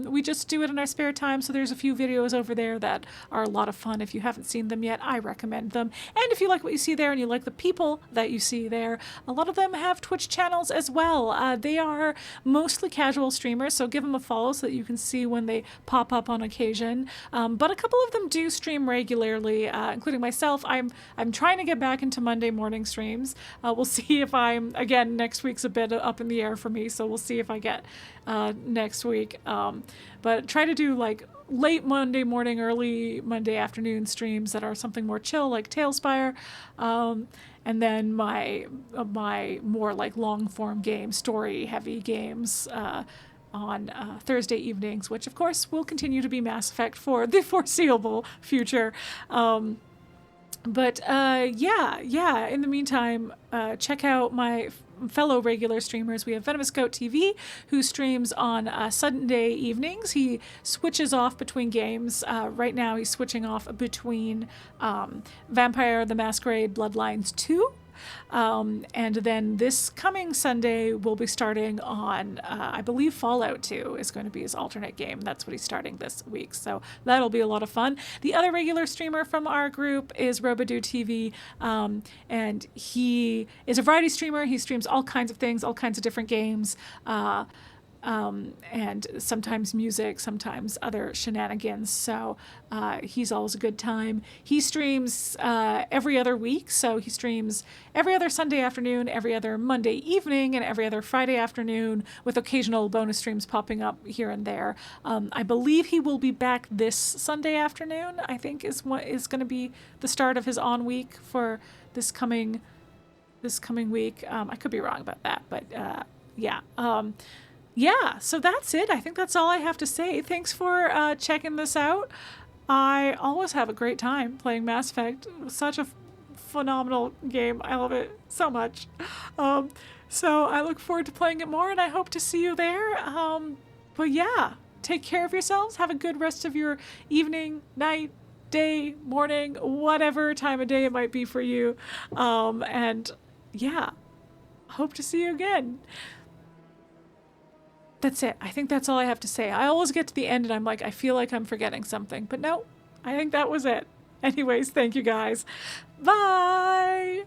We just do it in our spare time, so there's a few videos over there that are a lot of fun. If you haven't seen them yet, I recommend them. And if you like what you see there and you like the people that you see there, a lot of them have Twitch channels as well. They are mostly casual streamers, so give them a follow so that you can see when they pop up on occasion. But a couple of them do stream regularly, including myself. I'm trying to get back into Monday morning streams. We'll see if again, next week's a bit up in the air for me, so we'll see if I get next week. But try to do like late Monday morning, early Monday afternoon streams that are something more chill, like Tailspire. And then my more like long form game, story heavy games on Thursday evenings, which of course will continue to be Mass Effect for the foreseeable future. But in the meantime, check out my fellow regular streamers. We have Venomous Goat TV, who streams on Sunday evenings. He switches off between games. Right now he's switching off between Vampire the Masquerade Bloodlines 2. And then this coming Sunday, we'll be starting on, I believe Fallout 2 is going to be his alternate game. That's what he's starting this week. So that'll be a lot of fun. The other regular streamer from our group is Robadoo TV. And he is a variety streamer. He streams all kinds of things, all kinds of different games. And sometimes music, sometimes other shenanigans. So he's always a good time. He streams every other week. So he streams every other Sunday afternoon, every other Monday evening, and every other Friday afternoon, with occasional bonus streams popping up here and there. I believe he will be back this Sunday afternoon, I think is what is going to be the start of his on week for this coming week. I could be wrong about that, but yeah. Yeah, so that's it. I think that's all I have to say. Thanks for checking this out. I always have a great time playing Mass Effect. Such a phenomenal game. I love it so much. So I look forward to playing it more, and I hope to see you there. But yeah, take care of yourselves. Have a good rest of your evening, night, day, morning, whatever time of day it might be for you. And yeah, hope to see you again. That's it. I think that's all I have to say. I always get to the end and I'm like, I feel like I'm forgetting something. But no, I think that was it. Anyways, thank you guys. Bye!